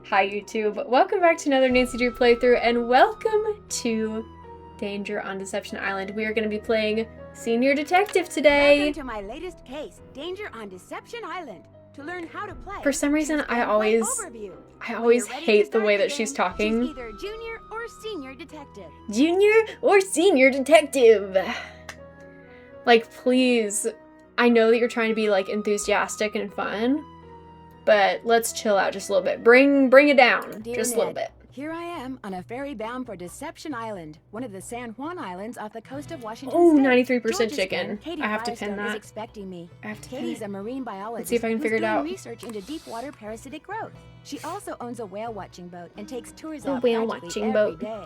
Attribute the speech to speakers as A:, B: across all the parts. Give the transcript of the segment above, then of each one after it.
A: Hi YouTube, welcome back to another Nancy Drew playthrough, and welcome to Danger on Deception Island. We are going to be playing Senior Detective today.
B: Welcome to my latest case, Danger on Deception Island. To learn how to play,
A: For some reason, I always hate the way that she's talking.
B: She's either junior or senior detective.
A: Junior or senior detective? Like, please, I know that you're trying to be like enthusiastic and fun, but let's chill out just a little bit. Bring it down just a little bit.
B: Here I am on a ferry bound for Deception Island, one of the San Juan Islands off the coast of Washington State.
A: 93% chicken.
B: Friend, Katie
A: I have to
B: Firestone
A: pin that.
B: Is expecting me.
A: I have to pin
B: Katie's
A: it.
B: a marine biologist.
A: Let's see if I can figure it out.
B: Who's doing research into deep water parasitic growth. She also owns a whale watching boat and takes tours
A: A
B: off
A: whale
B: practically
A: watching
B: every
A: boat.
B: day.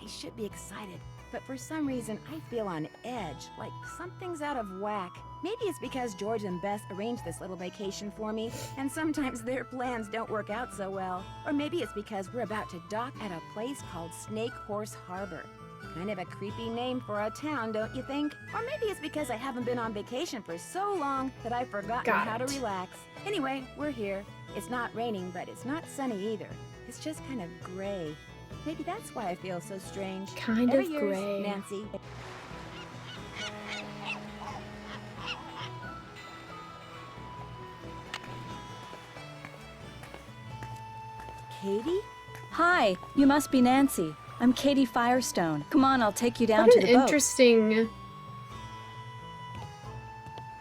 B: I should be excited, but for some reason I feel on edge, like something's out of whack. Maybe it's because George and Beth arranged this little vacation for me, and sometimes their plans don't work out so well. Or maybe it's because we're about to dock at a place called Snake Horse Harbor. Kind of a creepy name for a town, don't you think? Or maybe it's because I haven't been on vacation for so long that I've forgotten how to relax. Anyway, we're here. It's not raining, but it's not sunny either. It's just kind of gray. Maybe that's why I feel so strange.
A: Kind
B: Ever
A: of
B: yours,
A: gray.
B: Nancy. Katie?
C: Hi, you must be Nancy. I'm Katie Firestone. Come on, I'll take you down
A: What
C: to
A: an
C: the boat.
A: interesting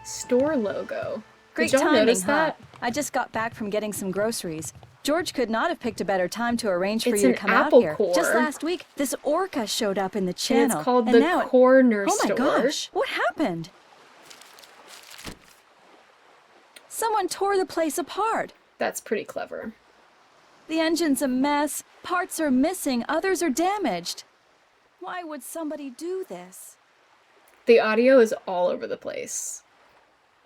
A: store logo.
C: Great
A: Did y'all
C: timing,
A: notice
C: huh?
A: that?
C: I just got back from getting some groceries. George could not have picked a better time to arrange for
A: It's
C: you
A: an
C: to come out
A: apple
C: here.
A: core.
C: Just last week, this orca showed up in the
A: And
C: channel.
A: it's called
C: and
A: the
C: now
A: Corner
C: Oh my
A: Store.
C: gosh, what happened? Someone tore the place apart.
A: That's pretty clever.
C: The engine's a mess. Parts are missing. Others are damaged. Why would somebody do this?
A: The audio is all over the place.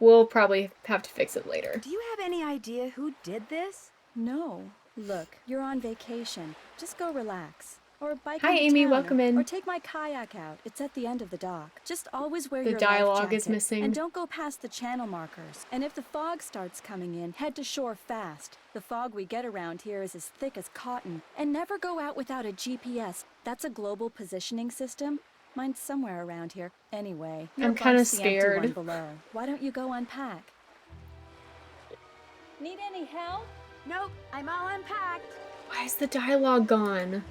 A: We'll probably have to fix it later.
B: Do you have any idea who did this?
C: No. Look, you're on vacation. Just go relax. Or bike
A: Hi,
C: into
A: Amy,
C: town,
A: welcome in.
C: Or take my kayak out. It's at the end of the dock. Just always wear
A: The
C: your
A: dialogue
C: life
A: is
C: jacket.
A: missing.
C: And don't go past the channel markers. And if the fog starts coming in, head to shore fast. The fog we get around here is as thick as cotton. And never go out without a GPS. That's a global positioning system. Mine's somewhere around here. Anyway,
A: I'm
C: your
A: kinda
C: bunk's the empty
A: scared.
C: one below. Why don't you go unpack? Need any help?
B: Nope, I'm all unpacked.
A: Why is the dialogue gone?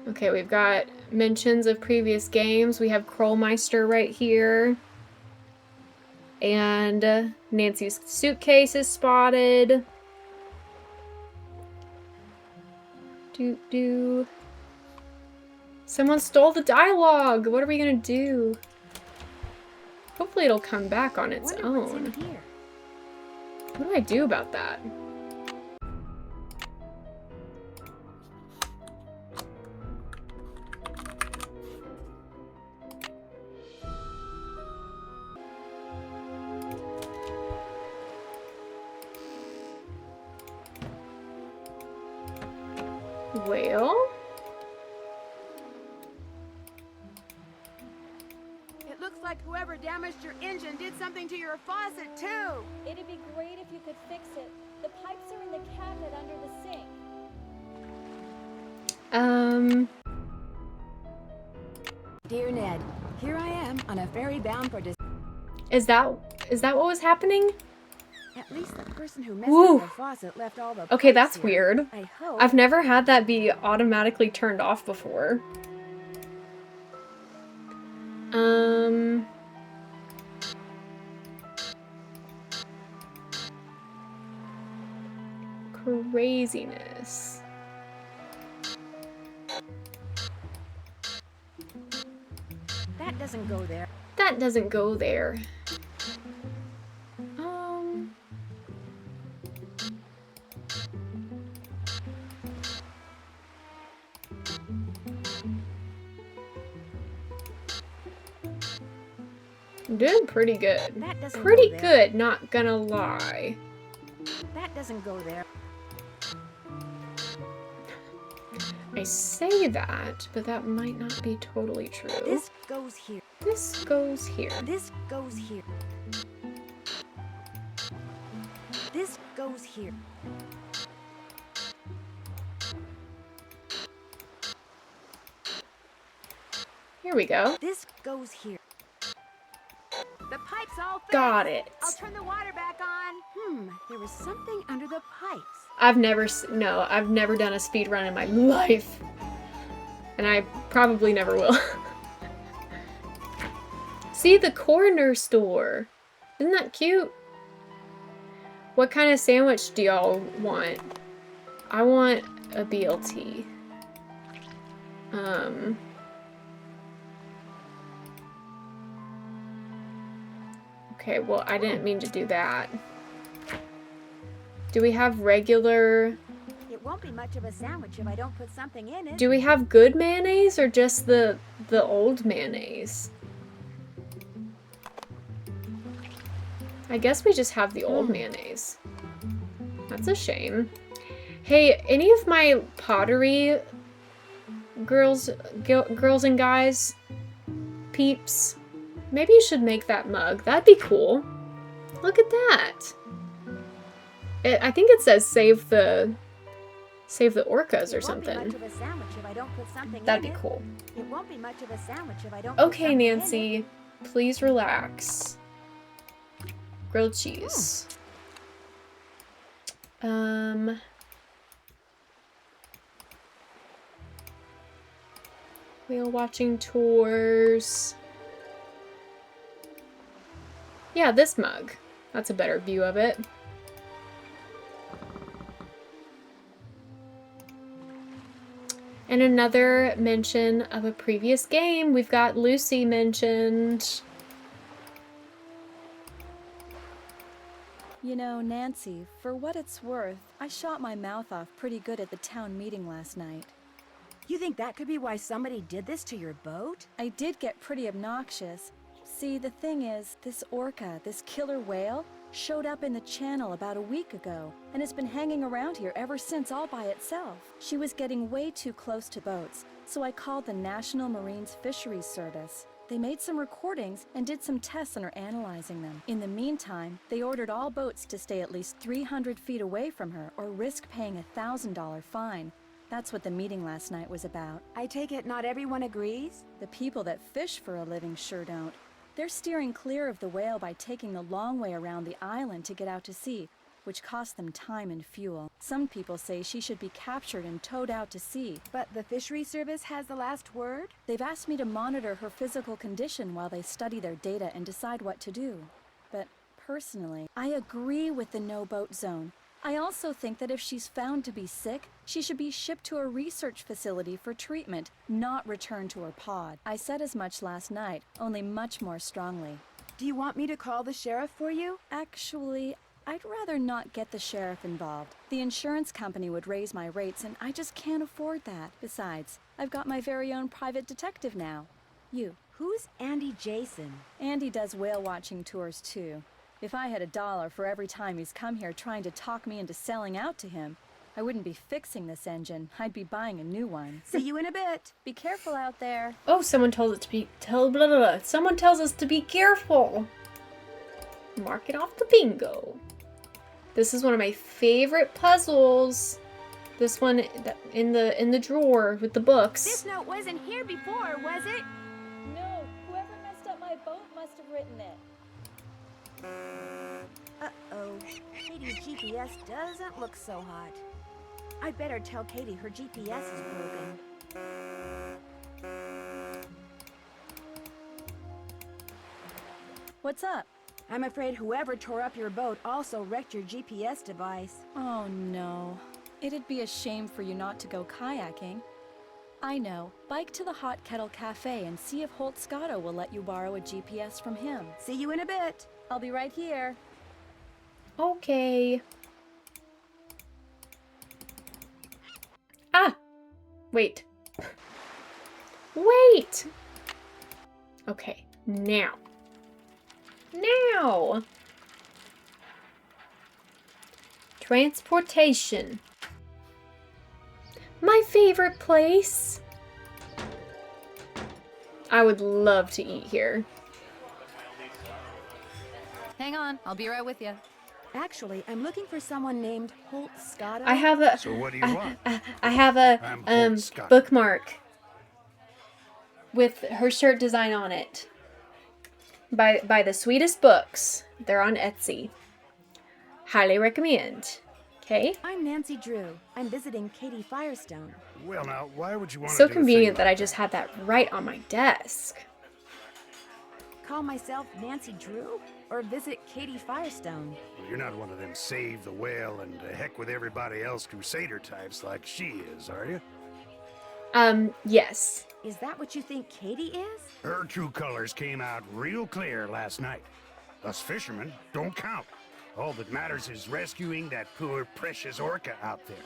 A: Okay, we've got mentions of previous games. We have Krollmeister right here. And Nancy's suitcase is spotted. Doo-doo. Someone stole the dialogue! What are we gonna do? Hopefully it'll come back on its
B: Wonder what's in
A: own.
B: here.
A: What do I do about that? Well,
B: It looks like whoever damaged your engine did something to your faucet, too.
D: It'd be great if you could fix it. The pipes are in the cabinet under the sink.
B: Dear Ned, here I am on a ferry bound for
A: is that what was happening?
B: At least the person who messed
A: Woo.
B: up the faucet left all the
A: Okay,
B: pipes
A: that's
B: here.
A: weird.
B: I hope.
A: I've never had that be automatically turned off before. Craziness.
B: That doesn't go there.
A: That doesn't go there. I'm doing pretty good.
B: That doesn't
A: Pretty
B: go there.
A: good, not gonna lie.
B: That doesn't go there.
A: I say that, but that might not be totally true.
B: This goes here.
A: This goes here.
B: This goes here. This goes here.
A: Here we go.
B: This goes here. The pipe's all fixed.
A: Got it.
B: I'll turn the water back on. There was something under the pipes.
A: I've never done a speed run in my life. And I probably never will. See, the corner store. Isn't that cute? What kind of sandwich do y'all want? I want a BLT. Okay, well, I didn't mean to do that. Do we have regular...
B: It won't be much of a sandwich if I don't put something in it.
A: Do we have good mayonnaise or just the old mayonnaise? I guess we just have the old mayonnaise. That's a shame. Hey, any of my pottery girls and guys, peeps, maybe you should make that mug. That'd be cool. Look at that. I think it says save the orcas or something. That'd be cool.
B: It won't be much of a sandwich if I don't.
A: Okay, Nancy, please relax. Grilled cheese. Whale watching tours. Yeah, this mug. That's a better view of it. And another mention of a previous game. We've got Lucy mentioned.
C: You know, Nancy, for what it's worth, I shot my mouth off pretty good at the town meeting last night.
B: You think that could be why somebody did this to your boat?
C: I did get pretty obnoxious. See, the thing is, this orca, this killer whale, showed up in the channel about a week ago, and has been hanging around here ever since all by itself. She was getting way too close to boats, so I called the National Marines Fisheries Service. They made some recordings and did some tests and are analyzing them. In the meantime, they ordered all boats to stay at least 300 feet away from her or risk paying a $1,000 fine. That's what the meeting last night was about.
B: I take it not everyone agrees?
C: The people that fish for a living sure don't. They're steering clear of the whale by taking the long way around the island to get out to sea, which costs them time and fuel. Some people say she should be captured and towed out to sea.
B: But the fishery service has the last word?
C: They've asked me to monitor her physical condition while they study their data and decide what to do. But personally, I agree with the no-boat zone. I also think that if she's found to be sick, she should be shipped to a research facility for treatment, not returned to her pod. I said as much last night, only much more strongly.
B: Do you want me to call the sheriff for you?
C: Actually, I'd rather not get the sheriff involved. The insurance company would raise my rates, and I just can't afford that. Besides, I've got my very own private detective now. You.
B: Who's Andy Jason?
C: Andy does whale watching tours too. If I had $1 for every time he's come here trying to talk me into selling out to him, I wouldn't be fixing this engine. I'd be buying a new one.
B: See you in a bit.
C: Be careful out there.
A: Oh, someone told us to be someone tells us to be careful. Mark it off the bingo. This is one of my favorite puzzles. This one in the drawer with the books.
B: This note wasn't here before, was it?
D: No, whoever messed up my boat must have written it.
B: Uh-oh. Katie's GPS doesn't look so hot. I'd better tell Katie her GPS is broken.
C: What's up?
B: I'm afraid whoever tore up your boat also wrecked your GPS device.
C: Oh no. It'd be a shame for you not to go kayaking. I know. Bike to the Hot Kettle Cafe and see if Holt Scotto will let you borrow a GPS from him.
B: See you in a bit.
C: I'll be right here.
A: Okay. Ah! Wait. Wait! Okay, now. Now! Transportation. My favorite place. I would love to eat here.
E: Hang on, I'll be right with you.
B: Actually, I'm looking for someone named Holt Scotto.
A: I have a
F: So what do you want?
A: I have a
F: I'm Holt Scott.
A: bookmark with her shirt design on it. By the Sweetest Books. They're on Etsy. Highly recommend. Okay?
B: I'm Nancy Drew. I'm visiting Katie Firestone.
F: Well, now, why would you want
A: So
F: to do a
A: convenient
F: thing
A: that I
F: like
A: just had that right on my desk.
B: Call myself Nancy Drew? Or visit Katie Firestone?
F: Well, you're not one of them save the whale and heck with everybody else crusader types like she is, are you?
A: Yes.
B: Is that what you think Katie is?
F: Her true colors came out real clear last night. Us fishermen don't count. All that matters is rescuing that poor, precious orca out there.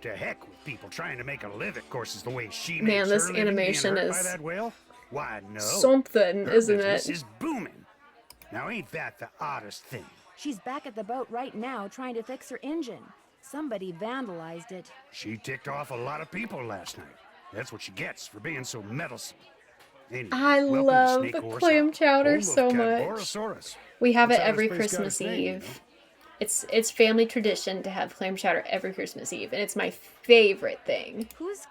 F: To heck with people trying to make a living, of course, is the way she
A: Man,
F: makes
A: this
F: her living, being
A: animation
F: hurt
A: is
F: by that whale? Why, no.
A: Something,
F: Her
A: isn't
F: business
A: it?
F: is booming. Now, ain't that the oddest thing?
B: She's back at the boat right now trying to fix her engine. Somebody vandalized it.
F: She ticked off a lot of people last night. That's what she gets for being so meddlesome. Anyway,
A: I
F: welcome to
A: love
F: Snake Horse,
A: clam chowder
F: home of
A: so much.
F: Cadborosaurus.
A: We have
F: That's
A: it
F: how
A: every
F: this place got
A: Christmas
F: its name, you
A: Eve.
F: know?
A: It's family tradition to have clam chowder every Christmas Eve, and it's my favorite thing.
B: Who's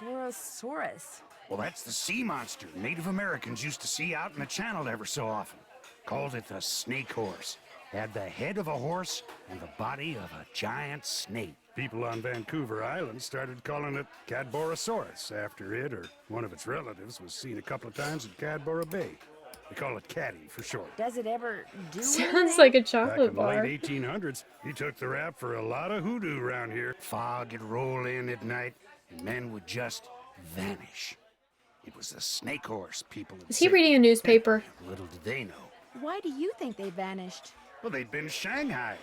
B: Cadborosaurus?
F: Well, that's the sea monster Native Americans used to see out in the channel ever so often. Called it the snake horse. Had the head of a horse and the body of a giant snake. People on Vancouver Island started calling it Cadborosaurus after it or one of its relatives was seen a couple of times in Cadbora Bay. They call it Caddy for short.
B: Does it ever do
A: Sounds
B: anything?
A: like a
F: Back
A: chocolate
F: in the
A: bar.
F: late 1800s, he took the rap for a lot of hoodoo around here. Fog would roll in at night, and men would just vanish. It was the snake horse, people would
A: Is he
F: say.
A: reading a newspaper?
F: Little did they know.
B: Why do you think they vanished?
F: Well, they'd been Shanghai.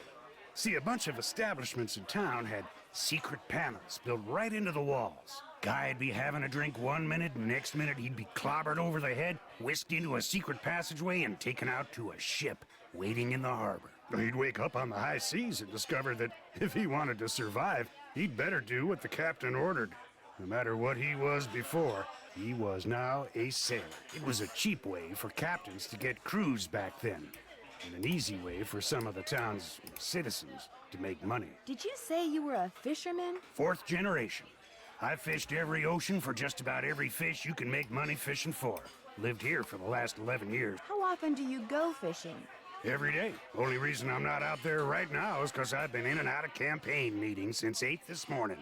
F: See, a bunch of establishments in town had secret panels built right into the walls. Guy'd be having a drink one minute, and next minute he'd be clobbered over the head, whisked into a secret passageway, and taken out to a ship waiting in the harbor. He'd wake up on the high seas and discover that if he wanted to survive, he'd better do what the captain ordered. No matter what he was before, he was now a sailor. It was a cheap way for captains to get crews back then, and an easy way for some of the town's citizens to make money.
B: Did you say you were a fisherman?
F: Fourth generation. I fished every ocean for just about every fish you can make money fishing for. Lived here for the last 11 years.
B: How often do you go fishing?
F: Every day. Only reason I'm not out there right now is because I've been in and out of campaign meetings since 8 this morning.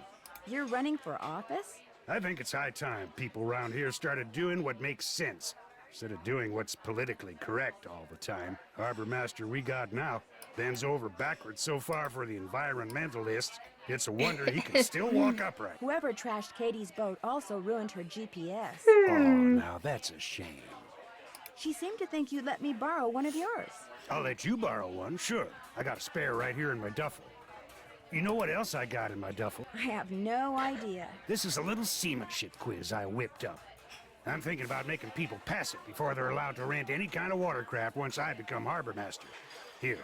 B: You're running for office?
F: I think it's high time people around here started doing what makes sense, instead of doing what's politically correct all the time. Harbor master we got now bends over backwards so far for the environmentalists, it's a wonder he can still walk upright.
B: Whoever trashed Katie's boat also ruined her GPS.
F: Oh, now that's a shame.
B: She seemed to think you'd let me borrow one of yours.
F: I'll let you borrow one, sure. I got a spare right here in my duffel. You know what else I got in my duffel?
B: I have no idea.
F: This is a little seamanship quiz I whipped up. I'm thinking about making people pass it before they're allowed to rent any kind of watercraft once I become harbor master. Here.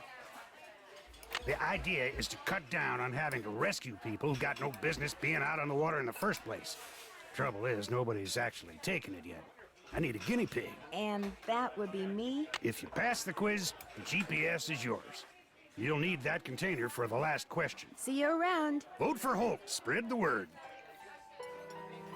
F: The idea is to cut down on having to rescue people who got no business being out on the water in the first place. Trouble is, nobody's actually taken it yet. I need a guinea pig.
B: And that would be me?
F: If you pass the quiz, the GPS is yours. You'll need that container for the last question.
B: See you around.
F: Vote for Holt. Spread the word.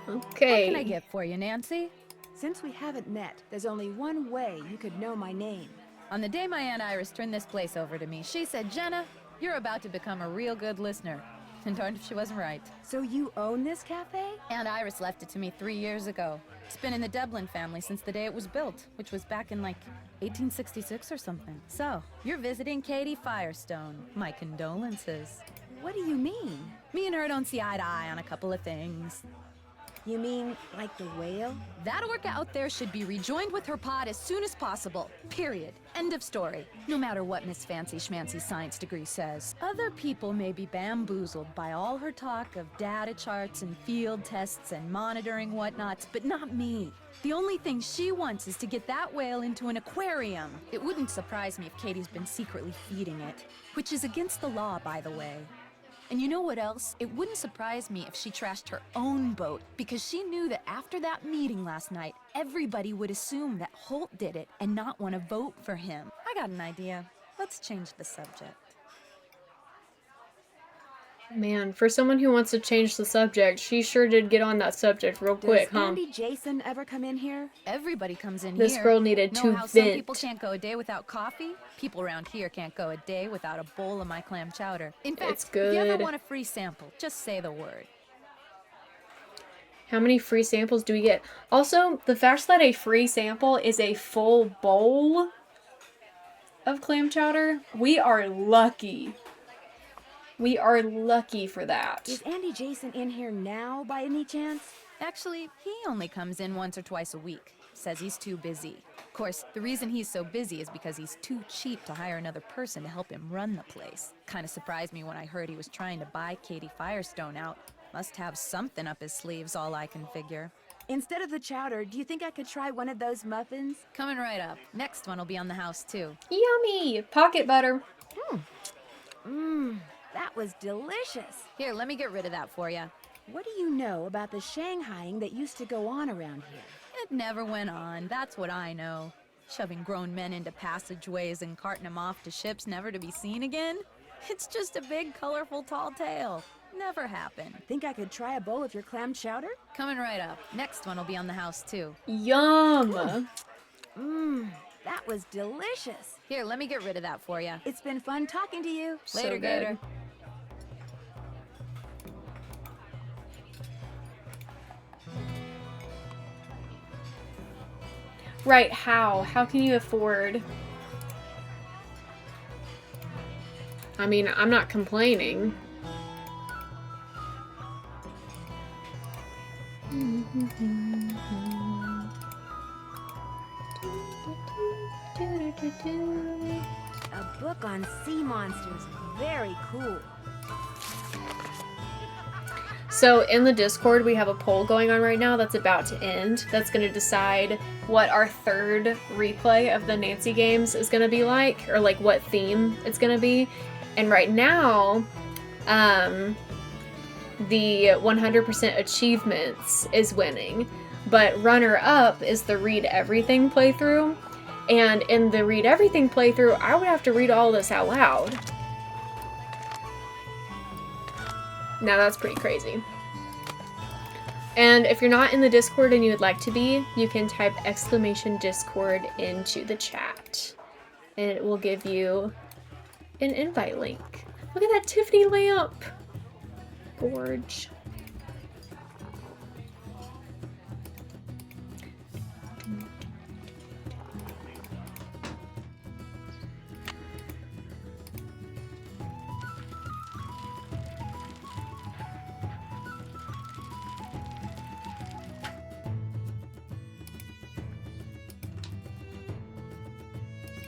A: Okay.
E: What can I get for you, Nancy?
B: Since we haven't met, there's only one way you could know my name.
E: On the day my Aunt Iris turned this place over to me, she said, Jenna, you're about to become a real good listener. And darned if she wasn't right.
B: So you own this cafe?
E: Aunt Iris left it to me 3 years ago. It's been in the Devlin family since the day it was built, which was back in like 1866 or something. So, you're visiting Katie Firestone. My condolences.
B: What do you mean?
E: Me and her don't see eye to eye on a couple of things.
B: You mean like the whale?
E: That orca out there should be rejoined with her pod as soon as possible. Period. End of story. No matter what Miss Fancy Schmancy's science degree says. Other people may be bamboozled by all her talk of data charts and field tests and monitoring whatnots, but not me. The only thing she wants is to get that whale into an aquarium. It wouldn't surprise me if Katie's been secretly feeding it, which is against the law, by the way. And you know what else? It wouldn't surprise me if she trashed her own boat, because she knew that after that meeting last night, everybody would assume that Holt did it and not want to vote for him.
C: I got an idea. Let's change the subject.
A: Man, for someone who wants to change the subject, she sure did get on that subject real quick,
B: Does
A: huh?
B: Andy Jason ever come in here?
E: Everybody comes in
A: This
E: here.
A: girl needed
E: know
A: to
E: how some
A: vent.
E: people can't go a day without coffee? People around here can't go a day without a bowl of my clam chowder. In fact,
A: It's
E: if you ever
A: good.
E: want a free sample, just say the word.
A: How many free samples do we get? Also, the fact that a free sample is a full bowl of clam chowder, we are lucky. We are lucky for that.
B: Is Andy Jason in here now by any chance?
E: Actually, he only comes in once or twice a week. Says he's too busy. Of course, the reason he's so busy is because he's too cheap to hire another person to help him run the place. Kinda surprised me when I heard he was trying to buy Katie Firestone out. Must have something up his sleeves, all I can figure.
B: Instead of the chowder, do you think I could try one of those muffins?
E: Coming right up. Next one will be on the house, too.
A: Yummy! Pocket butter.
B: Mmm, that was delicious.
E: Here, let me get rid of that for you.
B: What do you know about the Shanghaiing that used to go on around here?
E: It never went on, that's what I know. Shoving grown men into passageways and carting them off to ships never to be seen again? It's just a big, colorful, tall tale. Never happened.
B: Think I could try a bowl of your clam chowder?
E: Coming right up. Next one will be on the house, too.
A: Yum!
B: Mmm, that was delicious.
E: Here, let me get rid of that for you.
B: It's been fun talking to you.
A: So
E: Later,
A: good.
E: Gator.
A: Right, how? How can you afford? I mean, I'm not complaining.
B: A book on sea monsters. Very cool.
A: So in the Discord, we have a poll going on right now that's about to end. That's going to decide what our third replay of the Nancy games is going to be like, or like what theme it's going to be. And right now, the 100% achievements is winning, but runner up is the read everything playthrough. And in the read everything playthrough, I would have to read all this out loud. Now that's pretty crazy. And if you're not in the Discord and you would like to be, you can type !Discord into the chat. And it will give you an invite link. Look at that Tiffany lamp! Gorge.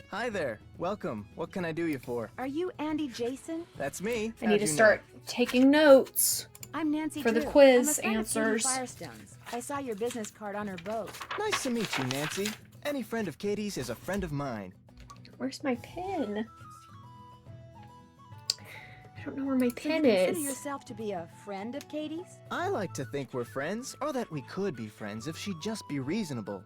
G: Hi there. Welcome. What can I do you for?
B: Are you Andy Jason?
G: That's me.
A: I need to start taking notes.
B: I'm Nancy
A: For the
B: Drew.
A: quiz
B: I'm a friend of Katie
A: answers.
B: Firestone's. I saw your business card on her boat.
G: Nice to meet you, Nancy. Any friend of Katie's is a friend of mine.
A: Where's my pen? I don't know where my
B: So
A: pen
B: you consider
A: is.
B: yourself to be a friend of Katie's?
G: I like to think we're friends, or that we could be friends if she'd just be reasonable.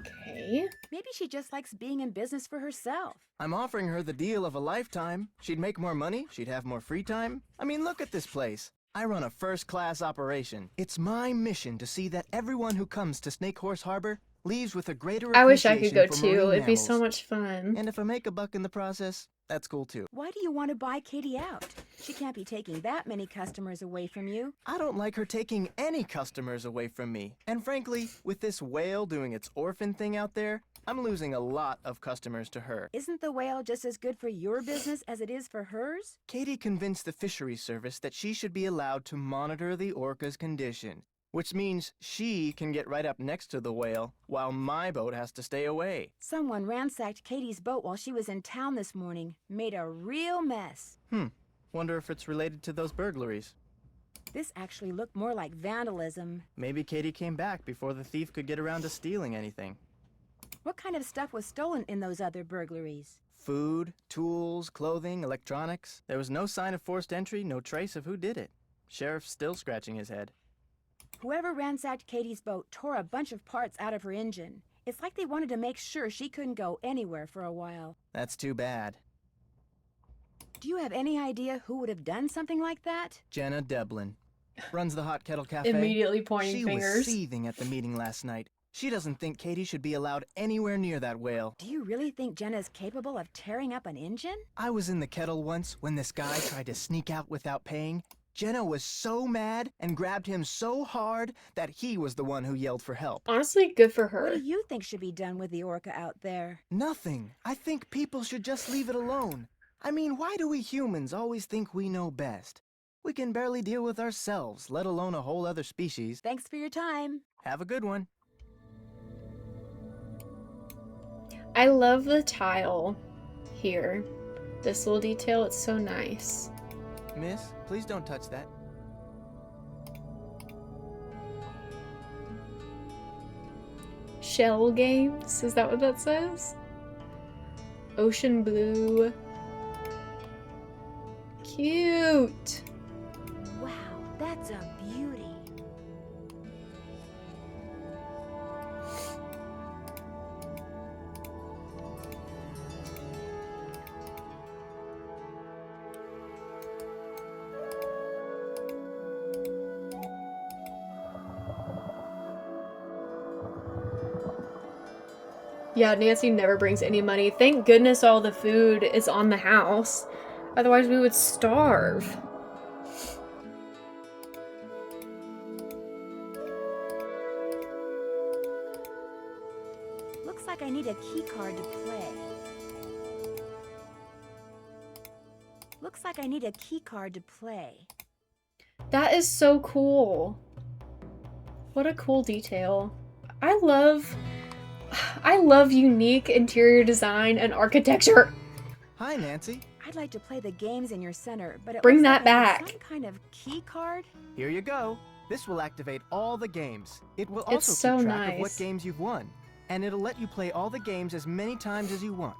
A: Okay.
B: Maybe she just likes being in business for herself.
G: I'm offering her the deal of a lifetime. She'd make more money, she'd have more free time. I mean, look at this place. I run a first-class operation. It's my mission to see that everyone who comes to Snake Horse Harbor leaves with a greater
A: I wish I could go
G: appreciation for
A: too.
G: marine
A: It'd be so
G: mammals.
A: much fun.
G: And if I make a buck in the process, that's cool too.
B: Why do you want to buy Katie out? She can't be taking that many customers away from you.
G: I don't like her taking any customers away from me. And frankly, with this whale doing its orphan thing out there, I'm losing a lot of customers to her.
B: Isn't the whale just as good for your business as it is for hers?
G: Katie convinced the fisheries service that she should be allowed to monitor the orca's condition, which means she can get right up next to the whale while my boat has to stay away.
B: Someone ransacked Katie's boat while she was in town this morning. Made a real mess.
G: Wonder if it's related to those burglaries.
B: This actually looked more like vandalism.
G: Maybe Katie came back before the thief could get around to stealing anything.
B: What kind of stuff was stolen in those other burglaries?
G: Food, tools, clothing, electronics. There was no sign of forced entry, no trace of who did it. Sheriff's still scratching his head.
B: Whoever ransacked Katie's boat tore a bunch of parts out of her engine. It's like they wanted to make sure she couldn't go anywhere for a while.
G: That's too bad.
B: Do you have any idea who would have done something like that?
G: Jenna Devlin. Runs the Hot Kettle Cafe.
A: Immediately pointing
G: She
A: fingers.
G: was seething at the meeting last night. She doesn't think Katie should be allowed anywhere near that whale.
B: Do you really think Jenna's capable of tearing up an engine?
G: I was in the kettle once when this guy tried to sneak out without paying. Jenna was so mad and grabbed him so hard that he was the one who yelled for help.
A: Honestly, good for her.
B: What do you think should be done with the orca out there?
G: Nothing. I think people should just leave it alone. I mean, why do we humans always think we know best? We can barely deal with ourselves, let alone a whole other species.
B: Thanks for your time.
G: Have a good one.
A: I love the tile here. This little detail, it's so nice.
G: Miss, please don't touch that.
A: Shell games, is that what that says? Ocean blue. Cute.
B: Wow, that's a beauty.
A: Yeah, Nancy never brings any money. Thank goodness all the food is on the house. Otherwise we would starve.
B: Looks like I need a key card to play. Looks like I need a key card to play.
A: That is so cool. What a cool detail. I love unique interior design and architecture.
G: Hi, Nancy.
B: I'd like to play the games in your center, but it
A: Bring
B: looks
A: that
B: like I need
A: back.
B: some kind of key card?
G: Here you go. This will activate all the games. It will
A: It's
G: also
A: so
G: keep track of what
A: nice.
G: games you've won. And it'll let you play all the games as many times as you want.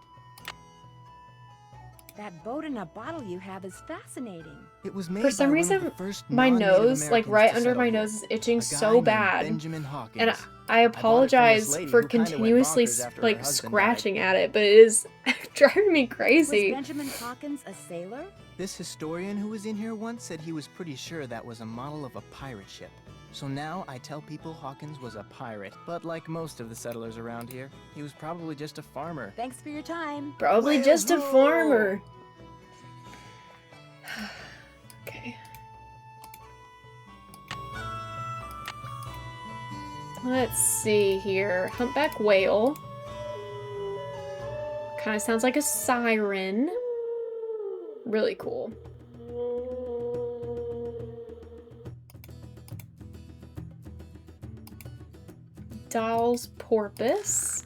B: That boat in a bottle you have is fascinating.
G: It was made
A: For some
G: by one of
A: reason,
G: the first
A: my
G: non-Native
A: nose, like
G: Americans
A: right
G: to
A: under
G: settle
A: my
G: here.
A: nose, is itching
G: A guy
A: so
G: named
A: bad.
G: Benjamin Hawkins.
A: And I
G: bought it from this
A: apologize
G: lady
A: for
G: who kinda went
A: continuously
G: bonkers after her
A: like
G: husband died.
A: scratching at it, but it is driving me
B: Was
A: crazy.
B: Benjamin Hawkins a sailor?
G: This historian who was in here once said he was pretty sure that was a model of a pirate ship. So now I tell people Hawkins was a pirate. But like most of the settlers around here, he was probably just a farmer.
B: Thanks for your time.
A: Probably just a
G: Wahoo!
A: farmer. Okay. Let's see here. Humpback whale. Kind of sounds like a siren. Really cool. Doll's porpoise.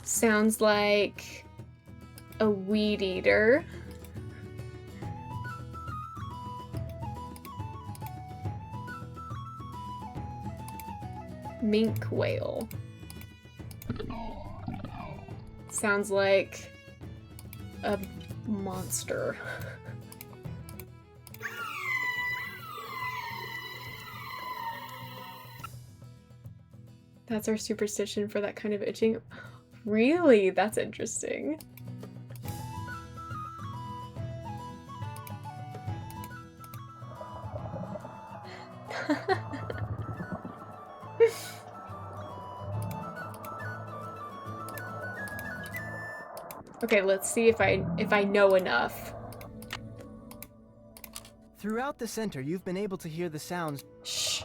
A: Sounds like a weed eater. Mink whale. Sounds like a monster. That's our superstition for that kind of itching. Really? That's interesting. Okay, let's see if I know enough.
G: Throughout the center, you've been able to hear the sounds.
A: Shh.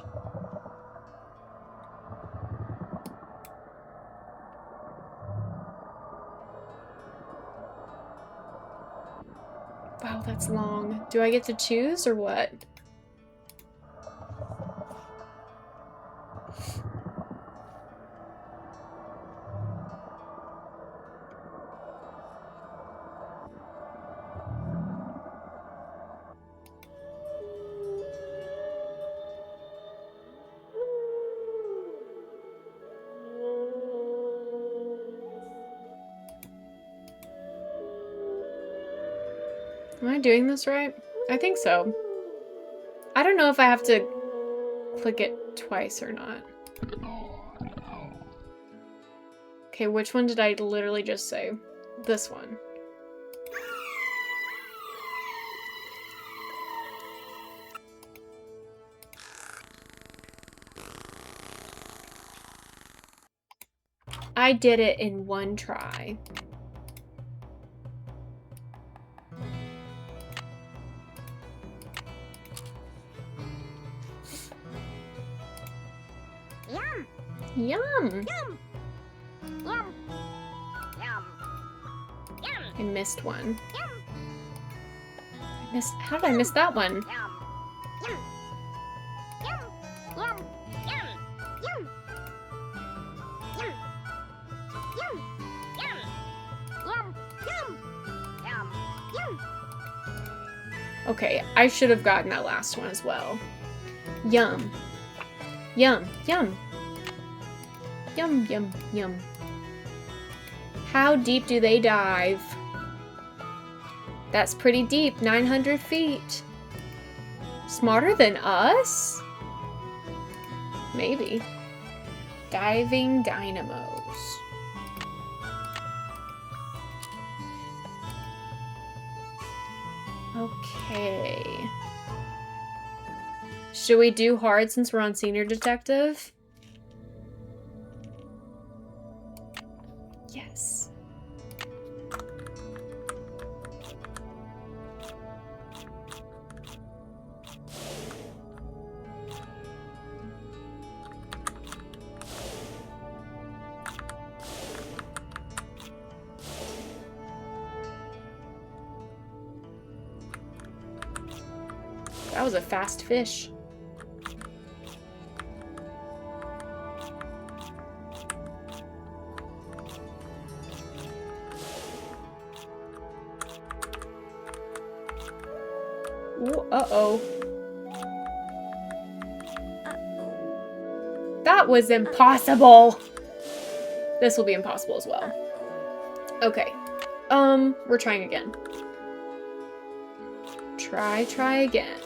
A: Wow, that's long. Do I get to choose or what? Am I doing this right? I think so. I don't know if I have to click it twice or not. Okay, which one did I literally just say? This one. I did it in one try.
B: Yum!
A: Yum!
B: Yum! Yum! Yum! Yum!
A: I missed one.
B: Yum!
A: How did I miss that one?
B: Yum! Yum! Yum! Yum! Yum! Yum! Yum! Yum! Yum! Yum! Yum! Yum! Yum!
A: Okay, I should have gotten that last one as well. Yum. Yum. Yum. Yum, yum, yum. How deep do they dive? That's pretty deep, 900 feet. Smarter than us? Maybe. Diving dynamos. Okay. Should we do hard since we're on senior detective? Yes. That was a fast fish. Ooh, uh-oh. That was impossible. This will be impossible as well. Okay. We're trying again. Try again.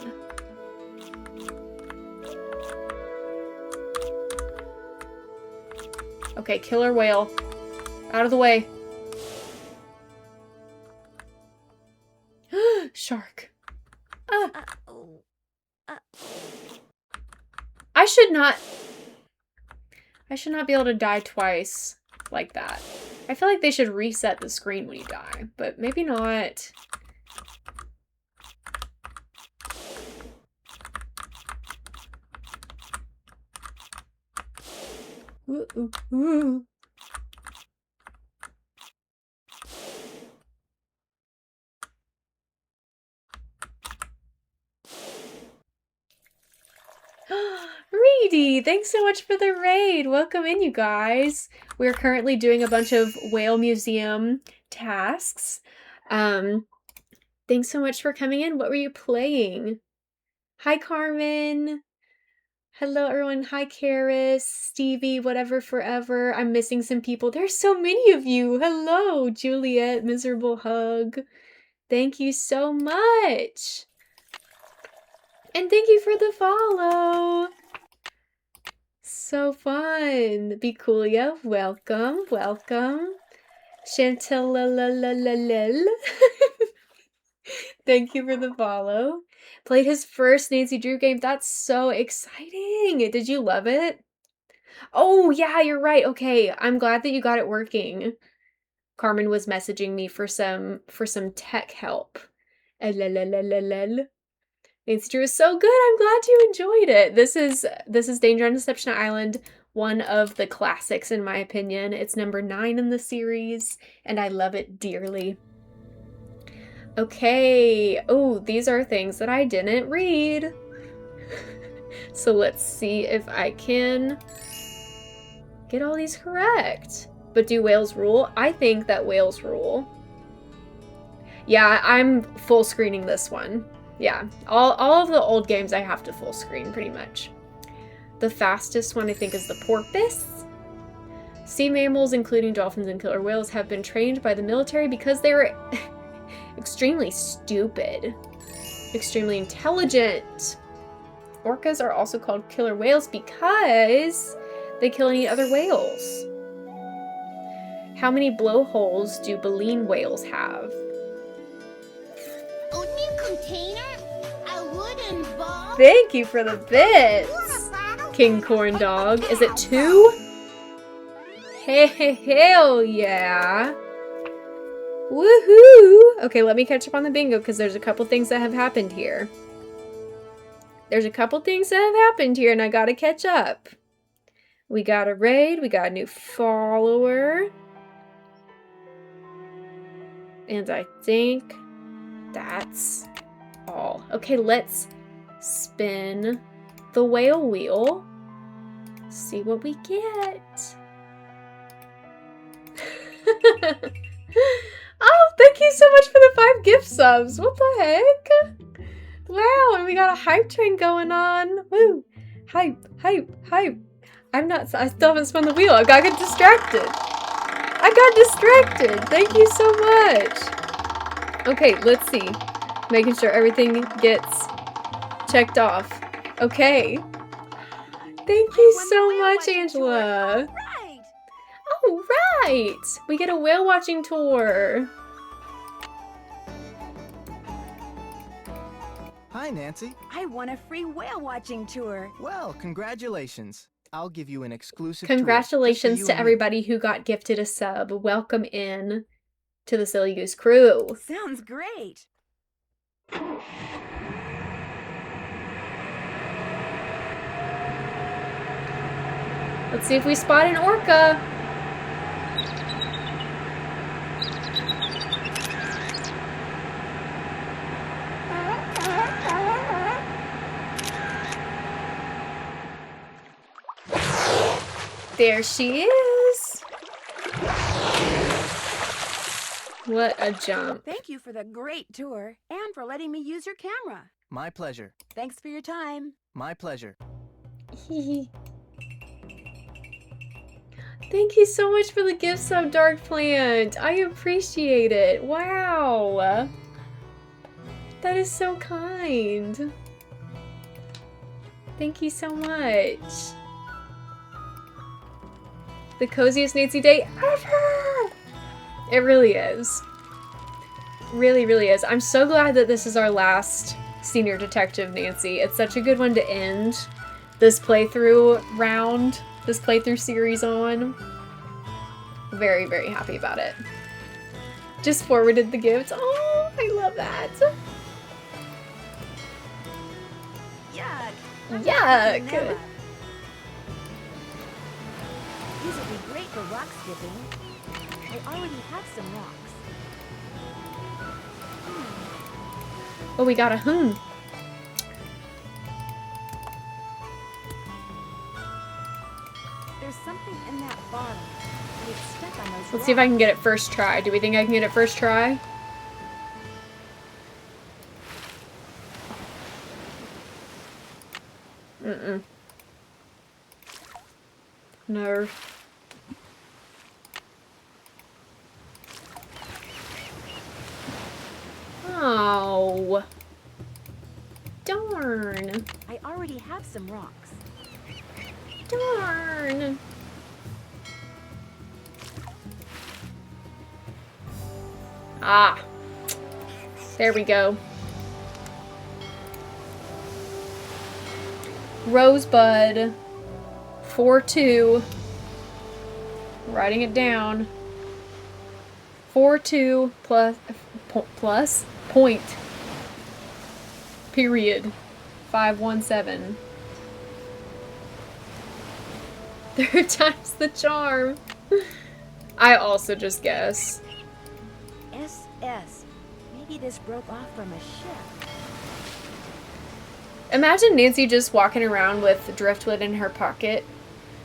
A: Okay, killer whale. Out of the way. Shark. I should not be able to die twice like that. I feel like they should reset the screen when you die, but maybe not. Ooh, ooh, ooh. Reedy, thanks so much for the raid. Welcome in, you guys. We're currently doing a bunch of Whale Museum tasks. Thanks so much for coming in. What were you playing? Hi, Carmen. Hello, everyone. Hi, Karis, Stevie, whatever, forever. I'm missing some people. There's so many of you. Hello, Juliet, miserable hug. Thank you so much. And thank you for the follow. So fun. Beculia, welcome, welcome. Chantalalalalalal. Thank you for the follow. Played his first Nancy Drew game. That's so exciting. Did you love it? Oh, yeah, you're right. Okay, I'm glad that you got it working. Carmen was messaging me for some tech help. Nancy Drew is so good. I'm glad you enjoyed it. This is Danger on Deception Island, one of the classics in my opinion. It's number 9 in the series, and I love it dearly. Okay. Oh, these are things that I didn't read. So let's see if I can get all these correct. But do whales rule? I think that whales rule. Yeah, I'm full screening this one. Yeah, all of the old games I have to full screen pretty much. The fastest one I think is the porpoise. Sea mammals, including dolphins and killer whales, have been trained by the military because they were Extremely stupid. Extremely intelligent. Orcas are also called killer whales because they kill any other whales. How many blowholes do baleen whales have?
H: A new container? A wooden ball?
A: Thank you for the bits, King Corn Dog. Is it 2? Hell yeah. Woohoo! Okay, let me catch up on the bingo because there's a couple things that have happened here. There's a couple things that have happened here and I gotta catch up. We got a raid, we got a new follower. And I think that's all. Okay, let's spin the whale wheel. See what we get. Oh, thank you so much for the 5 gift subs. What the heck? Wow, and we got a hype train going on. Woo. Hype, hype, hype. I still haven't spun the wheel. I got distracted. Thank you so much. Okay, let's see. Making sure everything gets checked off. Okay. Thank you so much, Angela. Oh, right. We get a whale watching tour.
G: Hi, Nancy.
B: I won a free whale watching tour.
G: Well, congratulations. I'll give you an exclusive tour
A: Congratulations
G: just for
A: to
G: you and me.
A: everybody who got gifted a sub. Welcome in to the Silly Goose crew.
B: Sounds great.
A: Let's see if we spot an orca. There she is. What a jump.
B: Thank you for the great tour and for letting me use your camera.
G: My pleasure.
B: Thanks for your time.
G: My pleasure.
A: Thank you so much for the gift sub, Dark Plant. I appreciate it. Wow. That is so kind. Thank you so much. The coziest Nancy day ever! It really is. Really, really is. I'm so glad that this is our last Senior Detective Nancy. It's such a good one to end this playthrough round, this playthrough series on. Very, very happy about it. Just forwarded the gift. Oh, I love that.
B: Yuck.
A: Yuck.
B: Vanilla. These would be great for rock skipping. I already have some rocks.
A: Oh, we got a
B: There's something in that bottle. It's stuck on those
A: Let's see if I can get it first try. Do we think I can get it first try? No. Oh. Darn.
B: I already have some rocks.
A: Darn. Ah. There we go. Rosebud. 4-2. Writing it down. 4-2 plus point. Period. 517. Third time's the charm. I also just guess.
B: SS. Maybe this broke off from a ship.
A: Imagine Nancy just walking around with driftwood in her pocket.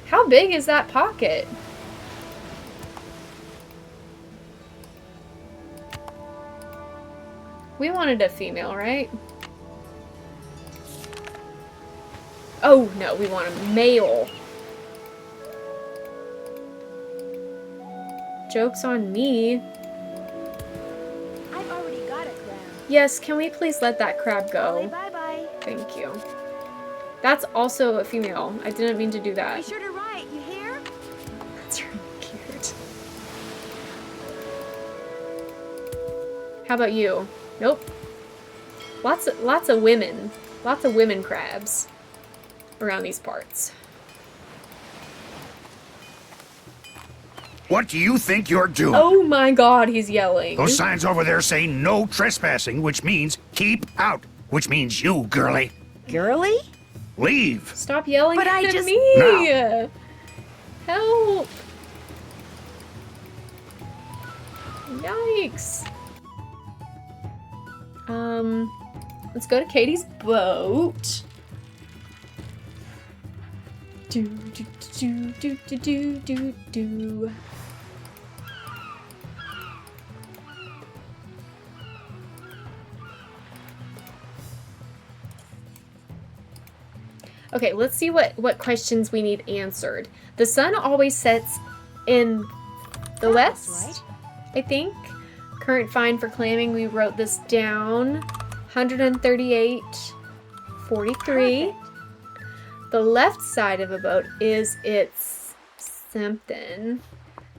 A: How big is that pocket? We wanted a female, right? Oh, no, we want a male. Joke's on me.
B: I've already got a
A: Yes, can we please let that crab
B: Ollie,
A: go?
B: bye-bye.
A: Thank you. That's also a female. I didn't mean to do
B: Be
A: that.
B: sure to write, you hear?
A: That's really cute. How about you? Nope. Lots of women. Lots of women crabs around these parts.
F: What do you think you're doing?
A: Oh my god, he's yelling.
F: Those signs over there say no trespassing, which means keep out, which means you, girly.
B: Girly?
F: Leave.
A: Stop yelling
B: But I
A: at
B: just-
A: me! Help! Yikes. Let's go to Katie's boat. Do do do do do do do do. Okay, let's see what questions we need answered. The sun always sets in the
B: That's
A: west, I think. Current fine for clamming, we wrote this down. 138.43. The left side of a boat is its something.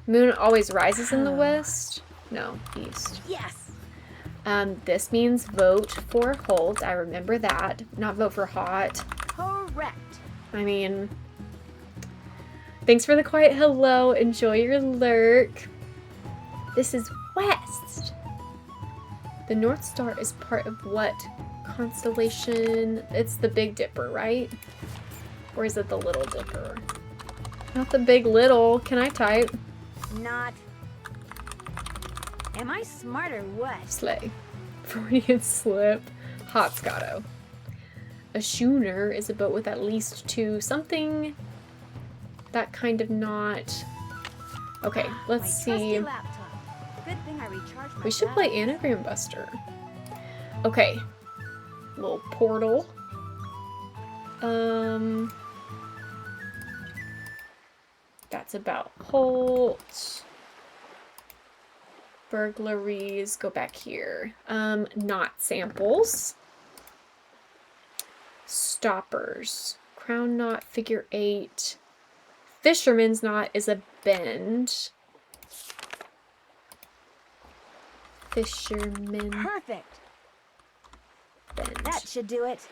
A: Moon always rises in the west. No, east.
B: Yes.
A: This means vote for Holt. I remember that. Not vote for Hot.
B: Correct.
A: I mean, thanks for the quiet hello. Enjoy your lurk. This is west. The North Star is part of what constellation? It's the Big Dipper, right? Or is it the Little Dipper? Not the Big Little. Can I type?
B: Not. Am I smart or what?
A: Slay. Freudian slip. Hot Scotto. A schooner is a boat with at least two something. That kind of not. Okay, let's
B: My
A: see.
B: trusty laptop. Good thing I recharged my
A: We should play
B: batteries.
A: Anagram Buster. Okay. Little portal. That's about Holt. Burglaries. Go back here. Knot samples. Stoppers. Crown knot, figure 8. Fisherman's knot is a bend. Fisherman
B: Perfect.
A: bend.
B: That should do it.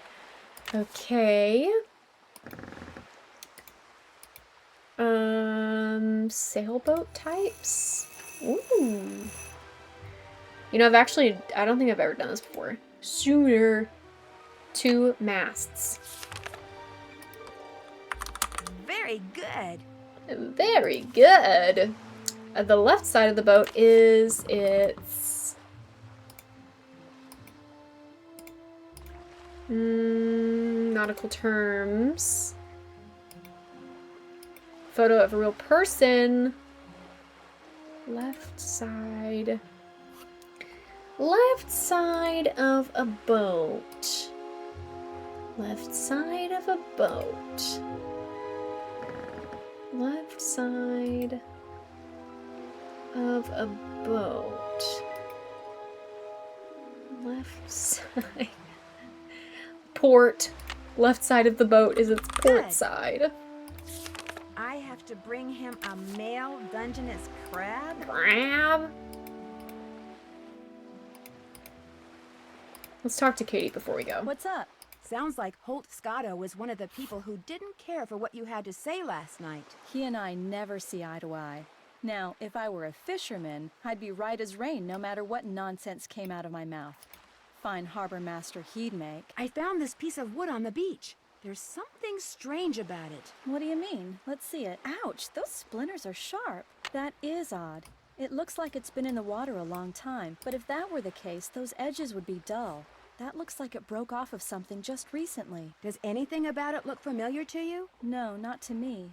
A: Okay. Sailboat types. Ooh. You know, I don't think I've ever done this before. Schooner, 2 masts.
B: Very good.
A: Very good. The left side of the boat is its nautical terms. Photo of a real person. Left side. Left side of a boat. Left side of a boat. Left side of a boat. Left side. Port. Left side of the boat is its port
B: Good.
A: side.
B: I have to bring him a male Dungeness crab?
A: Crab. Let's talk to Katie before we go.
C: What's up?
B: Sounds like Holt Scotto was one of the people who didn't care for what you had to say last night.
C: He and I never see eye to eye. Now, if I were a fisherman, I'd be right as rain no matter what nonsense came out of my mouth. Fine harbor master he'd make.
B: I found this piece of wood on the beach. There's something strange about it.
C: What do you mean? Let's see it. Ouch, those splinters are sharp. That is odd. It looks like it's been in the water a long time, but if that were the case, those edges would be dull. That looks like it broke off of something just recently.
B: Does anything about it look familiar to you?
C: No, not to me.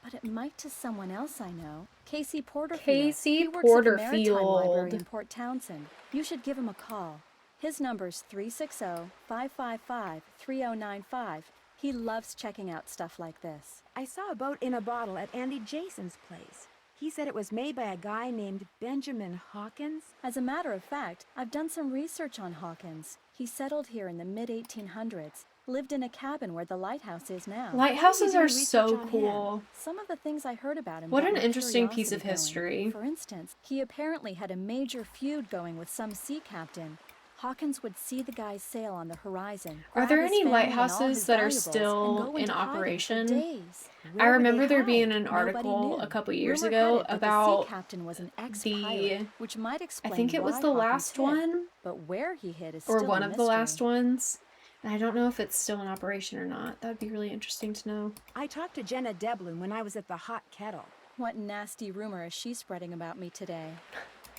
C: But it might to someone else I know. Casey Porterfield.
A: Casey
C: He works at the Maritime
A: Porterfield.
C: Library in Port Townsend. You should give him a call. His number's 360-555-3095. He loves checking out stuff like this.
B: I saw a boat in a bottle at Andy Jason's place. He said it was made by a guy named Benjamin Hawkins.
C: As a matter of fact, I've done some research on Hawkins. He settled here in the mid-1800s, lived in a cabin where the lighthouse is now.
A: Lighthouses are so
B: research on him?
A: cool.
C: Some of the things I heard about him.
A: What
C: got
A: an
C: my
A: interesting piece of
C: curiosity going.
A: history.
C: For instance, he apparently had a major feud going with some sea captain. Hawkins would see the guys sail on the horizon.
A: Are
C: grab
A: there
C: his
A: any
C: family and all
A: lighthouses
C: his
A: that are
C: valuables, and
A: still
C: go
A: in
C: into hiding for
A: operation?
C: days.
A: I
B: Where would
A: remember
B: they
A: there
B: hide?
A: being an
C: Nobody
A: article
C: knew.
A: a couple years
C: Rumor
A: ago
C: had it that the
A: about
C: sea captain was an ex-pilot, which might
A: I
C: explain
A: think it was
C: why
A: the
C: Hawkins
A: last
C: hid.
A: one,
C: But where he hid is
A: or
C: still
A: one
C: a
A: of the
C: mystery.
A: last ones. And I don't know if it's still in operation or not. That'd be really interesting to know.
B: I talked to Jenna Devlin when I was at the Hot Kettle.
C: What nasty rumor is she spreading about me today?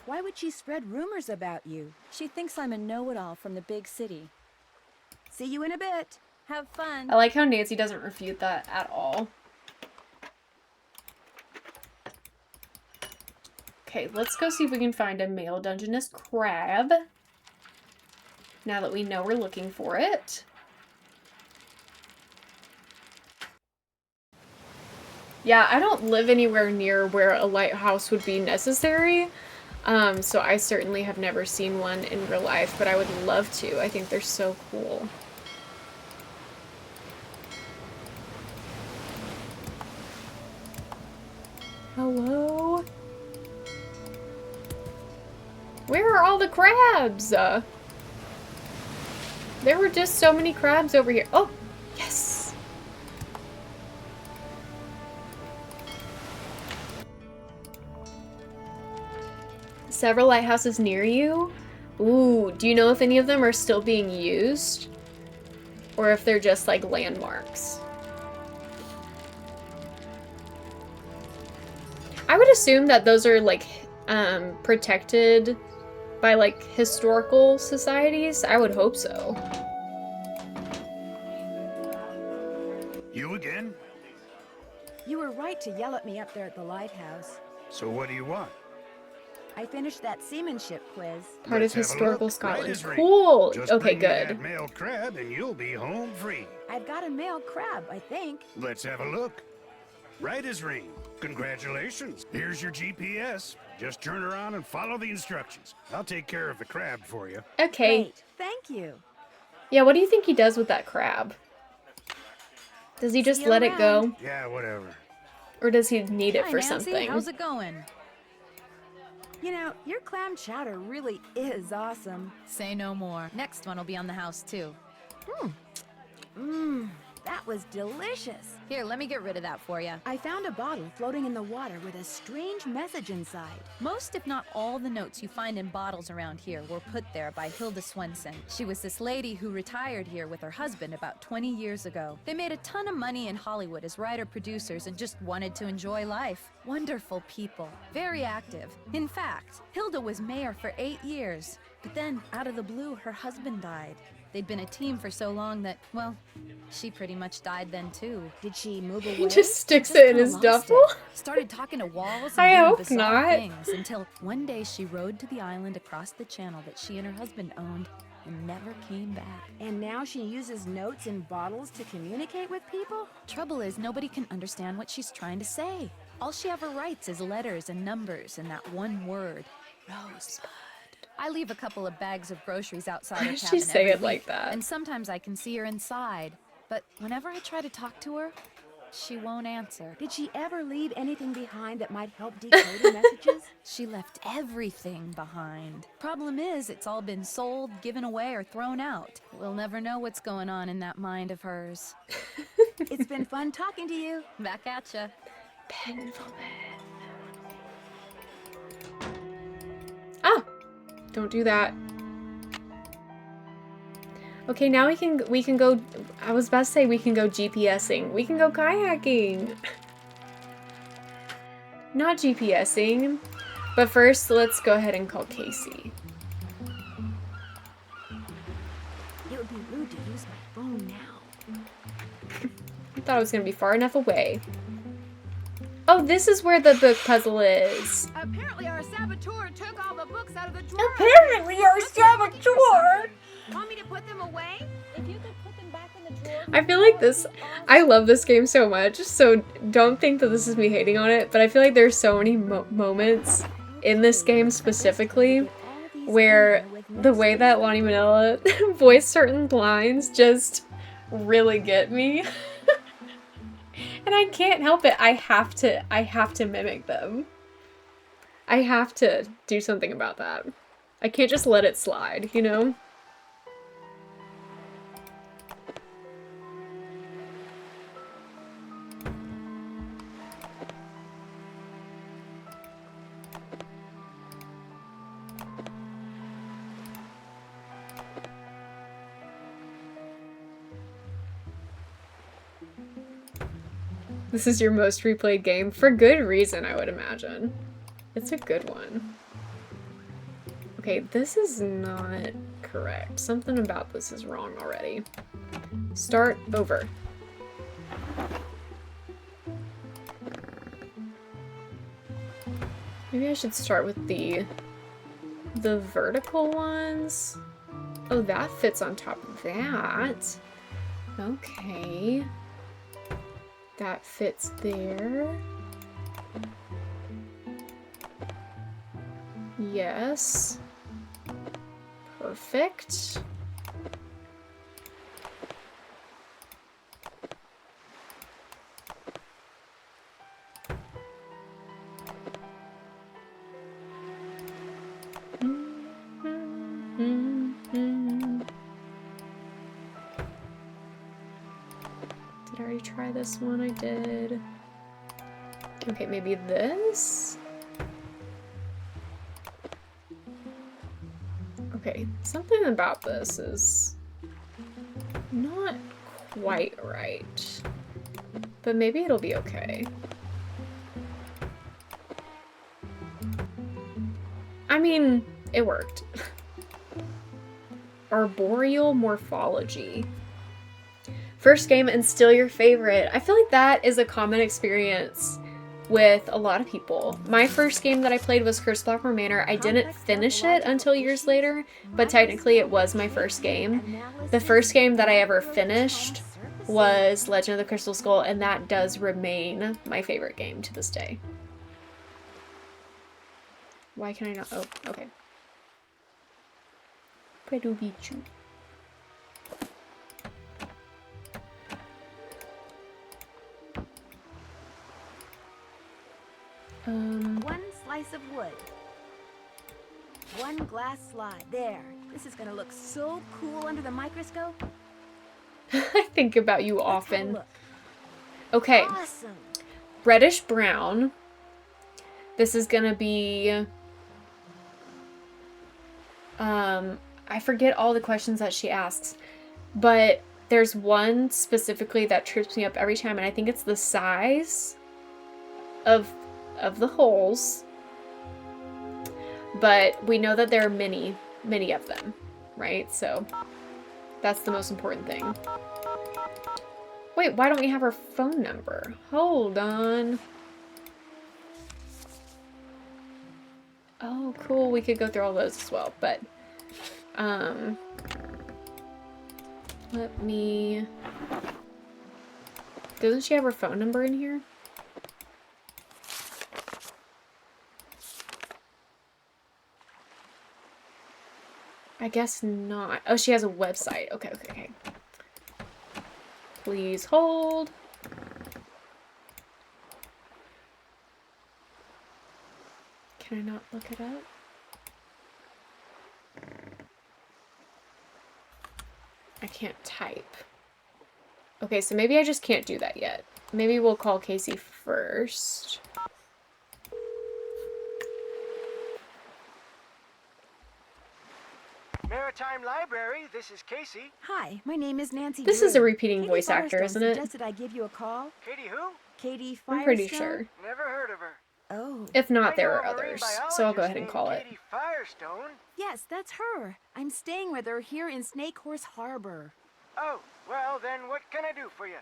B: Why would she spread rumors about you?
C: She thinks I'm a know-it-all from the big city.
B: See you in a bit.
C: Have fun.
A: I like how Nancy doesn't refute that at all. Okay, let's go see if we can find a male Dungeness crab. Now that we know we're looking for it. Yeah, I don't live anywhere near where a lighthouse would be necessary. So I certainly have never seen one in real life, but I would love to. I think they're so cool. Hello? Where are all the crabs? There were just so many crabs over here. Oh, yes. Several lighthouses near you? Ooh, do you know if any of them are still being used? Or if they're just like landmarks? I would assume that those are like protected by like historical societies. I would hope so.
F: You again?
B: You were right to yell at me up there at the lighthouse.
F: So what do you want?
B: I finished that seamanship quiz.
A: Part
F: Let's
A: of
F: have a
A: historical
F: look.
A: Scotland.
F: Right as rain.
A: Cool.
F: Just
A: Okay,
F: bring me that
A: good.
F: male crab and you'll be home free.
B: I've got a male crab, I think.
F: Let's have a look. Right as rain. Congratulations. Here's your GPS. Just turn around and follow the instructions. I'll take care of the crab for you.
A: Okay.
B: Great. Thank you.
A: Yeah, what do you think he does with that crab? Does he just
B: See you
A: let it go?
B: around.
F: Yeah, whatever.
A: Or does he need it
E: Hi,
A: for
E: Nancy.
A: something?
E: How's it going?
B: You know, your clam chowder really is awesome.
E: Say no more. Next one will be on the house, too.
B: That was delicious.
E: Here, let me get rid of that for you.
B: I found a bottle floating in the water with a strange message inside.
E: Most, if not all, the notes you find in bottles around here were put there by Hilda Swenson. She was this lady who retired here with her husband about 20 years ago. They made a ton of money in Hollywood as writer-producers and just wanted to enjoy life. Wonderful people. Very active. In fact, Hilda was mayor for 8 years. But then, out of the blue, her husband died. They'd been a team for so long that, well, she pretty much died then too.
B: Did she move away?
A: He just sticks
E: Just
A: it in
E: kinda
A: his
E: lost
A: duffel?
E: it. Started talking to walls and
A: I
E: doing
A: hope
E: bizarre
A: not.
E: things until one day she rode to the island across the channel that she and her husband owned and never came back.
B: And now she uses notes in bottles to communicate with people?
E: Trouble is, nobody can understand what she's trying to say. All she ever writes is letters and numbers and that one word, Rosebud. I leave a couple of bags of groceries outside
A: Why
E: her
A: does
E: cabin
A: she say
E: every
A: it like
E: week,
A: that?
E: and sometimes I can see her inside. But whenever I try to talk to her, she won't answer.
B: Did she ever leave anything behind that might help decoding messages?
E: She left everything behind. Problem is, it's all been sold, given away, or thrown out. We'll never know what's going on in that mind of hers.
B: It's been fun talking to you.
E: Back at ya.
A: Ah! Don't do that. Okay, now we can go, I was about to say we can go GPSing. We can go kayaking. Not GPSing. But first, let's go ahead and call Casey.
B: It would be rude to use my phone now.
A: I thought it was gonna be far enough away. Oh, this is where the book puzzle is.
B: Apparently our saboteur took all the books out of the drawer.
A: Apparently, our saboteur!
B: Want me to put them away?
D: If you could put them back in the
A: I feel like this, I love this game so much, so don't think that this is me hating on it, but I feel like there's so many moments in this game specifically where the way that Lonnie Manila voiced certain lines just really get me. And I can't help it. I have to mimic them. I have to do something about that. I can't just let it slide, you know? This is your most replayed game for good reason, I would imagine. It's a good one. Okay, this is not correct. Something about this is wrong already. Start over. Maybe I should start with the vertical ones. Oh, that fits on top of that. Okay. That fits there. Yes. Perfect. Did I already try this one? I did. Okay, maybe this? Okay, something about this is not quite right. But maybe it'll be okay. I mean, it worked. Arboreal morphology. First game and still your favorite. I feel like that is a common experience with a lot of people. My first game that I played was Curse Blackmore Manor. I didn't finish it until years later, but technically it was my first game. The first game that I ever finished was Legend of the Crystal Skull, and that does remain my favorite game to this day. Why can I not? Oh, okay. Puedo bicho.
B: One slice of wood. One glass slide. There. This is gonna look so cool under the microscope.
A: I think about you
B: Let's have a
A: often.
B: look.
A: Okay.
B: Awesome.
A: Reddish brown. This is gonna be I forget all the questions that she asks, but there's one specifically that trips me up every time, and I think it's the size of the holes. But we know that there are many of them, right? So that's the most important thing. Wait, why don't we have her phone number? Hold on. Oh, cool. We could go through all those as well, but let me... Doesn't she have her phone number in here? I guess not. Oh, she has a website. Okay, okay, okay. Please hold. Can I not look it up? I can't type. Okay, so maybe I just can't do that yet. Maybe we'll call Casey first.
I: Maritime Library, this is Casey.
B: Hi, my name is Nancy.
A: This is a
B: Drew.
A: repeating
B: Katie
A: voice actor,
B: Firestone
A: isn't it?
B: Suggested I give you a call.
I: Katie who?
B: Katie Firestone.
A: I'm pretty sure.
I: Never heard of her.
B: Oh.
A: If not,
I: I
A: there
I: know
A: are
I: a marine
A: others, so I'll go ahead and
I: biologist
A: call
I: named
A: it.
I: Katie Firestone.
B: Yes, that's her. I'm staying with her here in Snake Horse Harbor.
I: Oh, well then what can I do for you?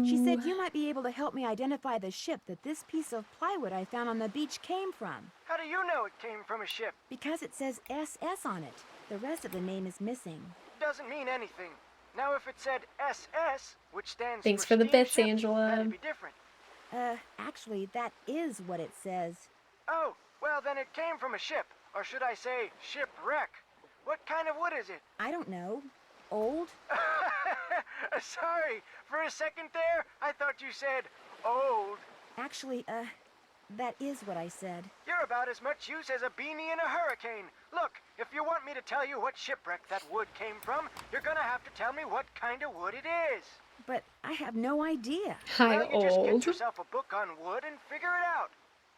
B: She said you might be able to help me identify the ship that this piece of plywood I found on the beach came from.
I: How do you know it came from a ship?
B: Because it says SS on it. The rest of the name is missing.
I: doesn't mean anything. Now, if it said SS, which stands
A: Thanks
I: for
A: for the bits,
I: steamship,
A: Angela.
I: that'd be different.
B: Actually, that is what it says.
I: Oh, well, then it came from a ship. Or should I say, shipwreck. What kind of wood is it?
B: I don't know. Old?
I: Sorry, for a second there, I thought you said old.
B: Actually, that is what I said.
I: You're about as much use as a beanie in a hurricane. Look, if you want me to tell you what shipwreck that wood came from, you're gonna have to tell me what kind of wood it is.
B: But I have no idea.
A: Hi,
I: Well, you just get
A: old.
I: yourself a book on wood and figure it out.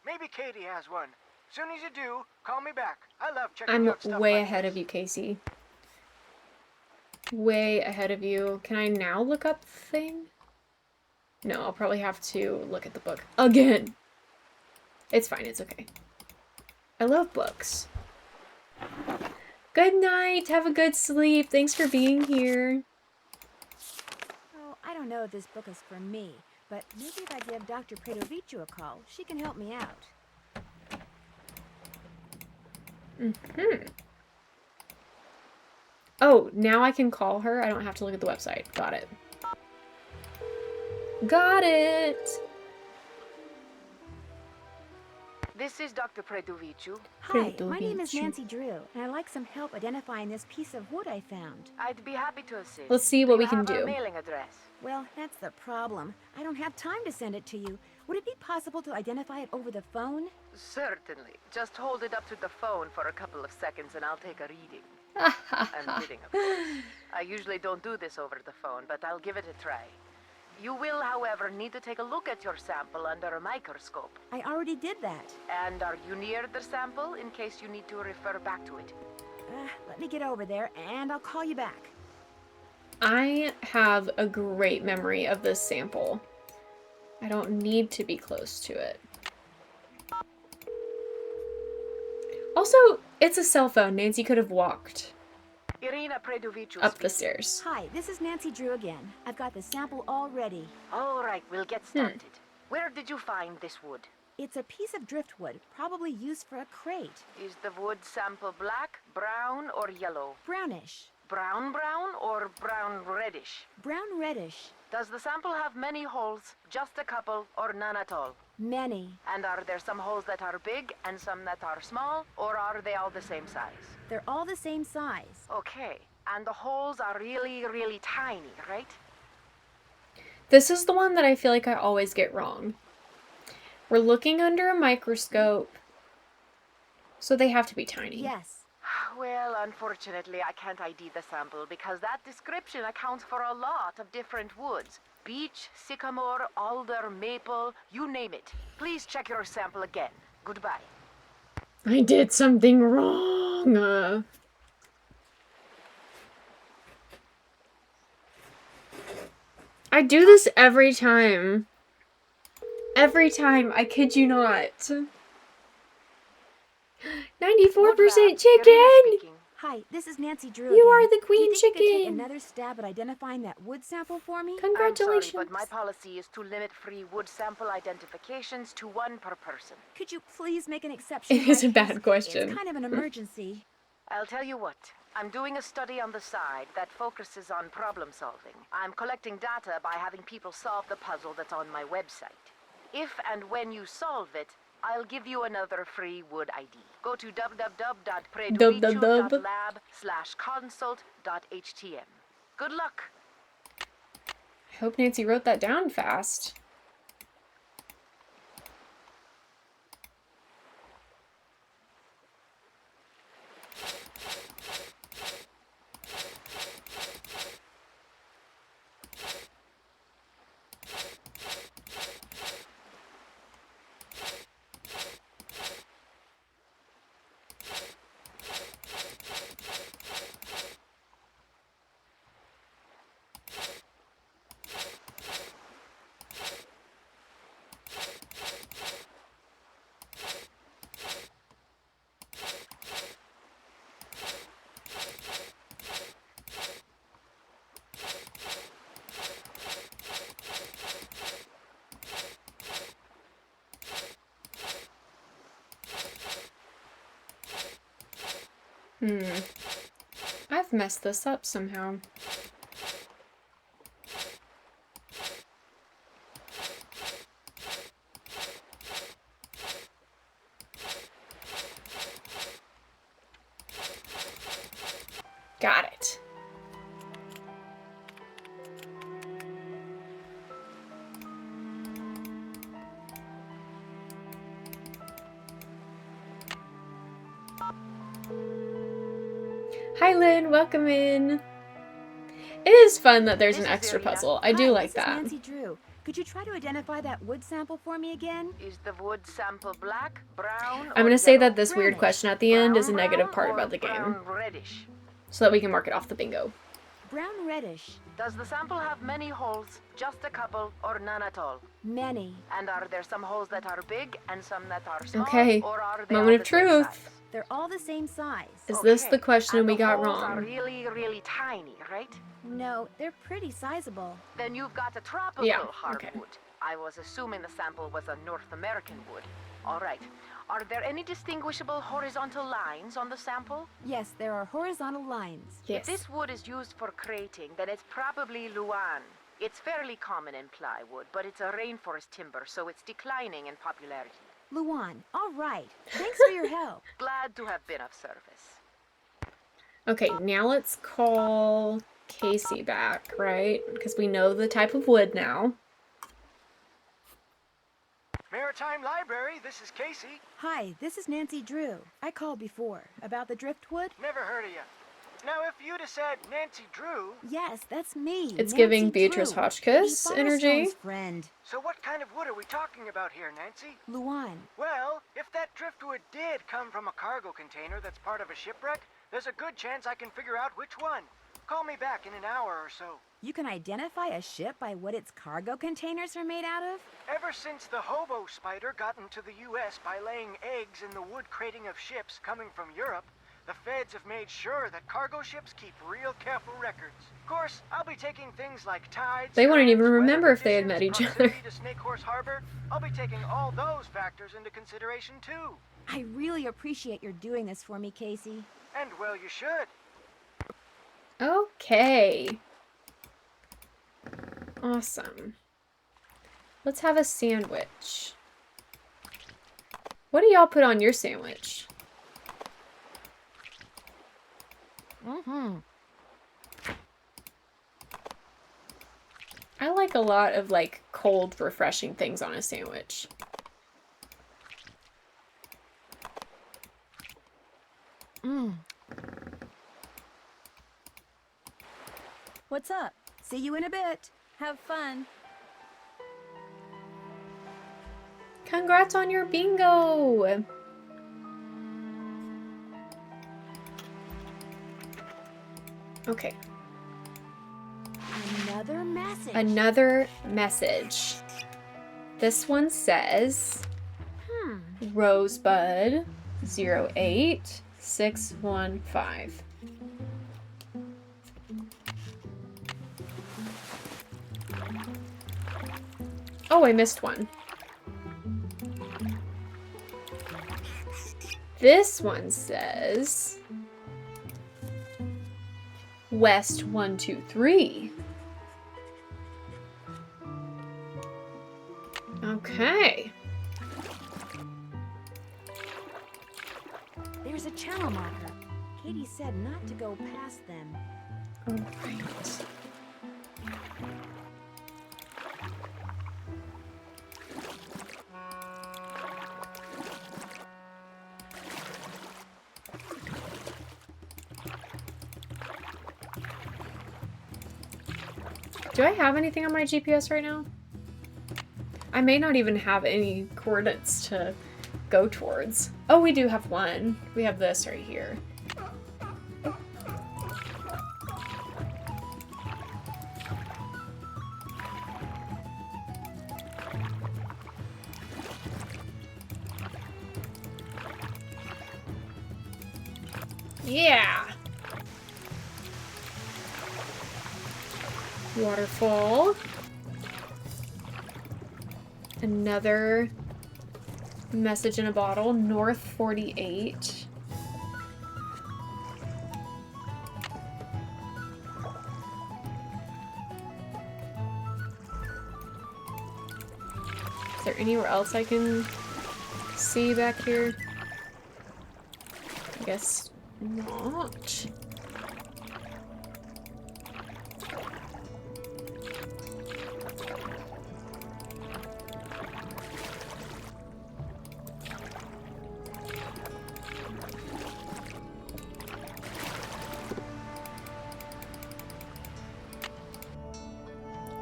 I: Maybe Katie has one. Soon as you do, call me back. I love checking
A: I'm
I: out stuff
A: way
I: like
A: ahead
I: this.
A: of you, Casey. Way ahead of you. Can I now look up the thing? No, I'll probably have to look at the book again. It's fine, it's okay. I love books. Good night, have a good sleep. Thanks for being here.
B: Oh, I don't know if this book is for me, but maybe if I give Dr. Predovicu a call, she can help me out.
A: Oh, now I can call her. I don't have to look at the website. Got it. Got it.
J: This is Dr. Predovicu.
B: Hi, my name is
A: Predovicu.
B: Nancy Drew, and I'd like some help identifying this piece of wood I found.
J: I'd be happy to assist.
A: Let's see what we can
J: Do you have
A: do.
J: a mailing address?
B: Well, that's the problem. I don't have time to send it to you. Would it be possible to identify it over the phone?
J: Certainly. Just hold it up to the phone for a couple of seconds and I'll take a reading. I'm kidding, of course. I usually don't do this over the phone, but I'll give it a try. You will, however, need to take a look at your sample under a microscope.
B: I already did that.
J: And are you near the sample in case you need to refer back to it?
B: Let me get over there, and I'll call you back.
A: I have a great memory of this sample. I don't need to be close to it. Also, it's a cell phone. Nancy could have walked
J: Irina Predovicu
A: up the
J: speaking.
A: stairs.
B: Hi, this is Nancy Drew again. I've got the sample all ready.
J: All right, we'll get started. Where did you find this wood?
B: It's a piece of driftwood, probably used for a crate.
J: Is the wood sample black, brown, or yellow?
B: Brownish.
J: Brown or brown reddish?
B: Brown reddish.
J: Does the sample have many holes, just a couple, or none at all?
B: Many.
J: And are there some holes that are big and some that are small, or are they all the same size?
B: They're all the same size.
J: Okay, and the holes are really, really tiny, right?
A: This is the one that I feel like I always get wrong. We're looking under a microscope, so they have to be tiny.
B: Yes.
J: Well, unfortunately, I can't ID the sample because that description accounts for a lot of different woods. Beech, sycamore, alder, maple, you name it. Please check your sample again. Goodbye.
A: I did something wrong. I do this every time. Every time, I kid you not. 94% chicken!
B: Hi, this is Nancy Drew
A: You
B: again.
A: are the
B: Do
A: queen
B: you think you could take
A: chicken.
B: another stab at identifying that wood sample for me?
A: Congratulations.
J: I'm sorry, but my policy is to limit free wood sample identifications to one per person.
B: Could you please make an exception?
A: It is a
B: like
A: bad
B: this?
A: question.
B: It's kind of an emergency.
J: I'll tell you what. I'm doing a study on the side that focuses on problem solving. I'm collecting data by having people solve the puzzle that's on my website. If and when you solve it, I'll give you another free wood ID. Go to www.predovicu.lab/consult.htm. Good luck.
A: I hope Nancy wrote that down fast. I've I've messed this up somehow. Got it. Hi Lynn, welcome in. It is fun that there's an extra puzzle. I do like that.
B: Nancy Drew. Could you try to identify that wood sample for me again?
J: Is the wood sample black, brown,
A: I'm
J: or
A: gonna say
J: yellow?
A: that this weird question at the end is a
J: Brown,
A: negative part
J: or
A: about the game,
J: brown reddish.
A: so that we can mark it off the bingo.
B: Brown reddish.
J: Does the sample have many holes, just a couple, or none at all?
B: Many.
J: And are there some holes that are big and some that are small?
A: Okay,
J: Or are they
A: moment
J: all
A: of
J: the same
A: truth.
J: size?
B: They're all the same size.
A: Is this the question
J: and
A: we
J: the
A: got
J: holes
A: wrong?
J: Are really, really tiny, right?
B: No, they're pretty sizable.
J: Then you've got a tropical
A: Yeah,
J: hardwood.
A: okay.
J: I was assuming the sample was a North American wood. All right. Are there any distinguishable horizontal lines on the sample?
B: Yes, there are horizontal lines.
A: Yes.
J: If this wood is used for crating, then it's probably Luan. It's fairly common in plywood, but it's a rainforest timber, so it's declining in popularity.
B: Luan. All right. Thanks for your help.
J: Glad to have been of service.
A: Okay, now let's call Casey back, right? Because we know the type of wood now.
I: Maritime Library, this is Casey.
B: Hi, this is Nancy Drew. I called before about the driftwood.
I: Never heard of you. Now, if you'd have said Nancy Drew,
B: Yes, that's me.
A: It's
B: Nancy
A: giving Beatrice
B: Drew,
A: Hotchkiss
B: Eddie
A: energy.
B: Firestone's friend.
I: so what kind of wood are we talking about here, Nancy?
B: Luan.
I: Well, if that driftwood did come from a cargo container that's part of a shipwreck, there's a good chance I can figure out which one. Call me back in an hour or so.
B: You can identify a ship by what its cargo containers are made out of?
I: Ever since the hobo spider got into the U.S. by laying eggs in the wood crating of ships coming from Europe, the feds have made sure that cargo ships keep real careful records. Of course, I'll be taking things like tides.
A: They wouldn't even
I: currents,
A: remember
I: weather
A: if they had met
I: conditions,
A: each other.
I: proximity to Snake Horse Harbor. I'll be taking all those factors into consideration too.
B: I really appreciate your doing this for me, Casey.
I: And well, you should.
A: Okay. Awesome. Let's have a sandwich. What do y'all put on your sandwich?
E: Mm-hmm.
A: I like a lot of like cold, refreshing things on a sandwich.
E: Mm.
C: What's up?
B: See you in a bit.
C: Have fun.
A: Congrats on your bingo! Okay,
B: Another message.
A: another message. This one says Rosebud 08615. Oh, I missed one. This one says West 123. Okay.
B: There's a channel marker. Katie said not to go past them.
A: All right. Do I have anything on my GPS right now? I may not even have any coordinates to go towards. Oh, we do have one. We have this right here. Yeah! Waterfall. Another message in a bottle. North 48. anywhere else I can see back here? I guess not.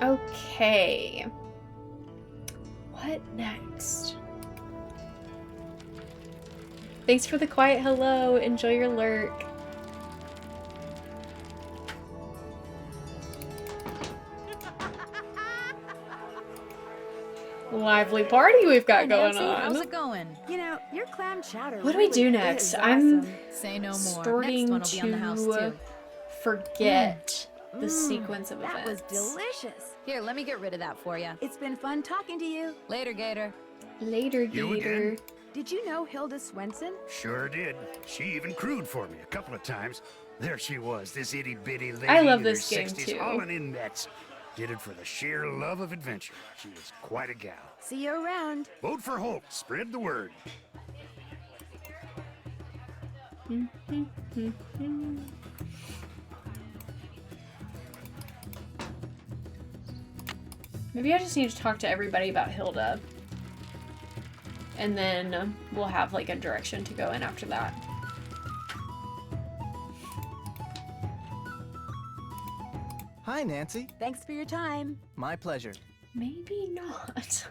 A: Okay. What next? Thanks for the quiet hello. Enjoy your lurk. Lively party we've got going
E: Nancy,
A: on.
E: how's it going?
B: You know, your clam chowder.
A: What do we do
B: really
A: next?
B: is
A: I'm
B: awesome.
E: Say no more.
A: starting
E: Next one will be on the house
A: to
E: too.
A: forget the sequence of
B: That was
A: events.
B: delicious.
E: Here, let me get rid of that for you.
B: It's been fun talking to you.
E: Later, Gator.
A: Later,
F: You
A: Gator.
F: again?
B: Did you know Hilda Swenson?
F: Sure did. She even crewed for me a couple of times. There she was, this itty bitty lady
A: I love
F: in her
A: this game
F: 60s,
A: too.
F: hauling in nets. Did it for the sheer love of adventure. She was quite a gal.
B: See you around.
F: Vote for Holt. Spread the word.
A: Maybe I just need to talk to everybody about Hilda. And then we'll have like a direction to go in after that.
G: Hi, Nancy.
B: Thanks for your time.
G: My pleasure.
A: Maybe not.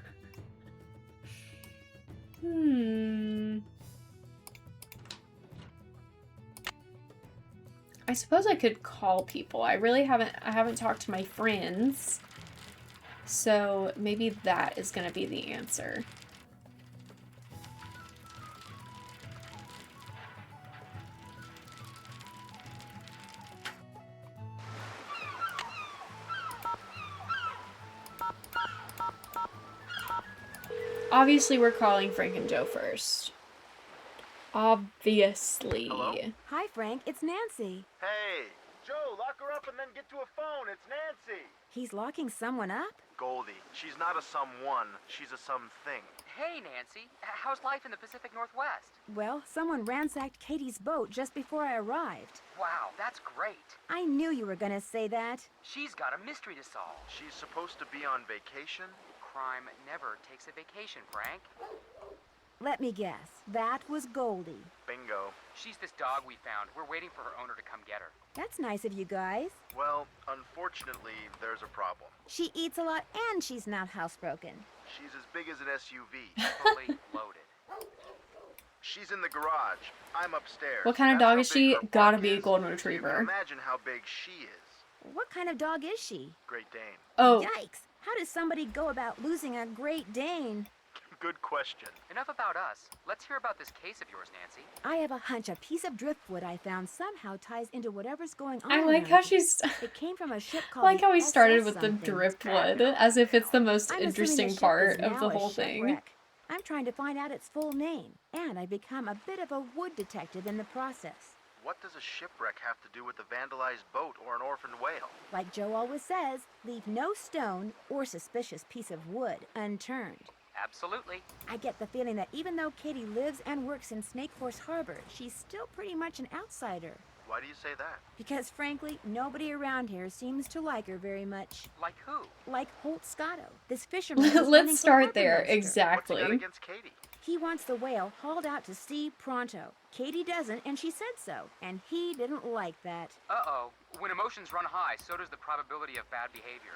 A: I suppose I could call people. I haven't talked to my friends. So maybe that is gonna be the answer. Obviously, we're calling Frank and Joe first. Obviously.
I: Hello?
B: Hi, Frank. It's Nancy.
I: Hey, Joe, lock her up and then get to a phone. It's Nancy.
B: He's locking someone up?
I: Goldie, she's not a someone. She's a something.
K: Hey, Nancy. How's life in the Pacific Northwest?
B: Well, someone ransacked Katie's boat just before I arrived.
K: Wow, that's great.
B: I knew you were gonna say that.
K: She's got a mystery to solve.
I: She's supposed to be on vacation?
K: Crime never takes a vacation, Frank.
B: Let me guess. That was Goldie.
I: Bingo.
K: She's this dog we found. We're waiting for her owner to come get her.
B: That's nice of you guys.
I: Well, unfortunately, there's a problem.
B: She eats a lot and she's not housebroken.
I: She's as big as an SUV.
K: Fully loaded.
I: She's in the garage. I'm upstairs.
A: What kind of
I: That's
A: dog
I: how
A: is she?
I: big her
A: Gotta
I: bark
A: be a
I: is.
A: golden
I: You
A: retriever.
I: can imagine how big she is.
B: What kind of dog is she?
I: Great Dane.
A: Oh,
B: Yikes! How does somebody go about losing a Great Dane?
I: Good question.
K: Enough about us. Let's hear about this case of yours, Nancy.
B: I have a hunch a piece of driftwood I found somehow ties into whatever's going on.
A: I like
B: around
A: how
B: here.
A: she's.
B: It came from a ship
A: I
B: called
A: like
B: the
A: how he started
B: SS
A: with the
B: something.
A: driftwood, as if it's the most
B: I'm assuming
A: interesting
B: the ship
A: part
B: is
A: of
B: now
A: the
B: a
A: whole thing.
B: shipwreck. I'm trying to find out its full name, and I become a bit of a wood detective in the process.
I: What does a shipwreck have to do with a vandalized boat or an orphaned whale?
B: Like Joe always says, leave no stone or suspicious piece of wood unturned.
K: Absolutely.
B: I get the feeling that even though Katie lives and works in Snake Horse Harbor, she's still pretty much an outsider.
I: Why do you say that?
B: Because frankly, nobody around here seems to like her very much.
K: Like who?
B: Like Holt Scotto, this fisherman who's running
A: Let's
B: for
A: start
B: harbor
A: there.
B: master.
I: What's he got
A: Exactly.
I: against Katie?
B: He wants the whale hauled out to sea pronto. Katie doesn't, and she said so. And he didn't like that.
K: Uh-oh. When emotions run high, so does the probability of bad behavior.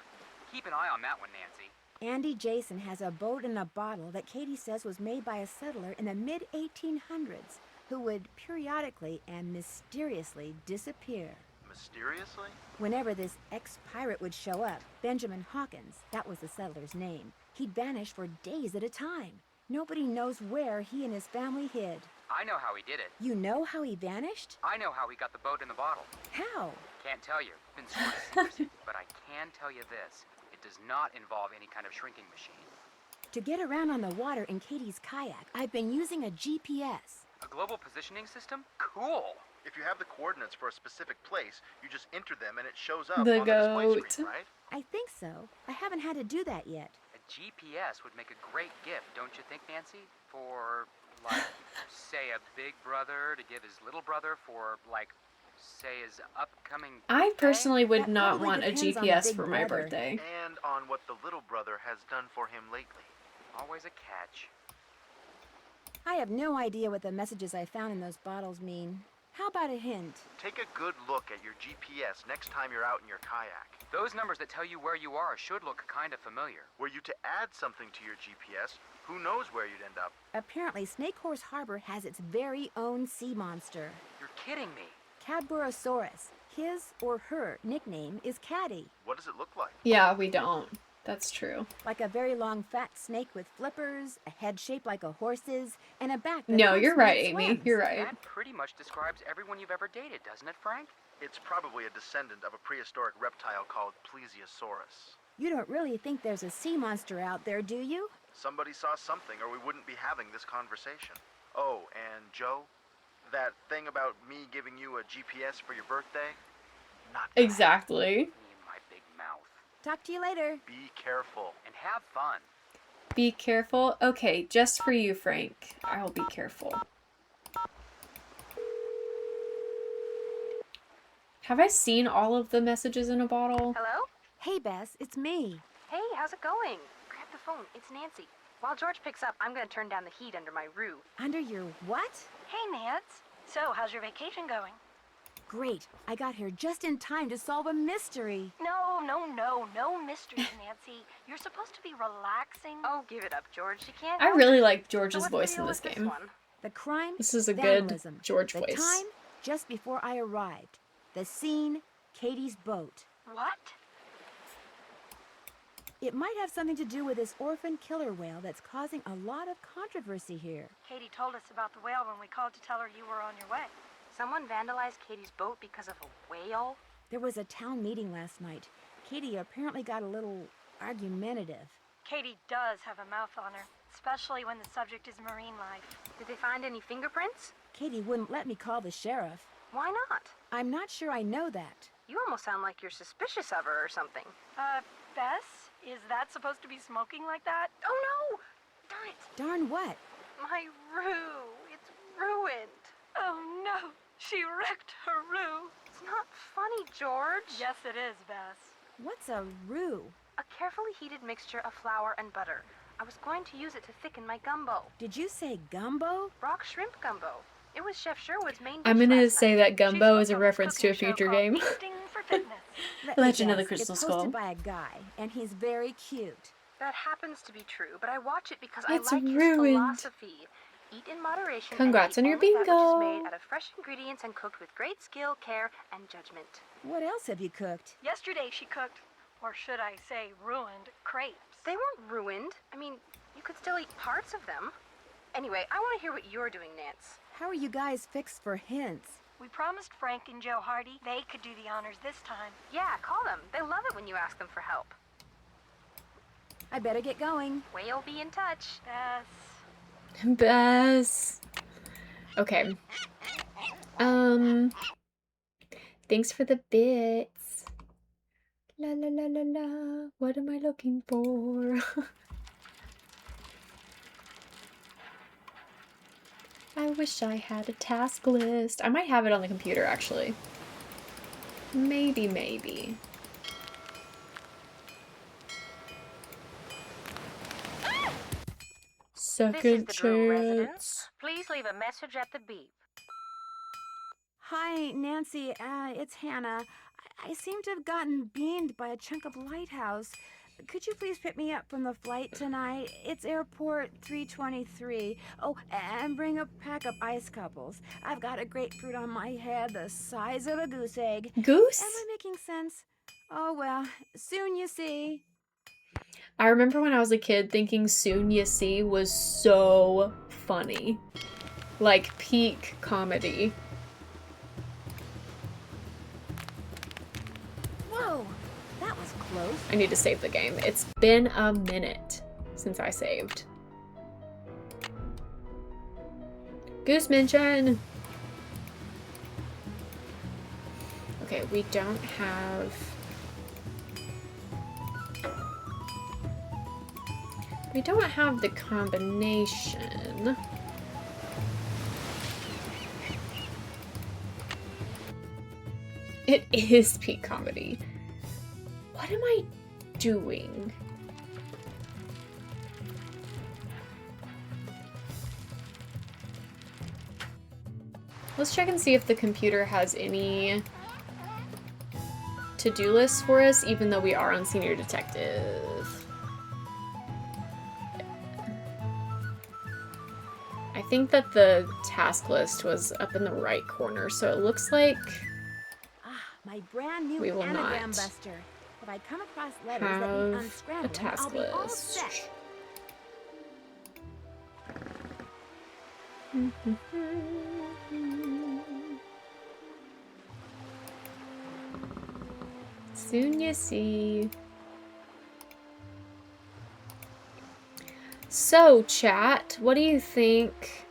K: Keep an eye on that one, Nancy.
B: Andy Jason has a boat in a bottle that Katie says was made by a settler in the mid-1800s who would periodically and mysteriously disappear.
I: Mysteriously?
B: Whenever this ex-pirate would show up, Benjamin Hawkins, that was the settler's name, he'd vanish for days at a time. Nobody knows where he and his family hid.
K: I know how he did it.
B: You know how he vanished?
K: I know how he got the boat in the bottle.
B: How?
K: Can't tell you. Been sworn to secrecy. But I can tell you this. It does not involve any kind of shrinking machine.
B: To get around on the water in Katie's kayak, I've been using a GPS.
K: A global positioning system? Cool.
I: If you have the coordinates for a specific place, you just enter them and it shows up
A: The
I: on the display
A: goat.
I: screen, right?
B: I think so. I haven't had to do that yet.
K: A GPS would make a great gift, don't you think, Nancy? For, like, say, a big brother to give his little brother for, like, say, his upcoming
A: I
K: birthday?
A: personally would
B: That
A: not
B: probably
A: want a
B: depends on the
A: GPS
B: big
A: for my
B: brother.
A: birthday.
L: And on what the little brother has done for him lately.
K: Always a catch.
B: I have no idea what the messages I found in those bottles mean. How about a hint?
L: Take a good look at your GPS next time you're out in your kayak.
K: Those numbers that tell you where you are should look kind of familiar.
L: Were you to add something to your GPS, who knows where you'd end up?
B: Apparently, Snake Horse Harbor has its very own sea monster.
K: You're kidding me.
B: Cadborosaurus. His or her nickname is Caddy.
L: What does it look like?
A: Yeah, we don't. That's true.
B: Like a very long fat snake with flippers, a head shaped like a horse's, and a back that
A: No, you're right,
B: constantly
A: Amy.
B: swims.
A: You're right.
K: That pretty much describes everyone you've ever dated, doesn't it, Frank?
L: It's probably a descendant of a prehistoric reptile called Plesiosaurus.
B: You don't really think there's a sea monster out there, do you?
L: Somebody saw something or we wouldn't be having this conversation. Oh, and Joe, that thing about me giving you a GPS for your birthday? Not bad.
A: Exactly.
K: Me and my big mouth.
B: Talk to you later.
L: Be careful.
K: And have fun.
A: Be careful. Okay, just for you, Frank. I'll be careful. Have I seen all of the messages in a bottle?
J: Hello?
B: Hey, Bess, it's me.
J: Hey, how's it going? Grab the phone. It's Nancy. While George picks up, I'm gonna turn down the heat under my roof.
B: Under your what?
D: Hey, Nance. So, how's your vacation going?
B: Great. I got here just in time to solve a mystery.
D: No mysteries, Nancy. You're supposed to be relaxing.
J: Oh, give it up, George. She can't.
A: I
J: help
A: really
J: it.
A: like
J: So
A: George's
J: what's the
A: voice in
J: deal
A: this
J: with
A: game.
J: one?
B: The crime?
A: This is a
B: vandalism.
A: good George
B: the
A: voice.
B: time? Just before I arrived. The scene? Katie's boat.
D: What?
B: It might have something to do with this orphan killer whale that's causing a lot of controversy here.
D: Katie told us about the whale when we called to tell her you were on your way.
J: Someone vandalized Katie's boat because of a whale?
B: There was a town meeting last night. Katie apparently got a little argumentative.
D: Katie does have a mouth on her, especially when the subject is marine life.
J: Did they find any fingerprints?
B: Katie wouldn't let me call the sheriff.
J: Why not?
B: I'm not sure I know that.
J: You almost sound like you're suspicious of her or something.
D: Bess? Is that supposed to be smoking like that?
J: Oh no! Darn it!
B: Darn what?
D: My roux. It's ruined. Oh no! She wrecked her roux.
J: It's not funny, George.
D: Yes, it is, Bess.
B: What's a roux?
J: A carefully heated mixture of flour and butter. I was going to use it to thicken my gumbo.
B: Did you say gumbo?
J: Rock shrimp gumbo. It was Chef Sherwood's main dish
A: I'm gonna
J: last
A: say
J: night.
A: that gumbo
D: She's
A: is a
D: from
A: reference to a
D: cooking show
A: future
D: called
A: game.
D: Feasting for Fitness.
B: Let me
A: Legend of the
B: guess,
A: Crystal
B: it's
A: Skull.
B: hosted by a guy, and he's very cute.
J: That happens to be true, but I watch it because
A: It's
J: I like his
A: ruined.
J: philosophy. Eat in moderation.
A: Congrats
J: and
A: on
J: eat
A: your
J: only that which
A: bingo.
J: is made out of fresh ingredients and cooked with great skill, care, and judgment.
B: What else have you cooked?
D: Yesterday she cooked, or should I say ruined, crepes.
J: They weren't ruined. I mean, you could still eat parts of them. Anyway, I want to hear what you're doing, Nance.
B: How are you guys fixed for hints?
D: We promised Frank and Joe Hardy they could do the honors this time.
J: Yeah, call them. They love it when you ask them for help.
B: I better get going.
J: We'll be in touch.
D: Bess.
A: Bess. Okay. Thanks for the bits. La la la la la. What am I looking for? I wish I had a task list. I might have it on the computer, actually. Maybe. Second
J: This is the Drew residence.
A: chance.
J: Please leave a message at the beep.
B: Hi, Nancy. It's Hannah. I seem to have gotten beamed by a chunk of lighthouse. Could you please pick me up from the flight tonight? It's airport 323. Oh, and bring a pack of ice couples. I've got a grapefruit on my head the size of a goose egg.
A: Goose?
B: Am I making sense? Oh, well, soon you see.
A: I remember when I was a kid thinking Soon Ya See was so funny. Like peak comedy.
B: Whoa, that was close.
A: I need to save the game. It's been a minute since I saved. Goose mention! Okay, we don't have... We don't have the combination. It is peak comedy. What am I doing? Let's check and see if the computer has any to-do lists for us, even though we are on Senior Detective. I think that the task list was up in the right corner, so it looks like
B: My brand new
A: we will
B: anagram
A: not
B: buster. If I come across letters that
A: have
B: need
A: a
B: unscrambling,
A: task
B: I'll be all
A: list.
B: set.
A: Soon you see. So, chat, what do you think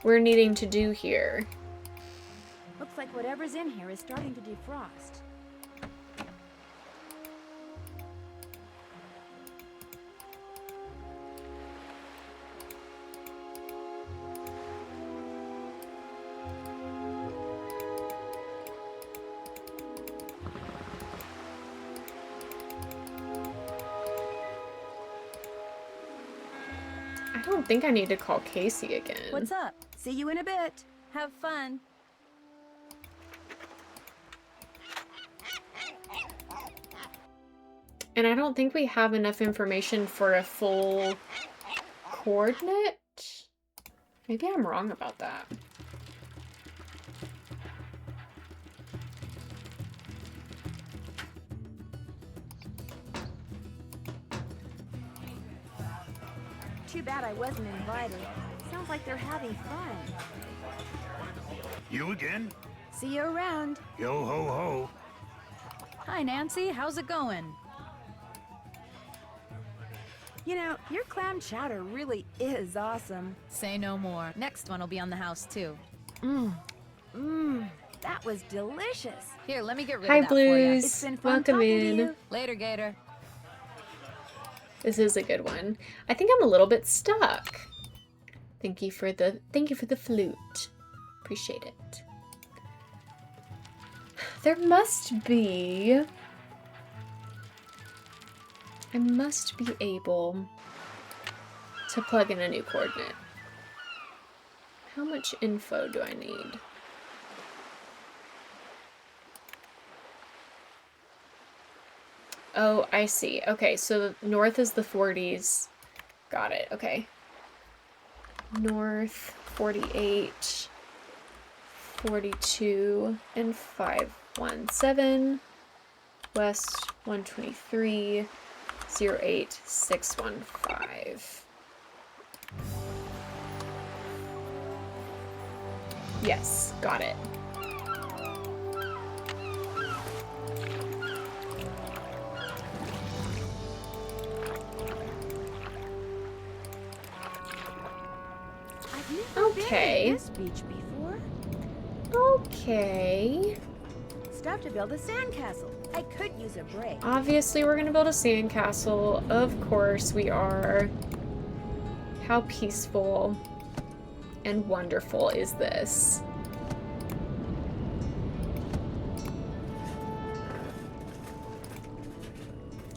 A: we're needing to do here?
B: Looks like whatever's in here is starting to defrost.
A: I don't think I need to call Casey again.
C: What's up?
B: See you in a bit.
C: Have fun.
A: And I don't think we have enough information for a full coordinate. Maybe I'm wrong about that.
B: Too bad I wasn't invited. Sounds like they're having fun.
F: You again?
B: See you around.
F: Yo ho ho.
E: Hi, Nancy. How's it going?
B: You know, your clam chowder really is awesome.
E: Say no more. Next one will be on the house, too.
B: That was delicious.
E: Here, let me get rid
A: Hi,
E: of that for you.
A: Blues.
B: It's been fun
A: Welcome
B: talking to
A: in.
B: you.
E: Later, Gator.
A: This is a good one. I think I'm a little bit stuck. Thank you for the flute. Appreciate it. There must be. I must be able to plug in a new coordinate. How much info do I need? Oh, I see. Okay, so north is the 40s. Got it. Okay. North 48, 42, and 517. West 123, 08615. Yes, got it. Okay.
B: Been to this beach before.
A: Okay.
B: Stuff to build a sandcastle. I could use a break.
A: Obviously, we're gonna build a sandcastle. Of course, we are. How peaceful and wonderful is this?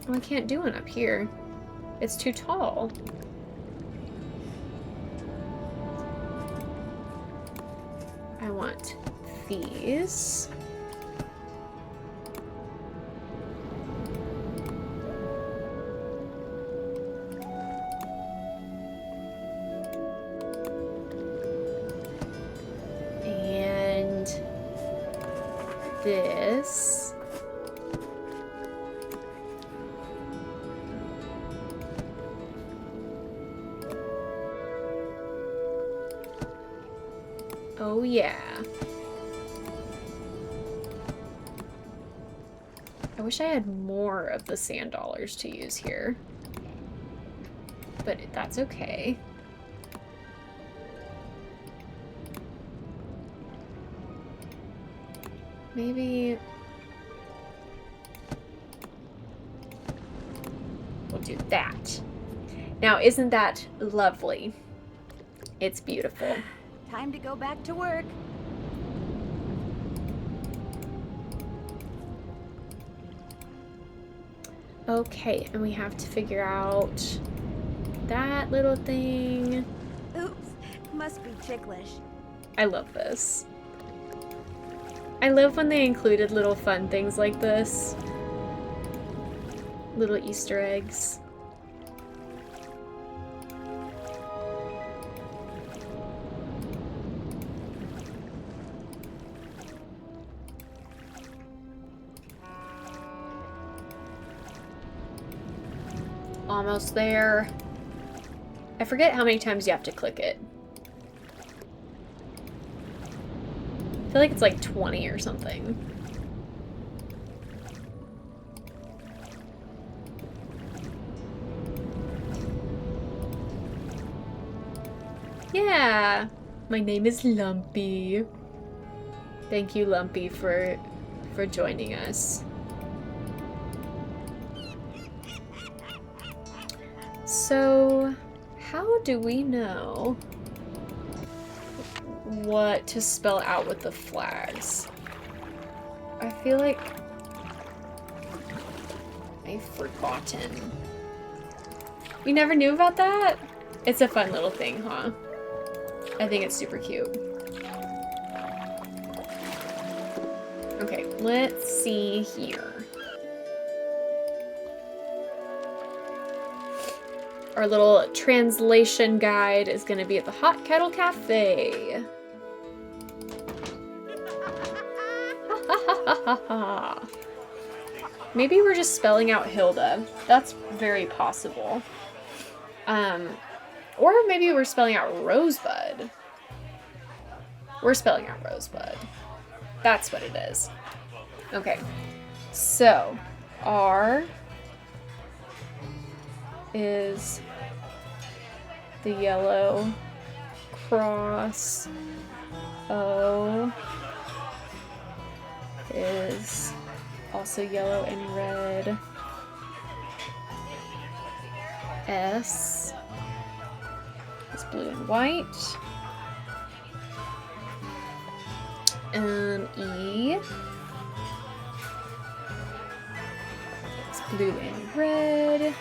A: Oh, I can't do one up here. It's too tall. I want these. And this. Oh yeah. I wish I had more of the sand dollars to use here. But that's okay. Maybe we'll do that. Now, isn't that lovely? It's beautiful.
B: Time to go back to work.
A: Okay, and we have to figure out that little thing.
B: Oops, must be ticklish.
A: I love this. I love when they included little fun things like this. Little Easter eggs. Almost there. I forget how many times you have to click it. I feel like it's like 20 or something. Yeah, my name is Lumpy. Thank you, Lumpy, for joining us. So, how do we know what to spell out with the flags? I feel like I've forgotten. We never knew about that? It's a fun little thing, huh? I think it's super cute. Okay, let's see here. Our little translation guide is going to be at the Hot Kettle Cafe. Maybe we're just spelling out Hilda. That's very possible. Or maybe we're spelling out Rosebud. We're spelling out Rosebud. That's what it is. Okay. So, R is the yellow cross. O is also yellow and red. S is blue and white. And E is blue and red.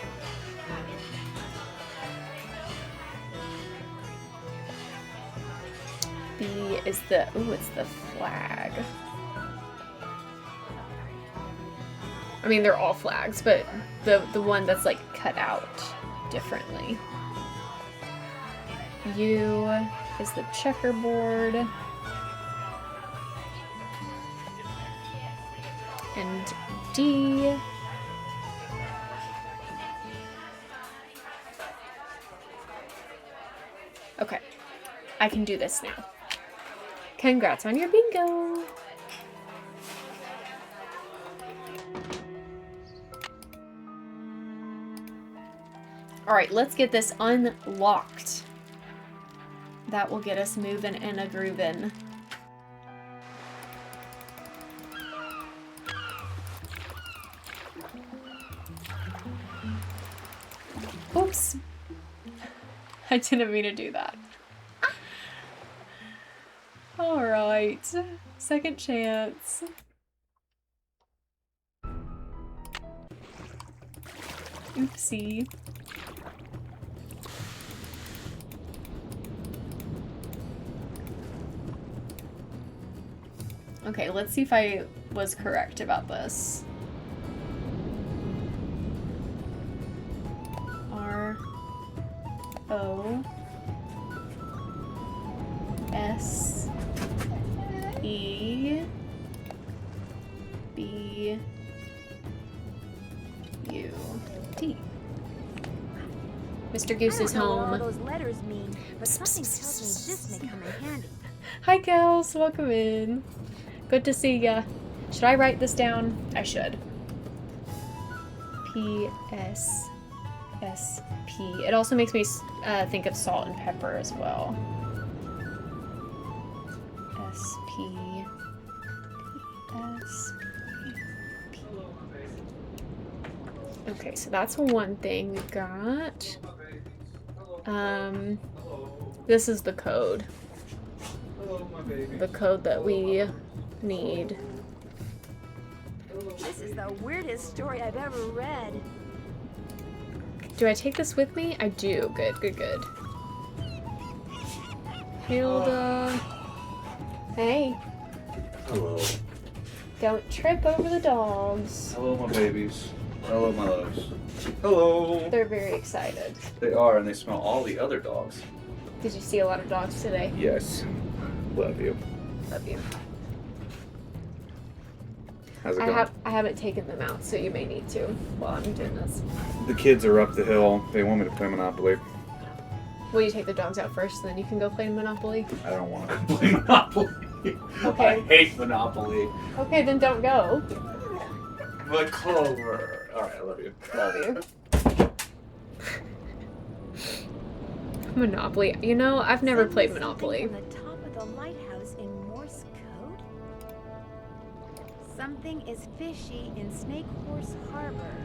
A: B is the, ooh, it's the flag. I mean, they're all flags, but the one that's like cut out differently. U is the checkerboard. And D okay, I can do this now. Congrats on your bingo! Alright, let's get this unlocked. That will get us moving and a groovin'. Oops. I didn't mean to do that. Alright. Second chance. Oopsie. Okay, let's see if I was correct about this. R O S E B U T. Mr. Goose is home.
B: I don't know what all those letters mean, but something tells me this may come in handy.
A: Hi, Kels. Welcome in. Good to see ya. Should I write this down? I should. P S S P. It also makes me think of salt and pepper as well. S P S P. Okay, so that's one thing we got. This is the code.
M: Hello, my baby.
A: The code that we need.
B: This is the weirdest story I've ever read.
A: Do I take this with me? I do. Good, good, good. Hilda. Hey.
M: Hello.
A: Don't trip over the dogs.
M: Hello, my babies. Hello, my loves. Hello.
A: They're very excited.
M: They are, and they smell all the other dogs.
A: Did you see a lot of dogs today?
M: Yes. Love you.
A: Love you.
M: How's it going?
A: I haven't taken them out, so you may need to while I'm doing this.
M: The kids are up the hill. They want me to play Monopoly.
A: Will you take the dogs out first, then you can go play Monopoly?
M: I don't want to play Monopoly.
A: Okay.
M: I hate Monopoly.
A: Okay, then don't go.
M: But Clover. Alright, I love you.
A: Love you. Monopoly. You know, I've never played Monopoly.
B: On the top of the lighthouse in Morse code? Something is fishy in Snake Horse Harbor.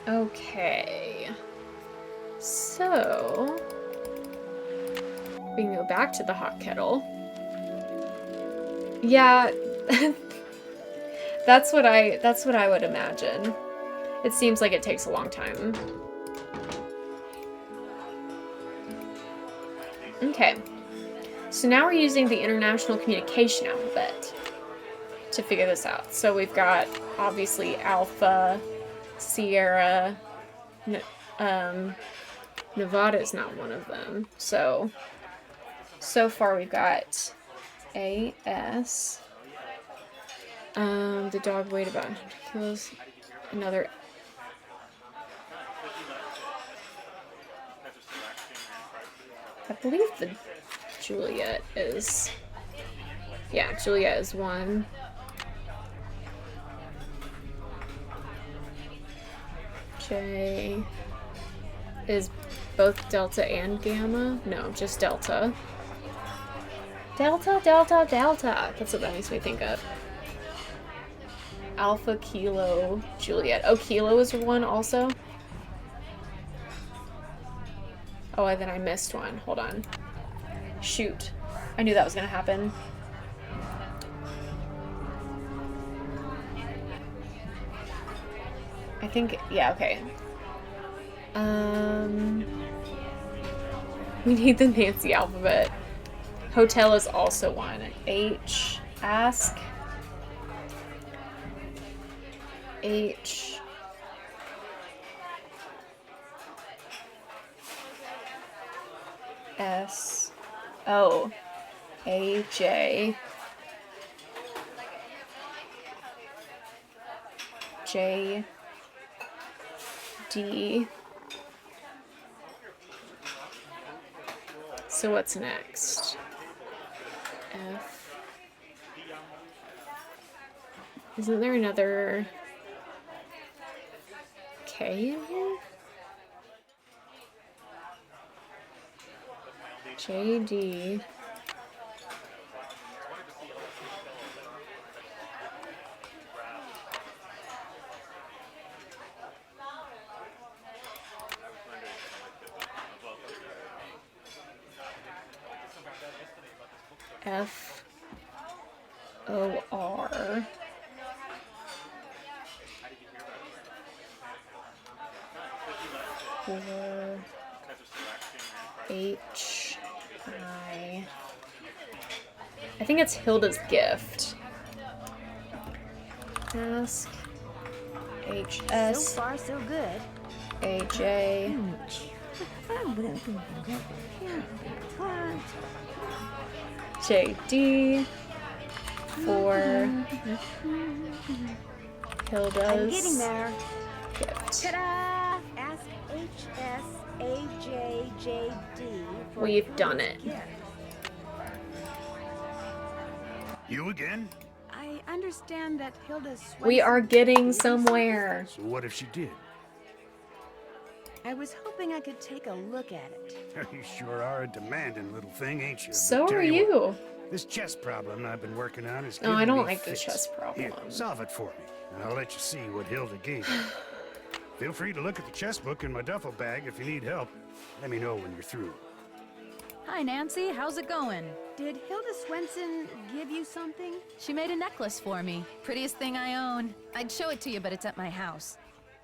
A: Okay. So we can go back to the hot kettle. Yeah, that's what I would imagine. It seems like it takes a long time. Okay. So now we're using the International Communication Alphabet to figure this out. So we've got obviously Alpha, Sierra, Nevada is not one of them. So far we've got AS. The dog weighed about 100 kilos. Another. I believe the Juliet is. Yeah, Juliet is one. J is both Delta and Gamma? No, just Delta. Delta, Delta, Delta. That's what that makes me think of. Alpha, Kilo, Juliet. Oh, Kilo is one also? Oh, and then I missed one. Hold on. Shoot. I knew that was gonna happen. I think, yeah, okay. We need the Nancy alphabet. Hotel is also one. H, ask. H. S. O. A, J. J. D. So what's next? F. Isn't there another K in here? J, D. F O R. Or H I. I think it's Hilda's gift. Ask H S.
B: So far, so good.
A: A J. JD for Hilda's
B: I'm getting there.
A: gift.
B: Ta-da! Ask HSAJJD for
A: We've done it.
F: You again?
B: understand that Hilda Swenson...
A: We are getting somewhere.
F: So what if she did?
B: I was hoping I could take a look at it.
F: You sure are a demanding little thing, ain't you?
A: So
F: But tell
A: are
F: what,
A: you.
F: This chess problem I've been working on is
A: No, I
F: giving
A: don't
F: me
A: like the
F: fits.
A: chess problem.
F: Here, solve it for me, and I'll let you see what Hilda gave you. Feel free to look at the chess book in my duffel bag if you need help. Let me know when you're through.
E: Hi, Nancy. How's it going?
B: Did Hilda Swenson give you something?
E: She made a necklace for me. Prettiest thing I own. I'd show it to you, but it's at my house.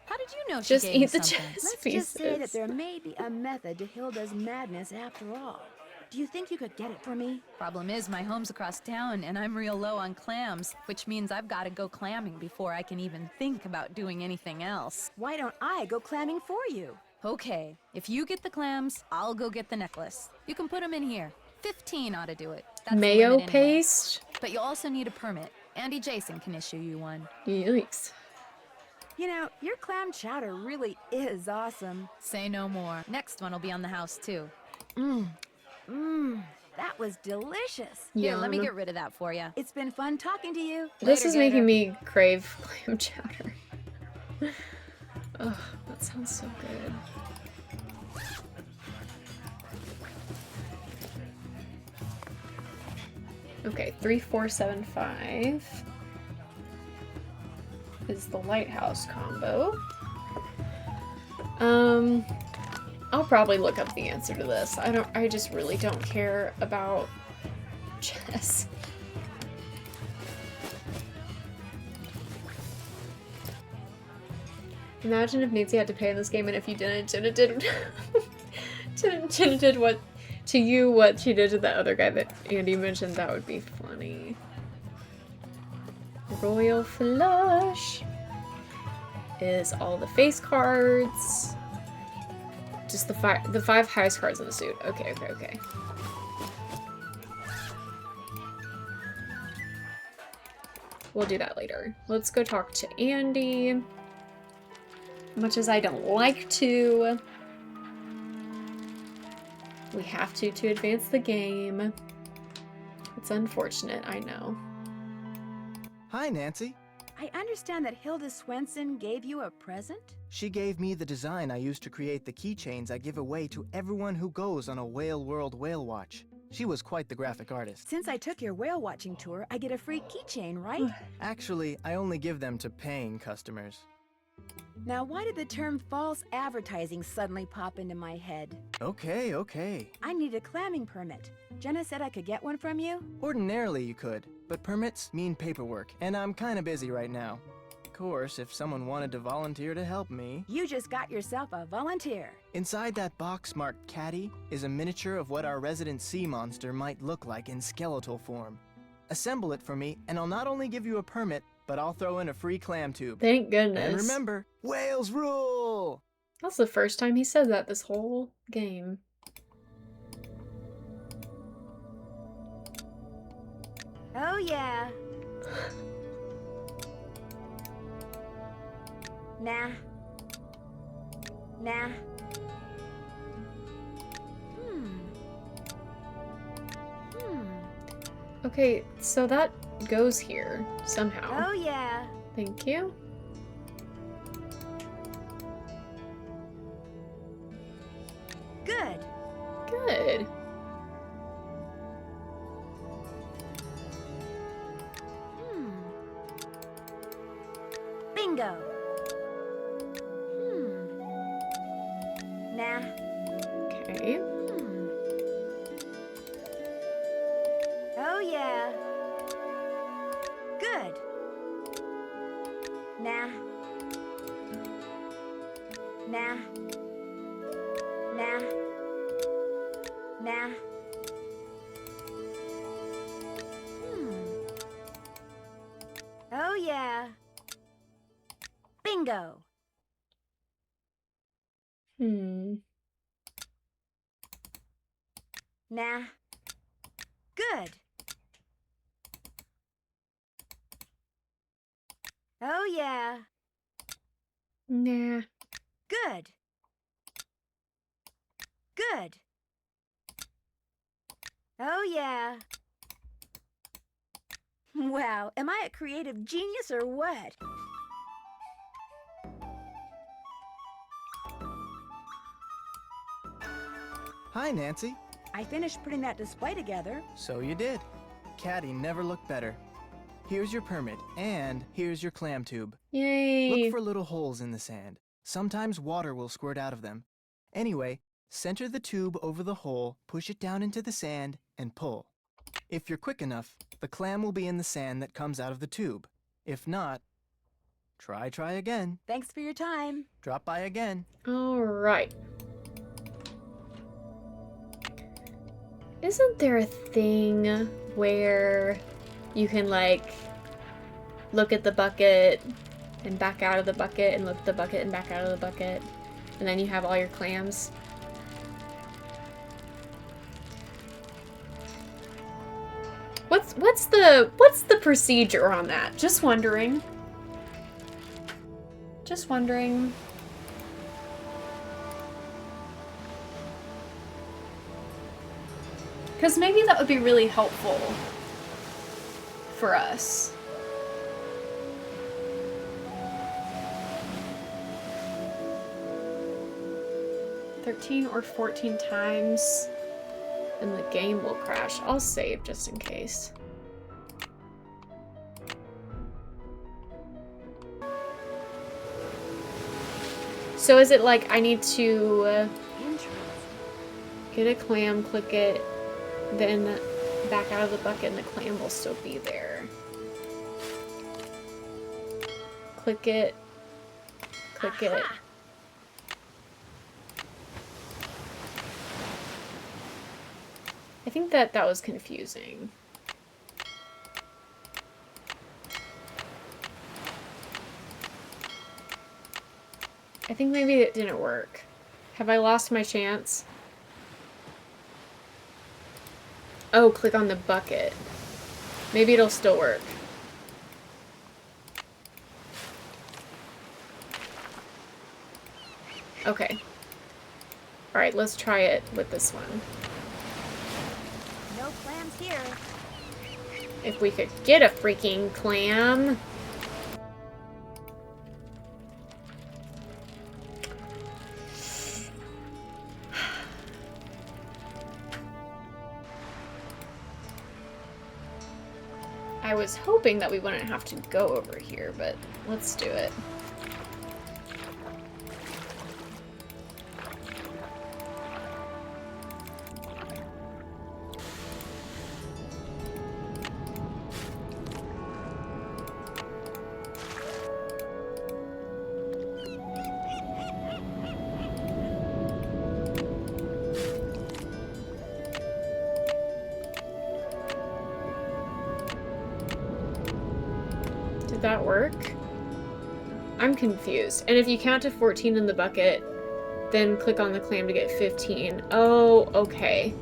E: How did you know she
A: Just
E: gave
A: eat
E: me
A: the
E: something?
A: chess
B: Let's
A: pieces.
B: just say that there may be a method to Hilda's madness after all. Do you think you could get it for me?
E: Problem is, my home's across town, and I'm real low on clams, which means I've got to go clamming before I can even think about doing anything else.
B: Why don't I go clamming for you?
E: Okay, if you get the clams, I'll go get the necklace. You can put them in here. 15 ought to do it. That's the
A: Mayo
E: limit anyway.
A: paste?
E: But you'll also need a permit. Andy Jason can issue you one.
A: Yikes.
B: You know, your clam chowder really is awesome.
E: Say no more. Next one will be on the house, too.
B: That was delicious.
E: Here, let me
A: Yum.
E: get rid of that for you.
B: It's been fun talking to you.
A: This
E: Later,
A: is making
E: Gator.
A: me crave clam chowder. Oh, that sounds so good. Okay, 3475 is the lighthouse combo. I'll probably look up the answer to this. I just really don't care about chess. Imagine if Nancy had to pay in this game and if you didn't, Jenna did Jenna did what to you what she did to that other guy that Andy mentioned. That would be funny. Royal Flush is all the face cards. Just the five highest cards in the suit. Okay. We'll do that later. Let's go talk to Andy. Much as I don't like to, we have to advance the game. It's unfortunate, I know.
G: Hi, Nancy.
B: I understand that Hilda Swenson gave you a present?
G: She gave me the design I use to create the keychains I give away to everyone who goes on a Whale World Whale Watch. She was quite the graphic artist.
B: Since I took your whale watching tour, I get a free keychain, right?
G: Actually, I only give them to paying customers.
B: Now, why did the term false advertising suddenly pop into my head?
G: Okay.
B: I need a clamming permit. Jenna said I could get one from you?
G: Ordinarily you could, but permits mean paperwork, and I'm kinda busy right now. Of course, if someone wanted to volunteer to help me...
B: You just got yourself a volunteer.
G: Inside that box marked Caddy is a miniature of what our resident sea monster might look like in skeletal form. Assemble it for me, and I'll not only give you a permit, but I'll throw in a free clam tube.
A: Thank goodness.
G: And remember, whales rule!
A: That's the first time he said that this whole game.
B: Oh, yeah. Nah.
A: Okay, so that goes here somehow.
B: Oh, yeah.
A: Thank you.
B: Good.
A: Good.
B: Bingo. Nah.
A: Okay.
B: Oh, yeah. Good. Nah. Oh, yeah. Bingo. Nah. Good. Oh, yeah.
A: Nah.
B: Good. Good. Oh, yeah. Wow. Wow, am I a creative genius or what?
G: Hi, Nancy.
B: I finished putting that display together.
G: So you did. Caddy never looked better. Here's your permit, and here's your clam tube.
A: Yay!
G: Look for little holes in the sand. Sometimes water will squirt out of them. Anyway, center the tube over the hole, push it down into the sand, and pull. If you're quick enough, the clam will be in the sand that comes out of the tube. If not, try again.
B: Thanks for your time.
G: Drop by again.
A: All right. Isn't there a thing where you can, like, look at the bucket and back out of the bucket and look at the bucket and back out of the bucket, and then you have all your clams? What's the procedure on that? Just wondering. Just wondering. Because maybe that would be really helpful for us. $13 or 14 times and the game will crash. I'll save just in case. So is it like I need to get a clam, click it, then back out of the bucket and the clam will still be there. Click it, click it. I think that was confusing. I think maybe it didn't work. Have I lost my chance? Oh, click on the bucket. Maybe it'll still work. Okay. Alright, let's try it with this one.
B: No clams here.
A: If we could get a freaking clam. I was hoping that we wouldn't have to go over here, but let's do it. Did that work? I'm confused. And if you count to 14 in the bucket, then click on the clam to get 15. Oh, okay.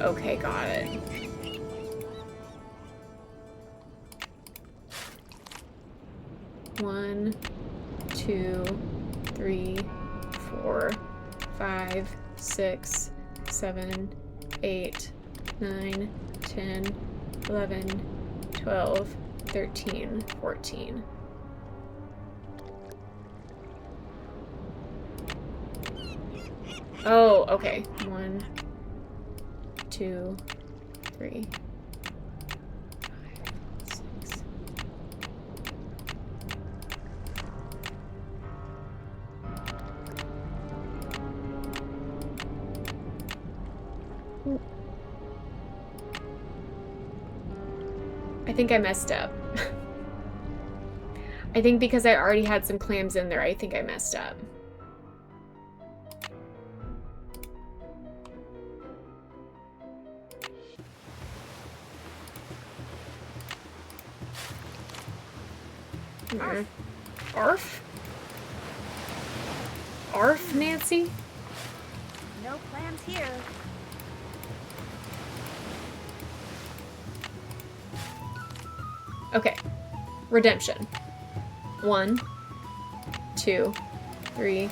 A: Okay, got it. One, 2, 3, 4, 5, 6, 7, 8, 9, 10, 11, 12, 13, 14. Oh, okay. 1, 2, 3, 5, 6. I think I messed up. I think because I already had some clams in there, I think I messed up. Arf. Arf? Arf, Nancy?
B: No clams here.
A: Okay. Redemption. 1, 2, 3,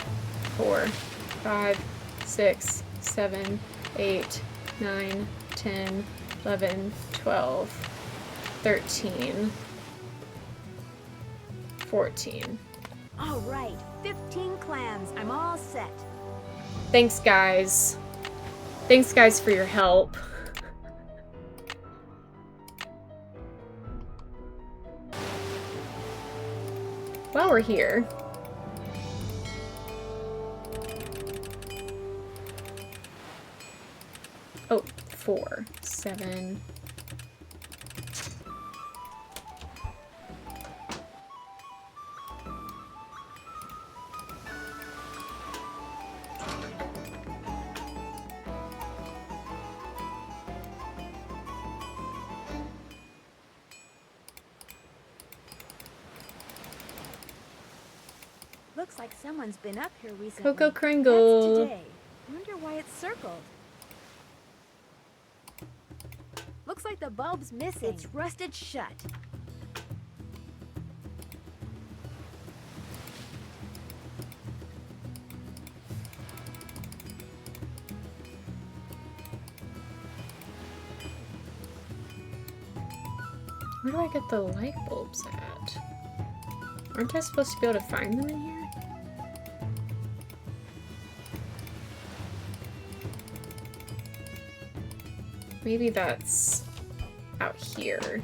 A: 4, 5, 6, 7, 8, 9, 10, 11, 12. 13. 14.
B: All right, 15 clams. I'm all set.
A: Thanks, guys. Thanks, guys, for your help. While we're here, oh, 4, 7.
B: Looks like someone's been up here recently.
A: Coco Kringle.
B: That's today. Wonder why it's circled. Looks like the bulb's missing. It's rusted shut.
A: Where do I get the light bulbs at? Aren't I supposed to be able to find them in here? Maybe that's out here.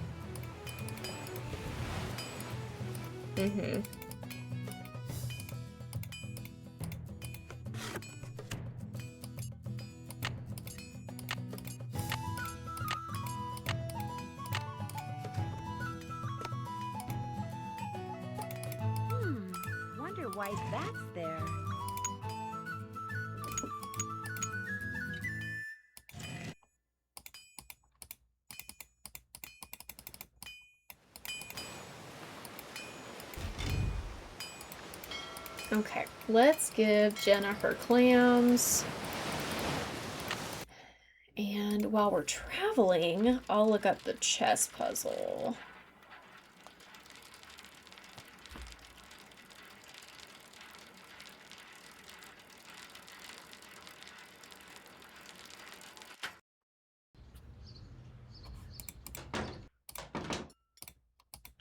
A: Mm-hmm.
B: Wonder why that's there.
A: Okay, let's give Jenna her clams. And while we're traveling, I'll look up the chess puzzle.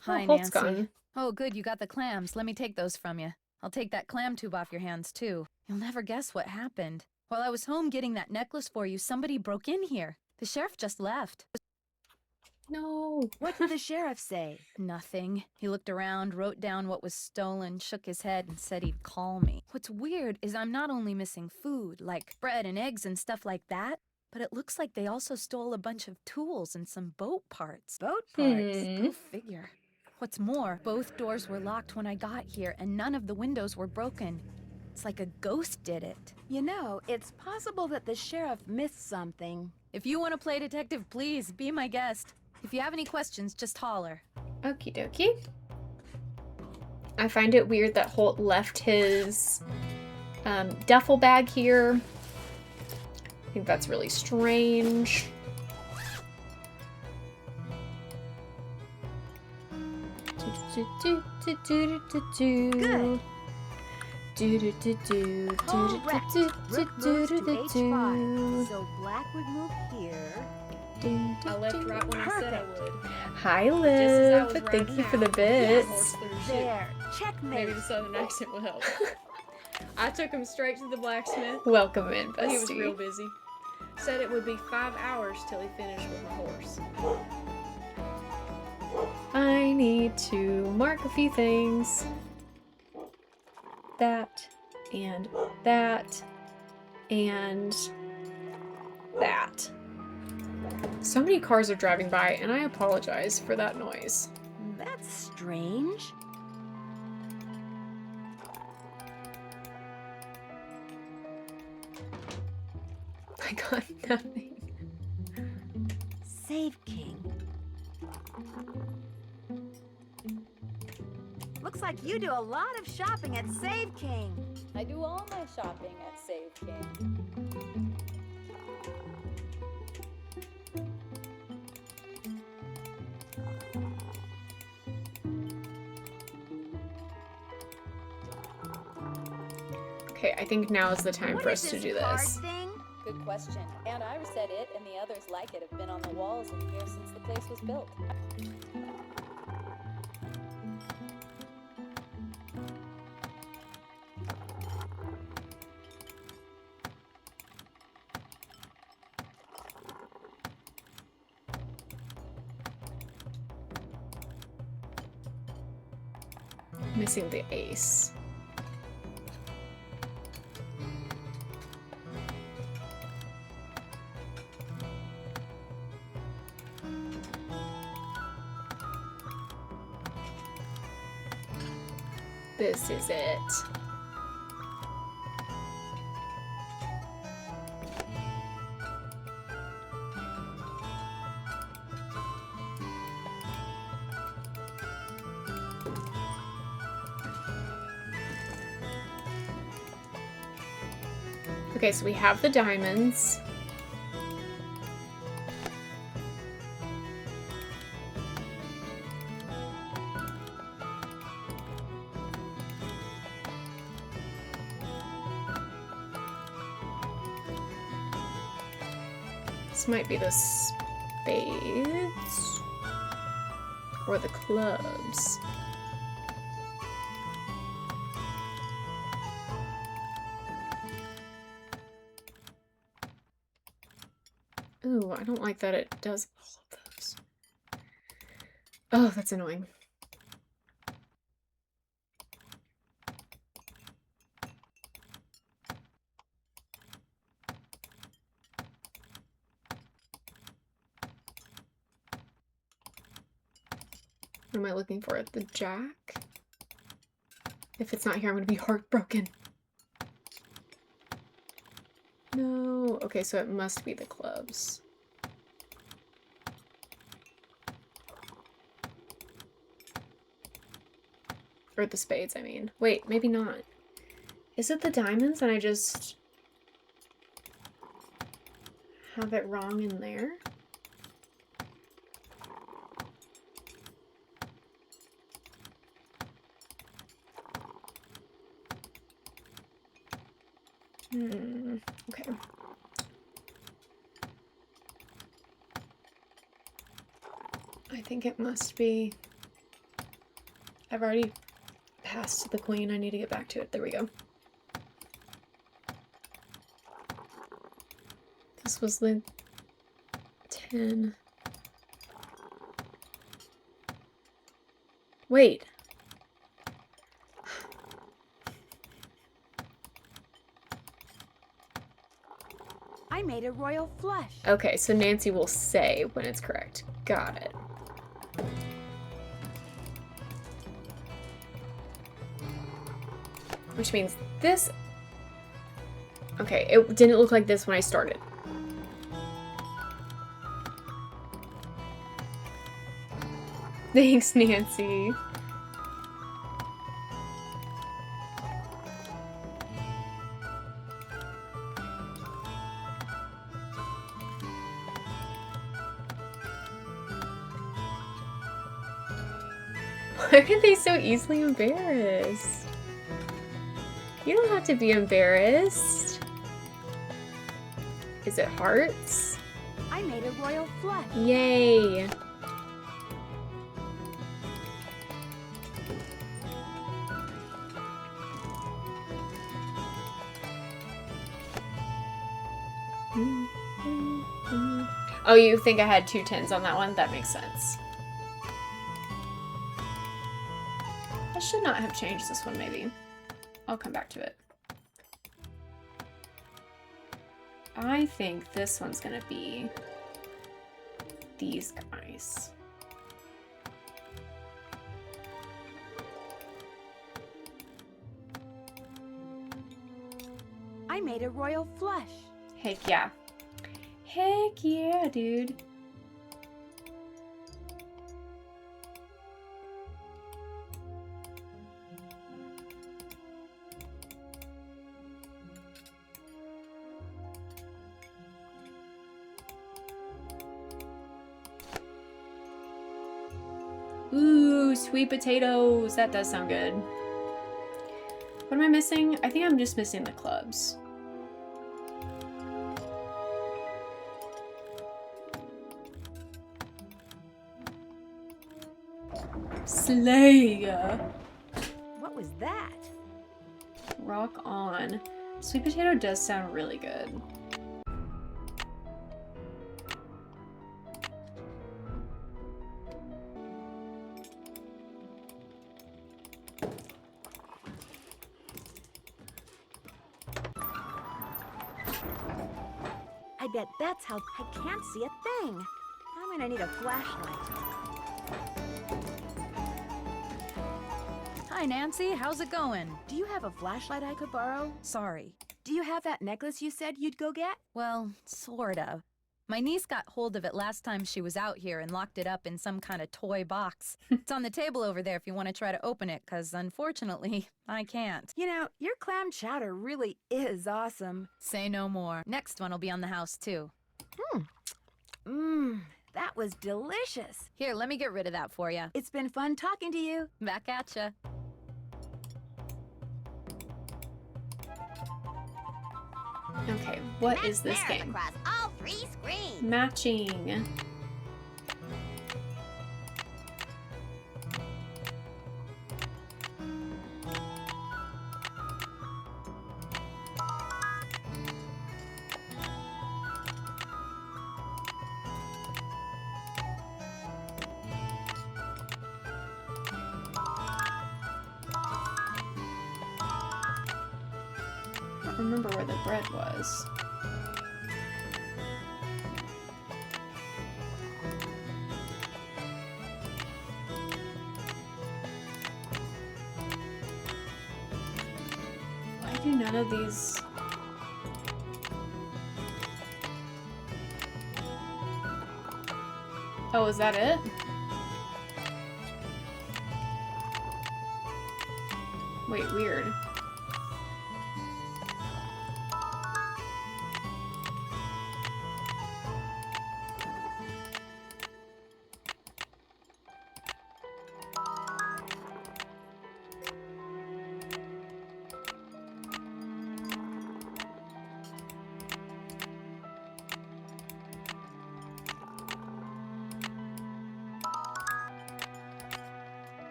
E: Hi,
A: Holt's
E: Nancy.
A: gone.
E: Oh, good, you got the clams. Let me take those from you. I'll take that clam tube off your hands, too. You'll never guess what happened. While I was home getting that necklace for you, somebody broke in here. The sheriff just left.
A: No.
B: What did the sheriff say?
E: Nothing. He looked around, wrote down what was stolen, shook his head, and said he'd call me. What's weird is I'm not only missing food, like bread and eggs and stuff like that, but it looks like they also stole a bunch of tools and some boat parts.
B: Boat parts?
E: Go figure. What's more, both doors were locked when I got here, and none of the windows were broken. It's like a ghost did it.
B: You know, it's possible that the sheriff missed something.
E: If you want to play detective, please, be my guest. If you have any questions, just holler.
A: Okie dokie. I find it weird that Holt left his duffel bag here. I think that's really strange.
B: Good. Correct. Rook moves to H5, so black would move here.
A: I left right when I said I would.
B: Hi,
A: Liv. Thank you for the bits.
B: There. Checkmate.
A: Maybe the southern accent will help.
N: I took him straight to the blacksmith.
A: Welcome in, bestie.
N: He was real busy. Said it would be 5 hours till he finished with my horse.
A: I need to mark a few things. That, and that, and that. So many cars are driving by, and I apologize for that noise.
B: That's strange.
A: I got nothing.
B: Save King. Looks like you do a lot of shopping at Save King.
C: I do all my shopping at Save King.
A: Okay, I think now is the time for us to do this.
C: Good question. And Iris said it and the others like it have been on the walls in here since the place was built.
A: Missing the ace. This is it. Okay, so we have the diamonds. This might be the spades or the clubs. Ooh, I don't like that it does all of those. Oh, that's annoying. What am I looking for? The jack? If it's not here, I'm gonna be heartbroken. No. Okay, so it must be the clubs. Or the spades, I mean. Wait, maybe not. Is it the diamonds and I just have it wrong in there? Okay. I think it must be... I've already passed the queen. I need to get back to it. There we go. This was the 10. Wait.
B: I made a royal flush.
A: Okay, so Nancy will say when it's correct. Got it. Which means this... Okay, it didn't look like this when I started. Thanks, Nancy. Why are they so easily embarrassed? You don't have to be embarrassed. Is it hearts?
B: I made a royal flush.
A: Yay! Oh, you think I had 2 10s on that one? That makes sense. I should not have changed this one, maybe. I'll come back to it. I think this one's gonna be these guys.
B: I made a royal flush.
A: Heck yeah. Heck yeah, dude. Ooh, sweet potatoes. That does sound good. What am I missing? I think I'm just missing the clubs. Slay!
B: What was that?
A: Rock on. Sweet potato does sound really good.
B: I bet that's how I can't see a thing. I'm gonna need a flashlight.
E: Hi, Nancy. How's it going?
B: Do you have a flashlight I could borrow?
E: Sorry.
B: Do you have that necklace you said you'd go get?
E: Well, sort of. My niece got hold of it last time she was out here and locked it up in some kind of toy box. It's on the table over there if you want to try to open it, because unfortunately, I can't.
B: You know, your clam chowder really is awesome.
E: Say no more. Next one will be on the house, too.
B: That was delicious.
E: Here, let me get rid of that for you.
B: It's been fun talking to you.
E: Back at ya.
A: Okay, what is this game?
H: Across all 3 screens.
A: Matching. I don't remember where the bread was. Why do none of these... Oh, is that it? Wait, weird.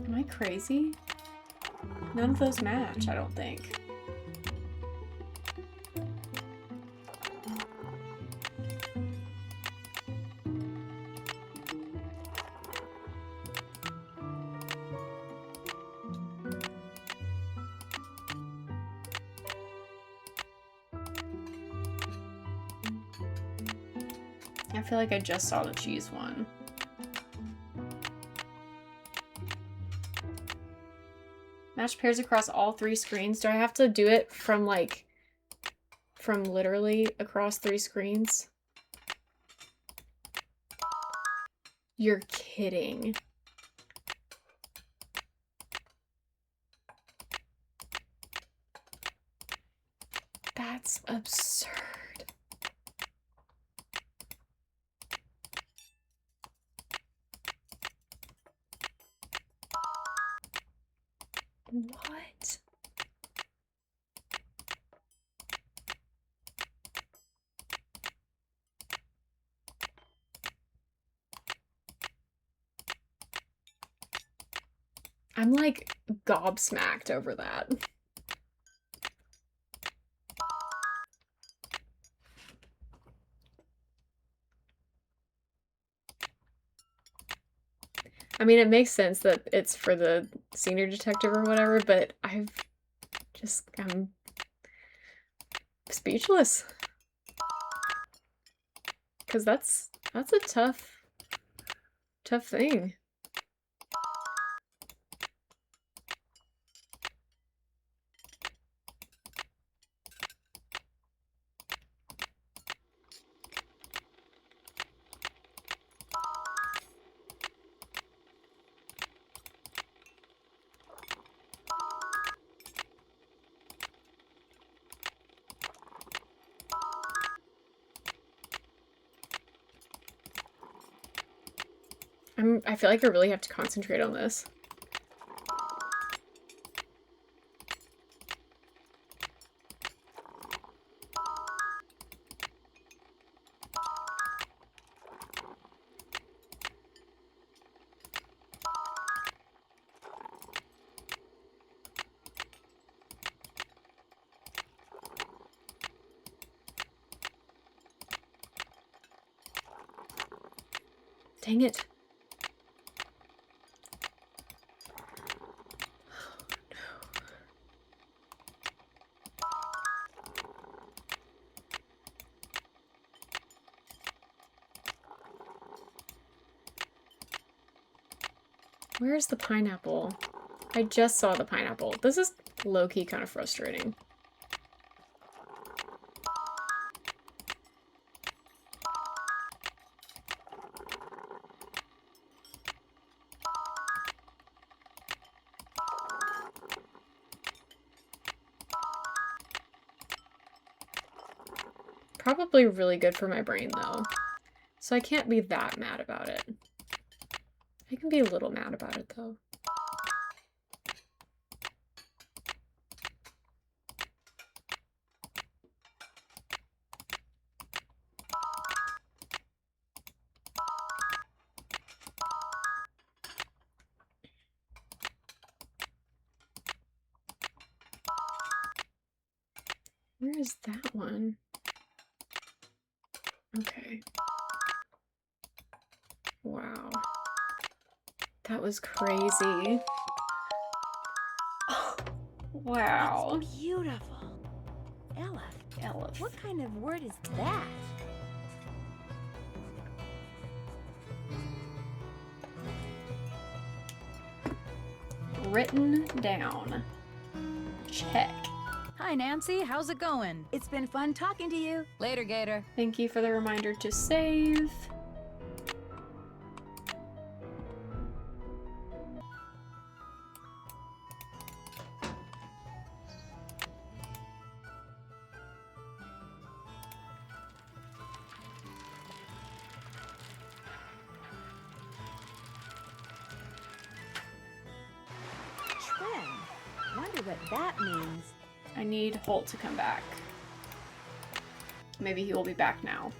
A: Am I crazy? None of those match, I don't think. I feel like I just saw the cheese one. Match pairs across all 3 screens. Do I have to do it from like, from literally across 3 screens? You're kidding. That's absurd. What? I'm like gobsmacked over that. I mean, it makes sense that it's for the senior detective or whatever, but I'm speechless. Because that's a tough thing. I feel like I really have to concentrate on this. Dang it. Where's the pineapple? I just saw the pineapple. This is low-key kind of frustrating. Probably really good for my brain, though. So I can't be that mad about it. I can be a little mad about it, though. Where is that one? Okay. Wow. That was crazy. Oh, wow.
B: It's beautiful. Elif, what kind of word is that?
A: Written down. Check.
E: Hi, Nancy. How's it going?
B: It's been fun talking to you.
E: Later, Gator.
A: Thank you for the reminder to save.
B: Wonder what that means.
A: I need Holt to come back. Maybe he will be back now.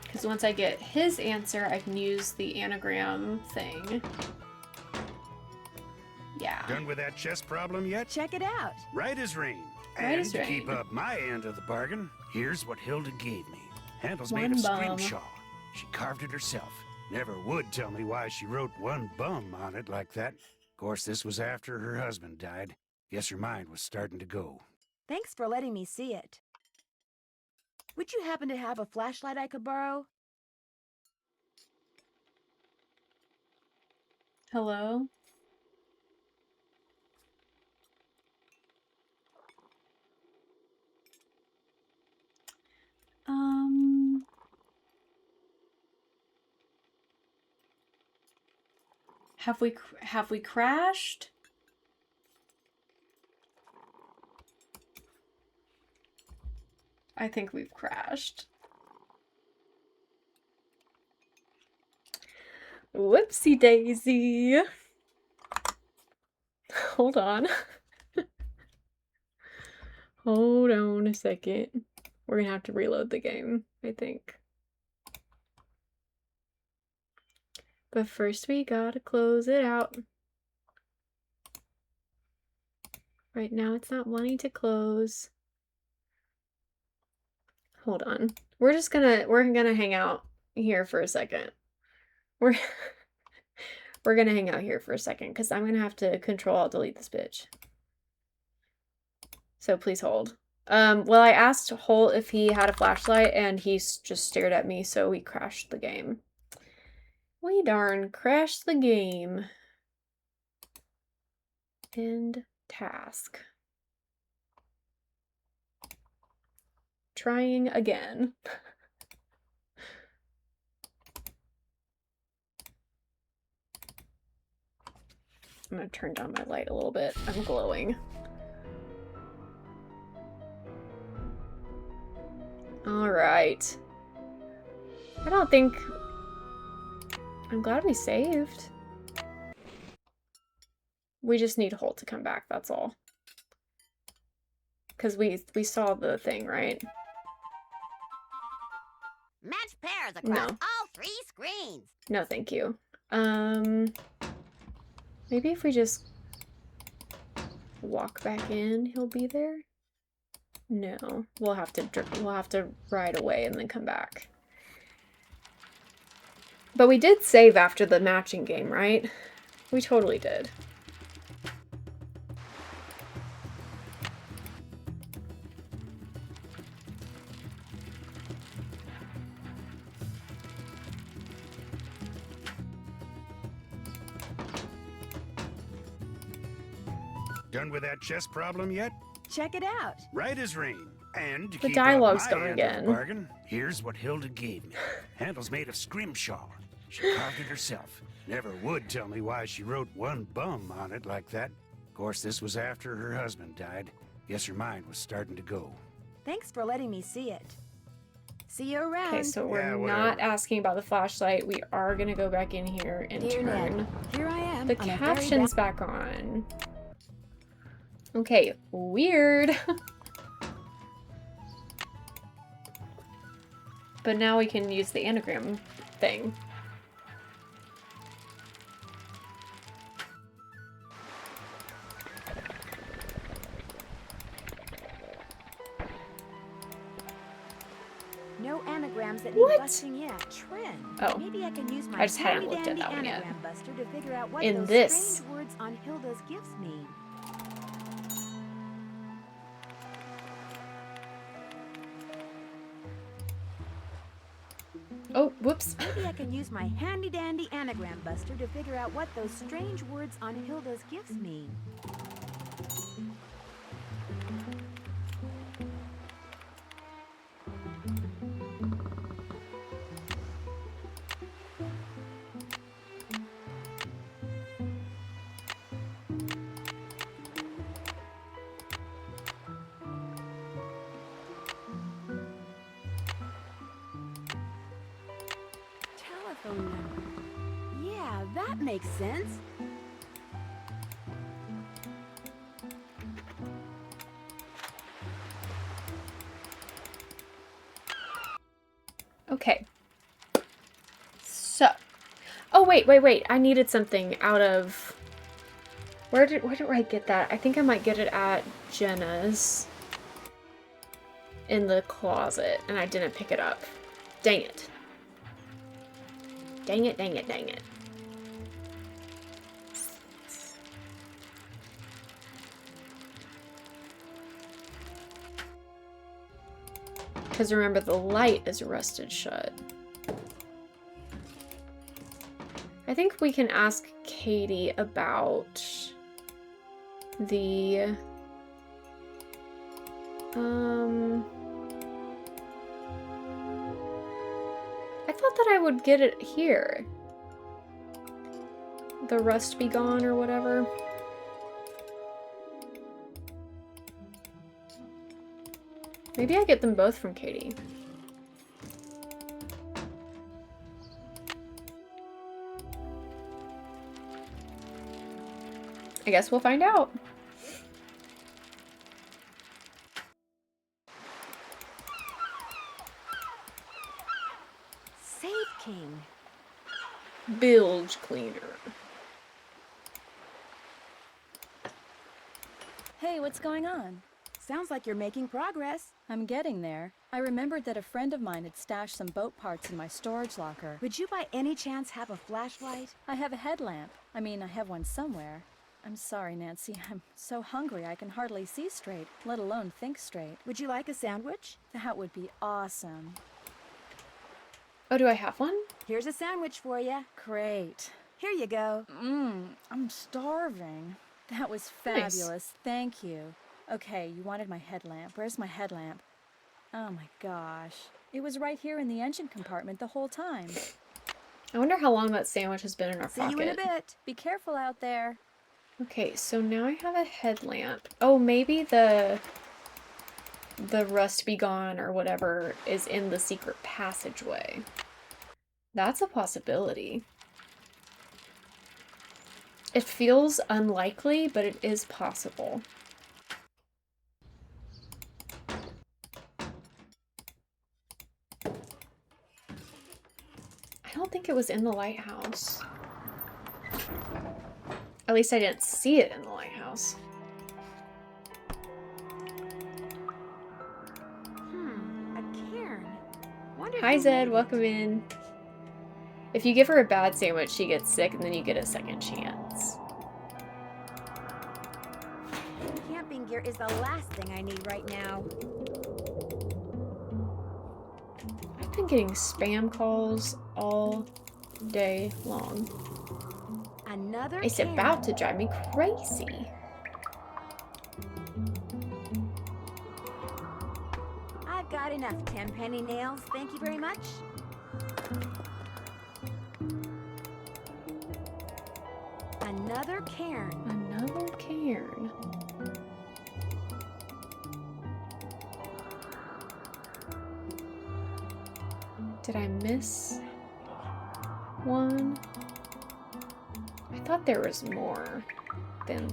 A: Because once I get his answer, I can use the anagram thing. Yeah.
F: Done with that chess problem yet?
B: Check it out.
F: Right as rain.
A: Right
F: And
A: as
F: to
A: rain.
F: keep up my end of the bargain, here's what Hilda gave me. Handle's
A: One
F: made of
A: bum.
F: scrimshaw. She carved it herself. Never would tell me why she wrote one bum on it like that. Of course, this was after her husband died. Guess her mind was starting to go.
B: Thanks for letting me see it. Would you happen to have a flashlight I could borrow?
A: Hello? Have we crashed? I think we've crashed. Whoopsie daisy. Hold on. Hold on a second. We're gonna have to reload the game, I think. But first we gotta close it out. Right now it's not wanting to close. Hold on. We're gonna hang out here for a second. We're gonna hang out here for a second because I'm gonna have to Control-Alt-Delete this bitch. So please hold. Well, I asked Holt if he had a flashlight and he just stared at me, so we crashed the game. We darn crashed the game. End task. Trying again. I'm gonna turn down my light a little bit. I'm glowing. All right. I don't think... I'm glad we saved. We just need Holt to come back, that's all. Because we saw the thing, right?
O: Match pairs across all 3 screens.
A: No, thank you. Maybe if we just walk back in, he'll be there. No, we'll have to ride away and then come back. But we did save after the matching game, right? We totally did.
F: Done with that chess problem yet?
B: Check it out.
F: Right as rain. And to
A: The
F: keep
A: dialogue's
F: up my
A: going
F: end of the
A: again.
F: bargain, here's what Hilda gave me. Handle's made of scrimshaw. She carved it herself. Never would tell me why she wrote one bum on it like that. Of course, this was after her husband died. Guess her mind was starting to go.
B: Thanks for letting me see it. See you around.
A: Okay, so we're
F: Yeah,
A: not
F: whatever.
A: asking about the flashlight. We are gonna go back in here and
B: Dear
A: turn
B: Ned, here I am.
A: the
B: on a very
A: captions back on. Okay, weird. But now we can use the anagram thing.
B: No anagrams that need
A: What?
B: busting yet. Trin.
A: Oh.
B: Maybe I can use my
A: I just hadn't looked at
B: handy-dandy
A: that one yet.
B: anagram buster to figure out what
A: In
B: those
A: this.
B: strange words on Hilda's gifts mean.
A: Oh, whoops.
B: Maybe I can use my handy-dandy anagram buster to figure out what those strange words on Hilda's gifts mean. Telephone number. Yeah, that makes sense.
A: Okay. So. Oh, wait. I needed something out of... Where did I get that? I think I might get it at Jenna's. In the closet. And I didn't pick it up. Dang it. Dang it. Because remember, the light is rusted shut. I think we can ask Katie about the... I thought that I would get it here. The rust be gone or whatever. Maybe I get them both from Katie. I guess we'll find out.
B: Safe King.
A: Bilge cleaner.
C: Hey, what's going on?
B: Sounds like you're making progress.
C: I'm getting there. I remembered that a friend of mine had stashed some boat parts in my storage locker.
B: Would you by any chance have a flashlight?
C: I have a headlamp. I mean, I have one somewhere. I'm sorry, Nancy. I'm so hungry I can hardly see straight, let alone think straight.
B: Would you like a sandwich?
C: That would be awesome.
A: Oh, do I have one?
B: Here's a sandwich for you.
C: Great.
B: Here you go.
C: I'm starving. That was
A: Nice.
C: fabulous. Thank you. Okay, you wanted my headlamp. Where's my headlamp? Oh my gosh. It was right here in the engine compartment the whole time.
A: I wonder how long that sandwich has been in our
B: See
A: pocket.
B: you in a bit.
C: Be careful out there.
A: Okay, so now I have a headlamp. Oh, maybe the rust be gone or whatever is in the secret passageway. That's a possibility. It feels unlikely, but it is possible. I don't think it was in the lighthouse. At least I didn't see it in the lighthouse. Hi Zed, welcome in. If you give her a bad sandwich, she gets sick and then you get a second chance.
B: Camping gear is the last thing I need right now.
A: I've been getting spam calls all day long.
B: Another
A: It's
B: can.
A: about to drive me crazy.
B: I've got enough 10-penny nails, thank you very much. Another cairn.
A: Another cairn. Did I miss one? I thought there was more than...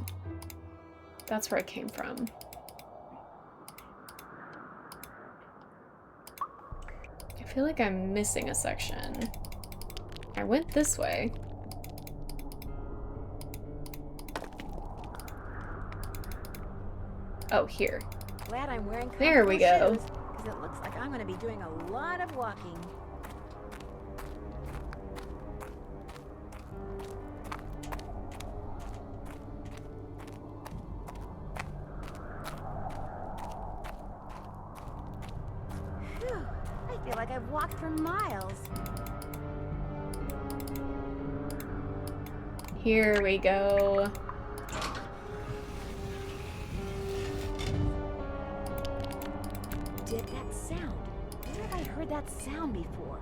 A: That's where I came from. I feel like I'm missing a section. I went this way. Oh, here.
B: Glad I'm wearing
A: There we go.
B: because it looks like I'm going to be doing a lot of walking. Phew, I feel like I've walked for miles.
A: Here we go.
B: Did that sound? Where have I heard that sound before?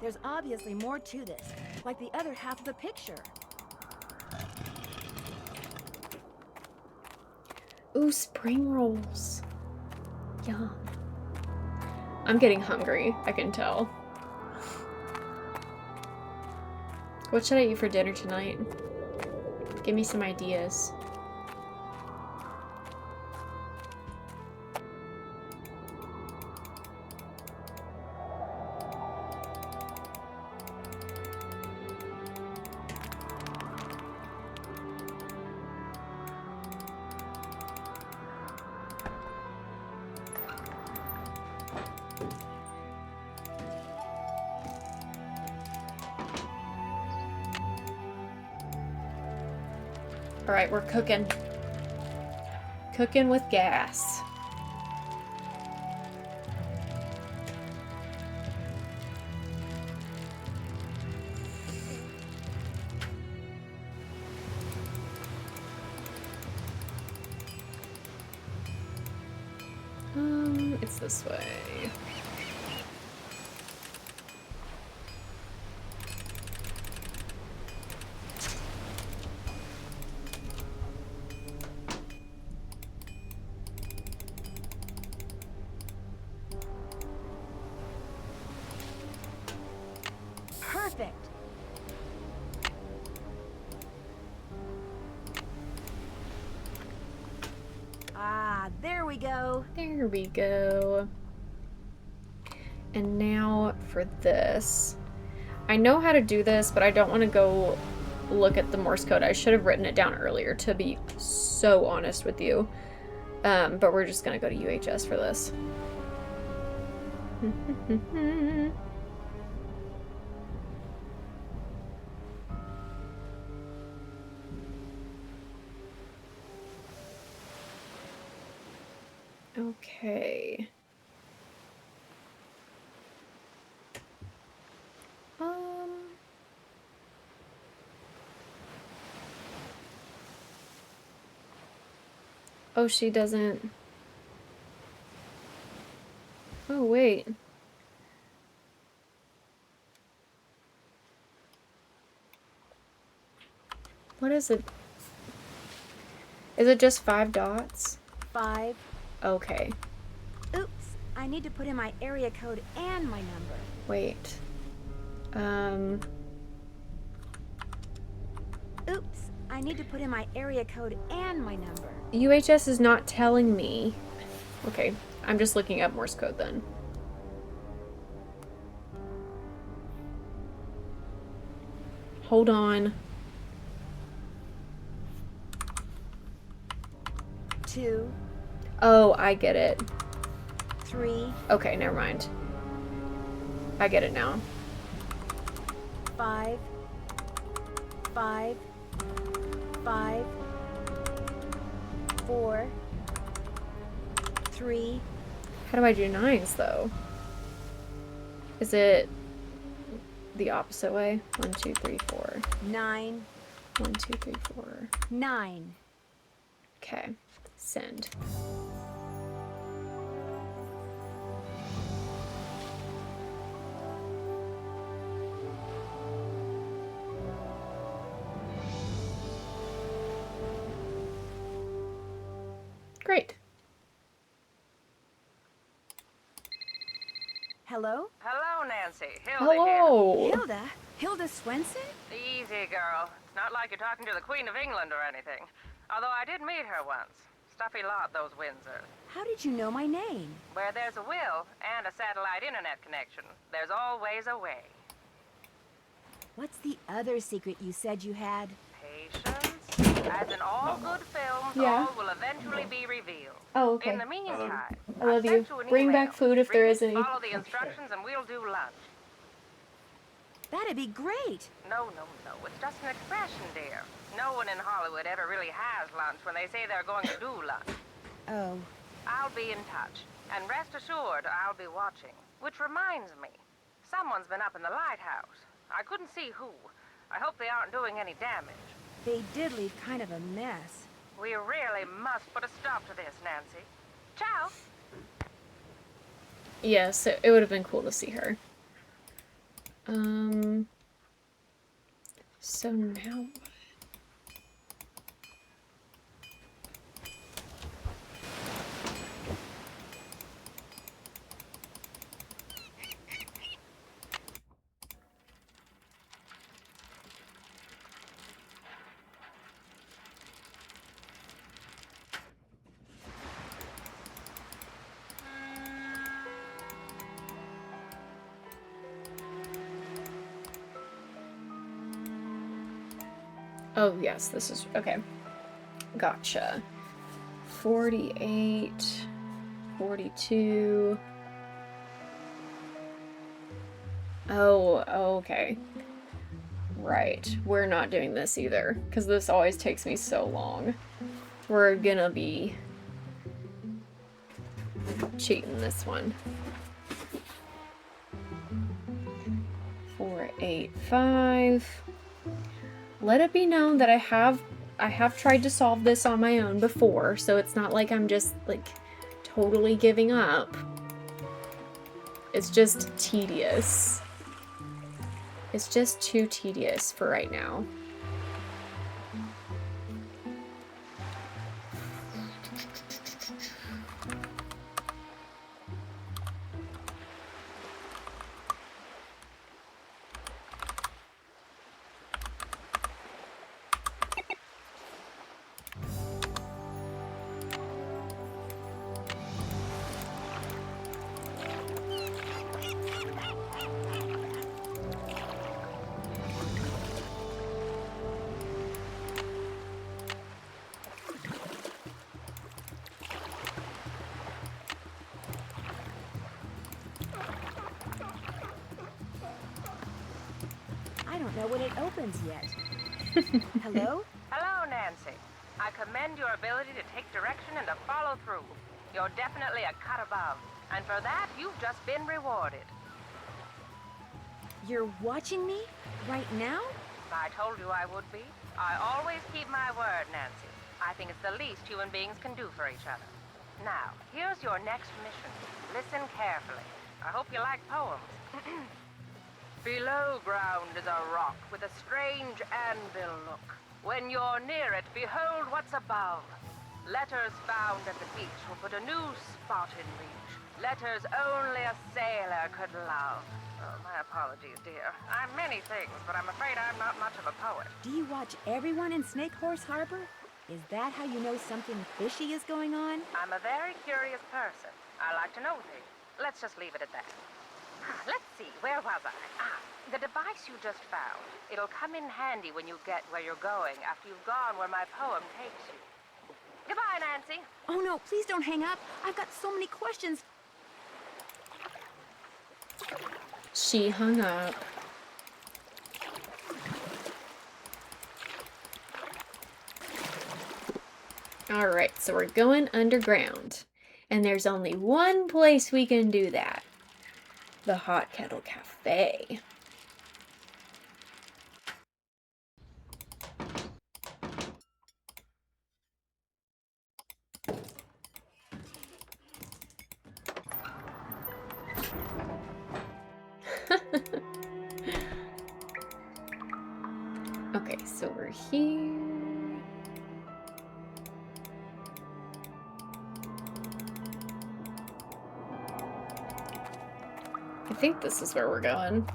B: There's obviously more to this, like the other half of the picture.
A: Ooh, spring rolls. Yum. I'm getting hungry, I can tell. What should I eat for dinner tonight? Give me some ideas. Alright, we're cooking. Cooking with gas. It's this way.
B: Perfect. Ah, there we go.
A: There we go. And now for this. I know how to do this, but I don't want to go look at the Morse code. I should have written it down earlier, to be so honest with you. But we're just going to go to UHS for this. Okay. Oh, she doesn't. Oh, wait. What is it? Is it just 5 dots?
B: 5.
A: Okay.
B: Oops, I need to put in my area code and my number.
A: Wait.
B: Oops, I need to put in my area code and my number.
A: UHS is not telling me. Okay, I'm just looking up Morse code then. Hold on.
B: 2.
A: Oh, I get it.
B: 3,
A: Okay, never mind. I get it now.
B: 5, 5, 5, 4, 3.
A: How do I do 9s though? Is it the opposite way? 1, 2, 3, 4.
B: 9.
A: 1, 2, 3, 4.
B: 9.
A: Okay. Send. Great.
B: Hello?
J: Hello, Nancy. Hilda
A: Hello.
J: here.
B: Hilda? Hilda Swenson?
J: Easy, girl. It's not like you're talking to the Queen of England or anything. Although I did meet her once. Stuffy lot, those Windsors.
B: How did you know my name?
J: Where there's a will and a satellite internet connection, there's always a way.
B: What's the other secret you said you had?
J: Patience. As in all good films,
A: Yeah.
J: all will eventually be revealed.
A: Oh, okay.
J: In the meantime,
A: I love you.
J: sent you an
A: Bring
J: email.
A: back food if there
J: Read
A: is
J: it,
A: any.
J: Follow the instructions and we'll do lunch.
B: That'd be great.
J: No. It's just an expression, dear. No one in Hollywood ever really has lunch when they say they're going to do lunch.
B: Oh.
J: I'll be in touch. And rest assured, I'll be watching. Which reminds me, someone's been up in the lighthouse. I couldn't see who. I hope they aren't doing any damage.
B: They did leave kind of a mess.
J: We really must put a stop to this, Nancy. Ciao!
A: Yes, it would have been cool to see her. So now what? Oh, yes, this is... Okay. Gotcha. 48... 42... Oh, okay. Right. We're not doing this either, because this always takes me so long. We're gonna be cheating this one. 485. Let it be known that I have tried to solve this on my own before, so it's not like I'm just like totally giving up. It's just tedious. It's just too tedious for right now.
B: I don't know when it opens yet. Hello?
J: Hello, Nancy. I commend your ability to take direction and to follow through. You're definitely a cut above, and for that, you've just been rewarded.
B: You're watching me? Right now?
J: I told you I would be. I always keep my word, Nancy. I think it's the least human beings can do for each other. Now, here's your next mission. Listen carefully. I hope you like poems. Below ground is a rock with a strange anvil look. When you're near it, behold what's above. Letters found at the beach will put a new spot in reach. Letters only a sailor could love. Oh, my apologies, dear. I'm many things, but I'm afraid I'm not much of a poet.
B: Do you watch everyone in Snake Horse Harbor? Is that how you know something fishy is going on?
J: I'm a very curious person. I like to know things. Let's just leave it at that. Let's see, where was I? The device you just found. It'll come in handy when you get where you're going after you've gone where my poem takes you. Goodbye, Nancy.
B: Oh no, please don't hang up. I've got so many questions.
A: She hung up. Alright, so we're going underground. And there's only one place we can do that. The Hot Kettle Cafe. Okay, so we're here. I think this is where we're going.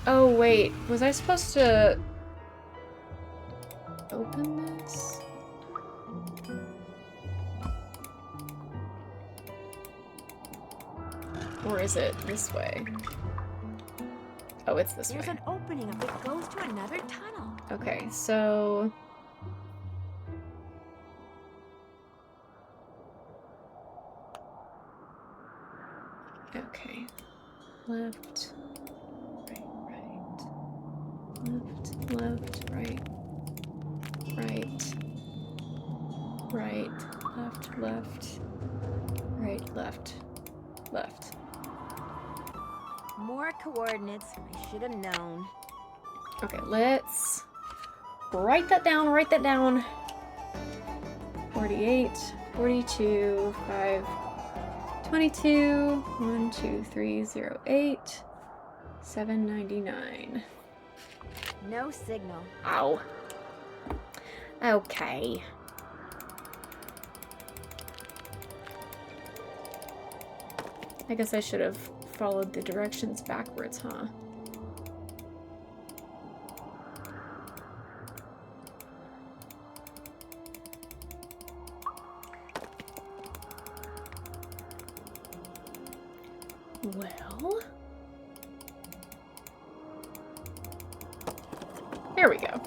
A: Oh wait, was I supposed to open this? Or is it this way? Oh, it's this way.
B: There's an opening that goes to another tunnel.
A: Okay, so... Okay. Left, right, right. Left, right. Right. Right, left, left. Right, left. Left.
B: More coordinates. I should have known.
A: Okay, let's write that down, write that down. 48, 42, 5, 22, 1, 2, 3, 0, 8, 799.
B: No signal.
A: Ow. Okay. I guess I should have followed the directions backwards, huh? Well... There we go.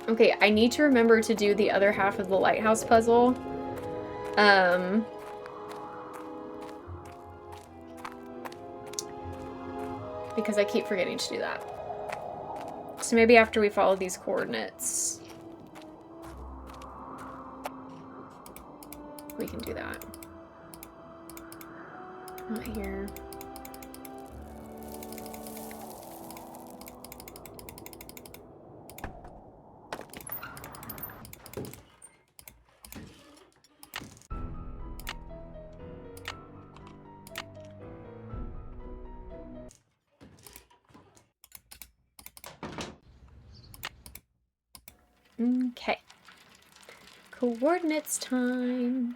A: Okay, I need to remember to do the other half of the lighthouse puzzle. Because I keep forgetting to do that. So maybe after we follow these coordinates, we can do that. Not here. Okay. Coordinates time.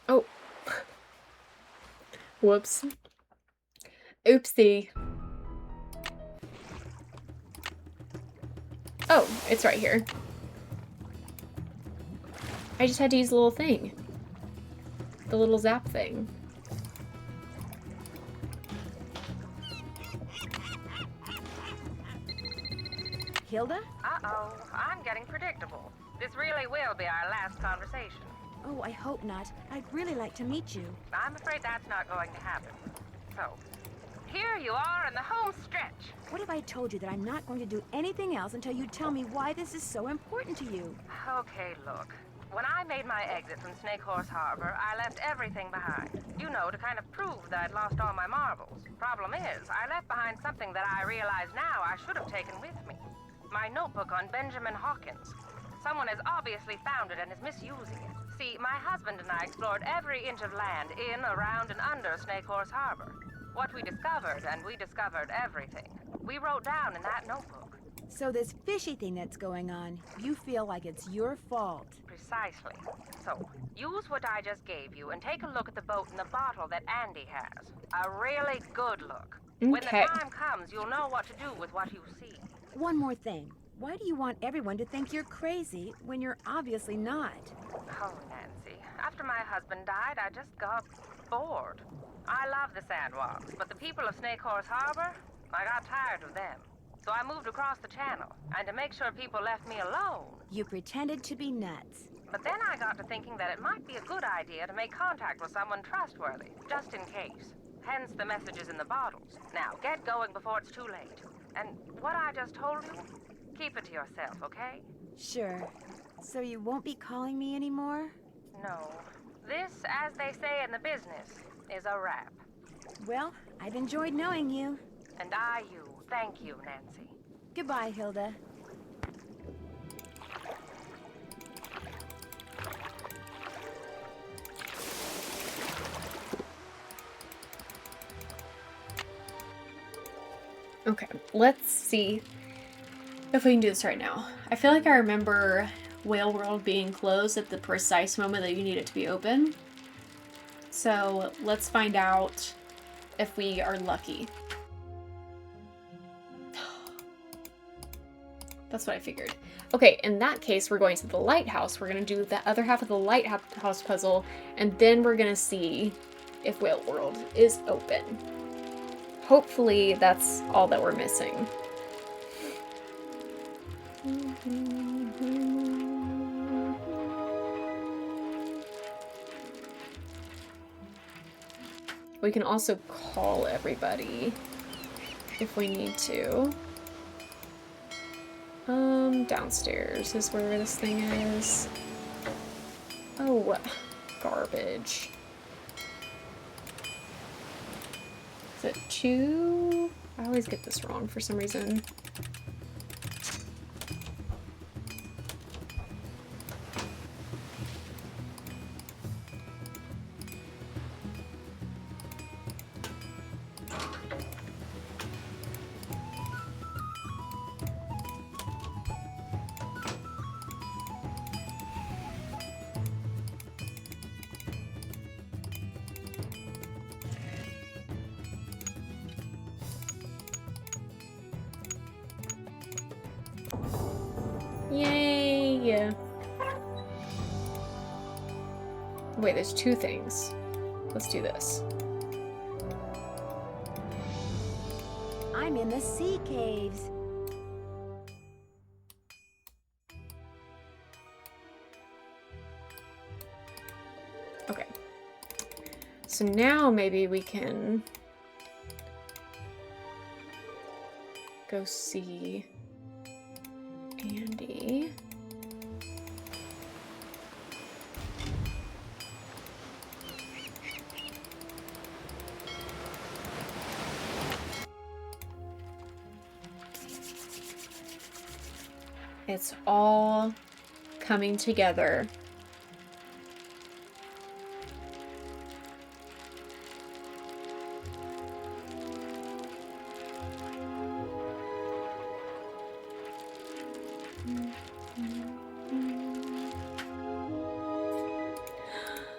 A: Oh. Whoops. Oopsie. Oh, it's right here. I just had to use the little thing. The little zap thing.
B: Hilda?
P: Uh-oh, I'm getting predictable. This really will be our last conversation.
B: Oh, I hope not. I'd really like to meet you.
P: I'm afraid that's not going to happen. So, here you are in the home stretch.
B: What if I told you that I'm not going to do anything else until you tell me why this is so important to you?
P: Okay, look. When I made my exit from Snake Horse Harbor, I left everything behind. You know, to kind of prove that I'd lost all my marbles. Problem is, I left behind something that I realize now I should have taken with me. My notebook on Benjamin Hawkins. Someone has obviously found it and is misusing it. See, my husband and I explored every inch of land in, around, and under Snake Horse Harbor. What we discovered, and we discovered everything, we wrote down in that notebook.
B: So this fishy thing that's going on, you feel like it's your fault.
P: Precisely. So, use what I just gave you and take a look at the boat and the bottle that Andy has. A really good look.
A: Okay.
P: When the time comes, you'll know what to do with what you see.
B: One more thing. Why do you want everyone to think you're crazy when you're obviously not?
P: Oh, Nancy. After my husband died, I just got bored. I love the Sandwalks, but the people of Snake Horse Harbor, I got tired of them. So I moved across the channel, and to make sure people left me alone.
B: You pretended to be nuts.
P: But then I got to thinking that it might be a good idea to make contact with someone trustworthy, just in case. Hence the messages in the bottles. Now, get going before it's too late. And what I just told you, keep it to yourself, okay?
B: Sure. So you won't be calling me anymore?
P: No. This, as they say in the business, is a wrap.
B: Well, I've enjoyed knowing you.
P: And I you. Thank you, Nancy.
B: Goodbye, Hilda.
A: Okay, let's see if we can do this right now. I feel like I remember Whale World being closed at the precise moment that you need it to be open. So let's find out if we are lucky. That's what I figured. Okay, in that case, we're going to the lighthouse. We're going to do the other half of the lighthouse puzzle, and then we're going to see if Whale World is open. Hopefully, that's all that we're missing. We can also call everybody if we need to. Downstairs is where this thing is. Oh, garbage. Is it 2? I always get this wrong for some reason. Yay! Wait, there's 2 things. Let's do this.
B: I'm in the sea caves.
A: Okay. So now maybe we can go see Andy. It's all coming together.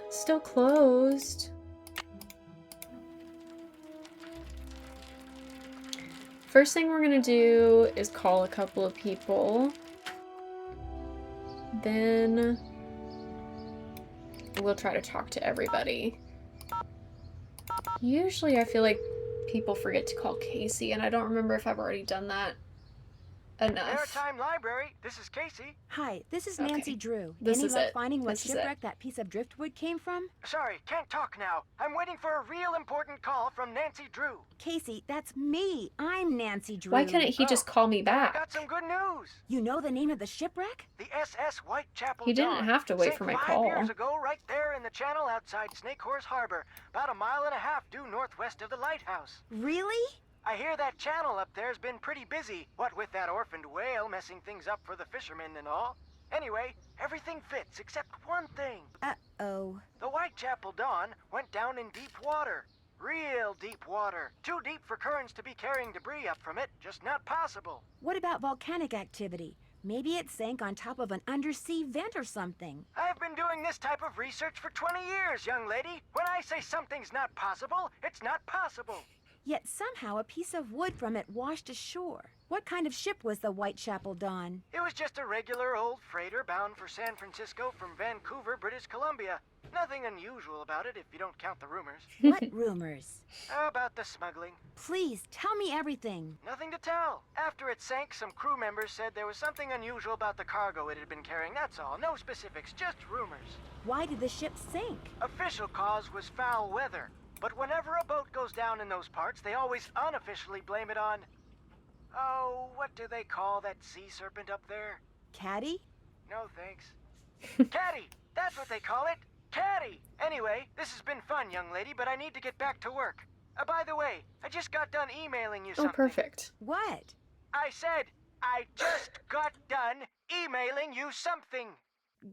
A: Still closed. First thing we're gonna do is call a couple of people. Then we'll try to talk to everybody. Usually I feel like people forget to call Casey, and I don't remember if I've already done that. enough.
I: Maritime Library, this is Casey.
B: Hi, this is
A: Okay.
B: Nancy Drew.
A: This
B: Any
A: is
B: luck
A: it.
B: finding what
A: This is it.
B: shipwreck that piece of driftwood came from?
I: Sorry, can't talk now. I'm waiting for a real important call from Nancy Drew.
B: Casey, that's me. I'm Nancy Drew.
A: Why couldn't he just call me back?
I: Got some good news.
B: You know the name of the shipwreck?
I: The SS Whitechapel
A: He didn't
I: Dawn.
A: have to wait
I: Sank
A: for my
I: 5
A: call.
I: years ago, right there in the channel outside Snake Horse Harbor, about 1.5 miles due northwest of the lighthouse.
B: Really?
I: I hear that channel up there's been pretty busy, what with that orphaned whale messing things up for the fishermen and all. Anyway, everything fits except one thing.
B: Uh-oh.
I: The Whitechapel Dawn went down in deep water. Real deep water. Too deep for currents to be carrying debris up from it. Just not possible.
B: What about volcanic activity? Maybe it sank on top of an undersea vent or something.
I: I've been doing this type of research for 20 years, young lady. When I say something's not possible, it's not possible.
B: Yet somehow a piece of wood from it washed ashore. What kind of ship was the Whitechapel Dawn?
I: It was just a regular old freighter bound for San Francisco from Vancouver, British Columbia. Nothing unusual about it if you don't count the rumors.
B: What rumors?
I: About the smuggling.
B: Please, tell me everything.
I: Nothing to tell. After it sank, some crew members said there was something unusual about the cargo it had been carrying. That's all. No specifics, just rumors.
B: Why did the ship sink?
I: Official cause was foul weather. But whenever a boat goes down in those parts, they always unofficially blame it on... Oh, what do they call that sea serpent up there?
B: Caddy?
I: No, thanks. Caddy! That's what they call it! Caddy! Anyway, this has been fun, young lady, but I need to get back to work. By the way, I just got done emailing you something.
A: Oh, perfect.
B: What?
I: I said, I just got done emailing you something.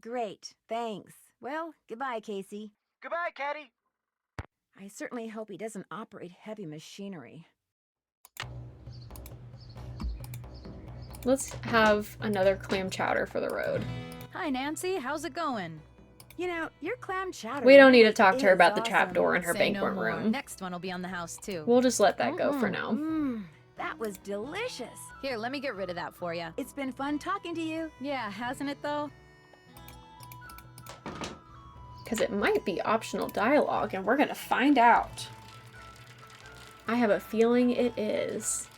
B: Great, thanks. Well, goodbye, Casey.
I: Goodbye, Caddy.
B: I certainly hope he doesn't operate heavy machinery.
A: Let's have another clam chowder for the road.
E: Hi, Nancy. How's it going?
B: You know, your clam chowder...
A: We don't need to talk to her
B: is
A: about the
B: awesome.
A: trapdoor in her
E: Say no
A: banquet
E: more.
A: room.
E: Next one will be on the house, too.
A: We'll just let that go for now.
B: That was delicious.
E: Here, let me get rid of that for you.
B: It's been fun talking to you.
E: Yeah, hasn't it, though?
A: Because it might be optional dialogue, and we're gonna find out. I have a feeling it is.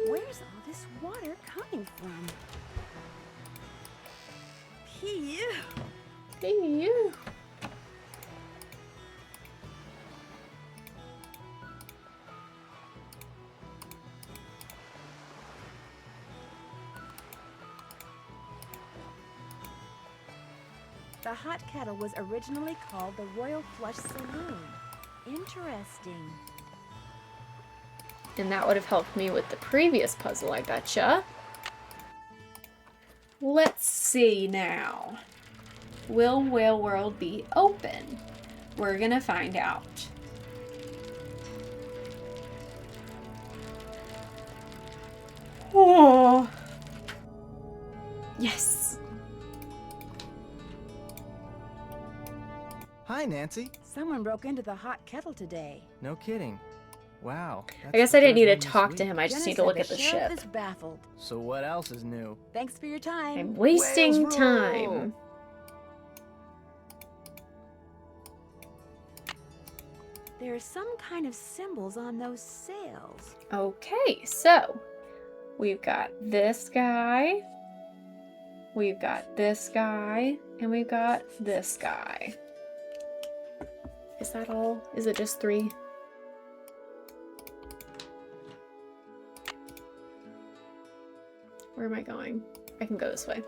B: Where's all this water coming from? Phew.
A: Phew.
B: The hot kettle was originally called the Royal Flush Saloon. Interesting.
A: And that would have helped me with the previous puzzle, I betcha. Let's see now. Will Whale World be open? We're gonna find out. Oh. Yes.
G: Hi, Nancy.
B: Someone broke into the hot kettle today.
G: No kidding. Wow.
A: I guess I didn't need to talk to him. I just
B: Jenna
A: need to
B: said
A: look at the
B: sheriff
A: ship.
B: is baffled.
G: So what else is new?
B: Thanks for your time.
A: I'm wasting
G: Whales
A: time.
G: rule.
B: There's some kind of symbols on those sails.
A: Okay, so we've got this guy, we've got this guy, and we've got this guy. Is that all? Is it just 3? Where am I going? I can go this way.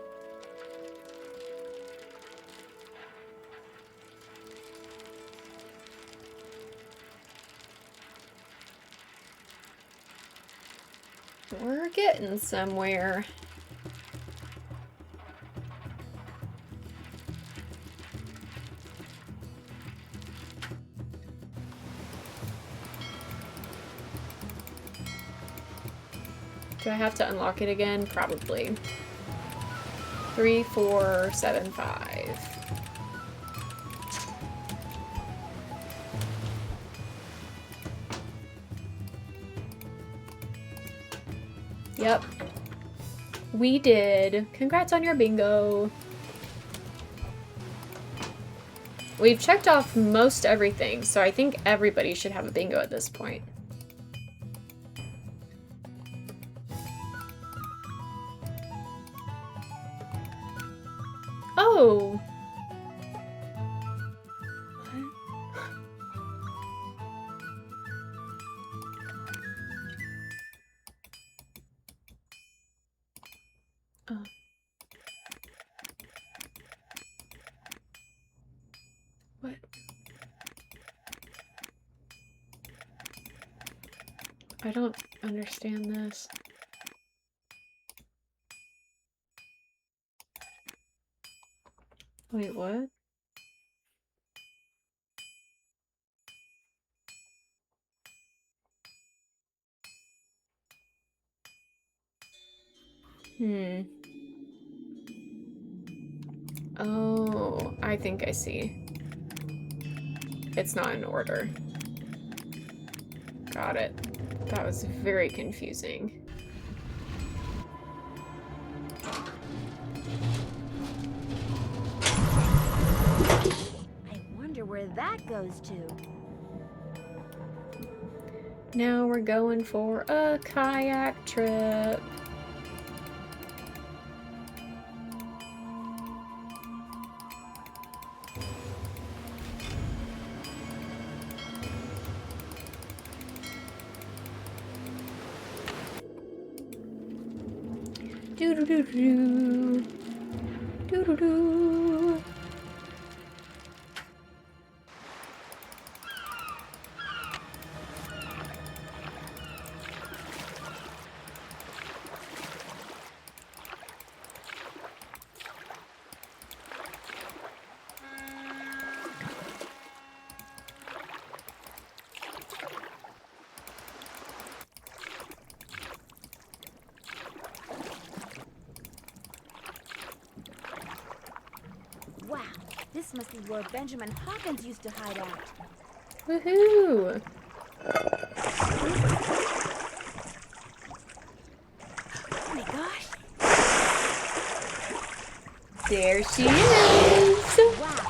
A: We're getting somewhere. Do I have to unlock it again? Probably. 3, 4, 7, 5. Yep. We did. Congrats on your bingo. We've checked off most everything, so I think everybody should have a bingo at this point. Oh! Oh. What? I don't understand this. Wait, what? Oh, I think I see. It's not in order. Got it. That was very confusing.
B: I wonder where that goes to.
A: Now we're going for a kayak trip. Doo-doo-doo-doo. Doo-doo-doo.
B: Wow, this must be where Benjamin Hawkins used to hide out.
A: Woohoo!
B: Oh my gosh!
A: There she is!
B: Wow!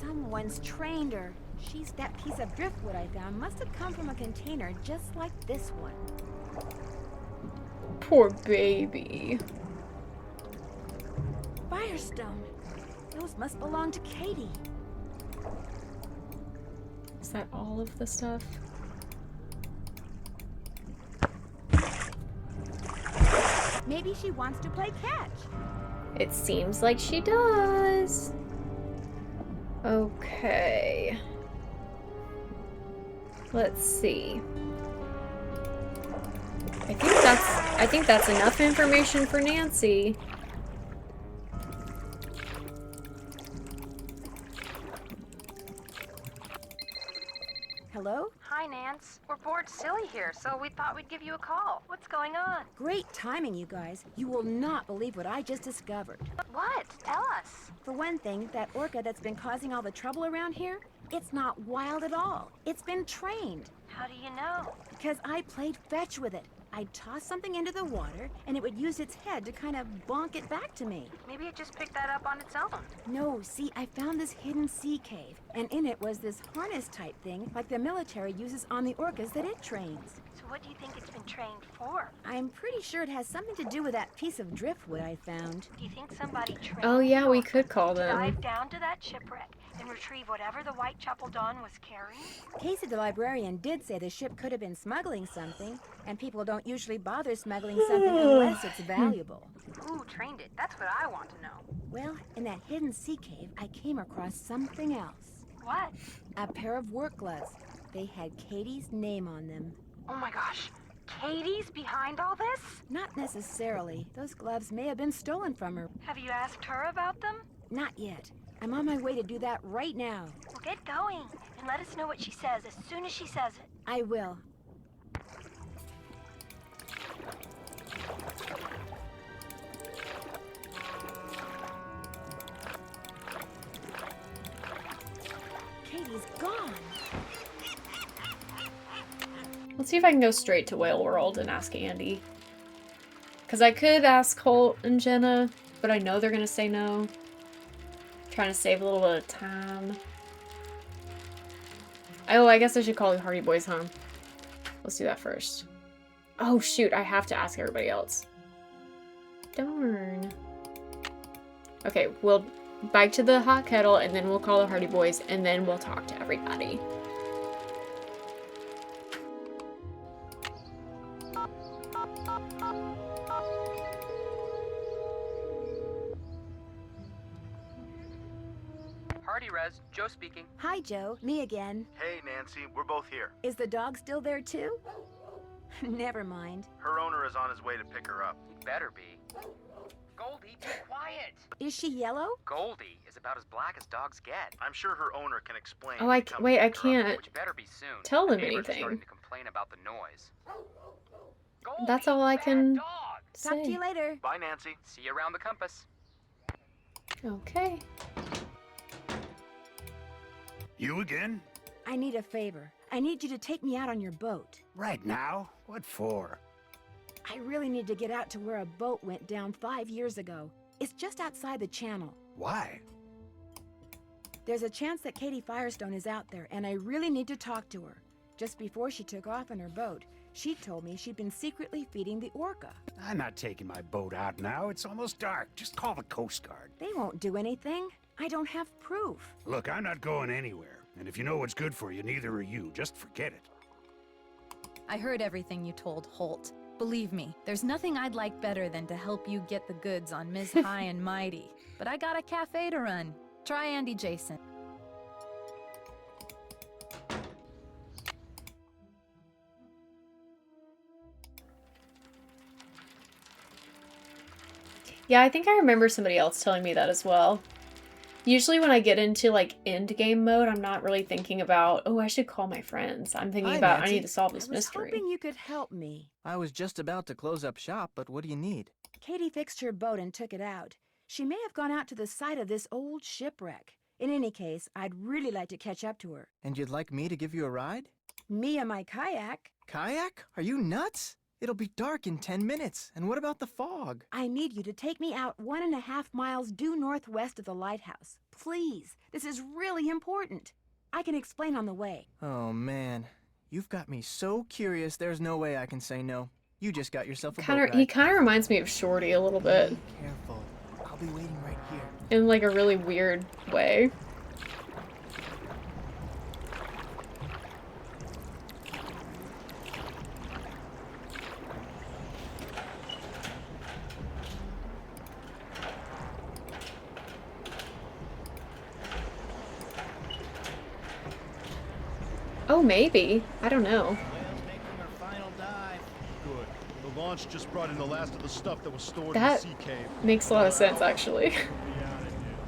B: Someone's trained her. That piece of driftwood I found must have come from a container just like this one.
A: Poor baby.
B: Firestone. Those must belong to Katie.
A: Is that all of the stuff?
B: Maybe she wants to play catch.
A: It seems like she does. Okay. Let's see. I think that's enough information for Nancy.
B: Hello?
P: Hi, Nance. We're bored silly here, so we thought we'd give you a call. What's going on?
B: Great timing, you guys. You will not believe what I just discovered.
P: What? Tell us.
B: For one thing, that orca that's been causing all the trouble around here, it's not wild at all. It's been trained.
P: How do you know?
B: Because I played fetch with it. I'd toss something into the water, and it would use its head to kind of bonk it back to me.
P: Maybe it just picked that up on its own.
B: No, see, I found this hidden sea cave, and in it was this harness-type thing like the military uses on the orcas that it trains.
P: So what do you think it's been trained for?
B: I'm pretty sure it has something to do with that piece of driftwood I found.
P: Do you think somebody trained
A: Oh yeah, we
P: the
A: could call
P: orca to
A: them.
P: dive down to that shipwreck and retrieve whatever the Whitechapel Dawn was carrying?
B: Casey the librarian did say the ship could have been smuggling something, and people don't usually bother smuggling something unless it's valuable.
P: Who trained it? That's what I want to know.
B: Well, in that hidden sea cave, I came across something else.
P: What?
B: A pair of work gloves. They had Katie's name on them.
P: Oh my gosh. Katie's behind all this?
B: Not necessarily. Those gloves may have been stolen from her.
P: Have you asked her about them?
B: Not yet. I'm on my way to do that right now.
P: Well, get going and let us know what she says as soon as she says it.
B: I will. Katie's gone.
A: Let's see if I can go straight to Whale World and ask Andy. Because I could ask Holt and Jenna, but I know they're going to say no. Trying to save a little bit of time. Oh, I guess I should call the Hardy Boys, huh? Let's do that first. Oh, shoot. I have to ask everybody else. Darn. Okay, we'll bike to the hot kettle, and then we'll call the Hardy Boys, and then we'll talk to everybody.
K: Hardy Res, Joe speaking.
B: Hi, Joe. Me again.
L: Hey, Nancy, we're both here.
B: Is the dog still there, too? Never mind.
L: Her owner is on his way to pick her up.
K: He better be. Goldie, be quiet!
B: Is she yellow?
K: Goldie is about as black as dogs get.
L: I'm sure her owner can explain.
A: Oh, wait, I can't
K: Which better be soon.
A: tell them
K: The neighbors are
A: anything.
K: starting to complain about the noise.
A: That's all I can say.
B: Talk to you later.
L: Bye, Nancy.
K: See you around the compass.
A: Okay.
F: You again?
B: I need a favor. I need you to take me out on your boat.
F: Right now? What for?
B: I really need to get out to where a boat went down 5 years ago. It's just outside the channel.
F: Why?
B: There's a chance that Katie Firestone is out there, and I really need to talk to her. Just before she took off in her boat, she told me she'd been secretly feeding the orca.
F: I'm not taking my boat out now. It's almost dark. Just call the Coast Guard.
B: They won't do anything. I don't have proof.
F: Look, I'm not going anywhere. And if you know what's good for you, neither are you. Just forget it.
E: I heard everything you told Holt. Believe me, there's nothing I'd like better than to help you get the goods on Ms. High and Mighty. But I got a cafe to run. Try Andy Jason.
A: Yeah, I think I remember somebody else telling me that as well. Usually when I get into like end game mode, I'm not really thinking about, oh, I should call my friends. I'm thinking
G: Hi,
A: about,
G: Nancy.
A: I need to solve this
B: I was
A: mystery.
B: hoping you could help me.
G: I was just about to close up shop, but what do you need?
B: Katie fixed her boat and took it out. She may have gone out to the site of this old shipwreck. In any case, I'd really like to catch up to her.
G: And you'd like me to give you a ride?
B: Me and my kayak.
G: Kayak? Are you nuts? It'll be dark in 10 minutes. And what about the fog?
B: I need you to take me out 1.5 miles due northwest of the lighthouse. Please, this is really important. I can explain on the way.
G: Oh, man. You've got me so curious, there's no way I can say no. You just got yourself a boat ride.
A: He kind of reminds me of Shorty a little bit.
G: Be careful. I'll be waiting right here.
A: In like a really weird way. Oh, maybe. I don't know.
Q: Good. The launch just brought in the last of the stuff that was stored
A: That
Q: in the sea cave.
A: makes a lot of sense, actually.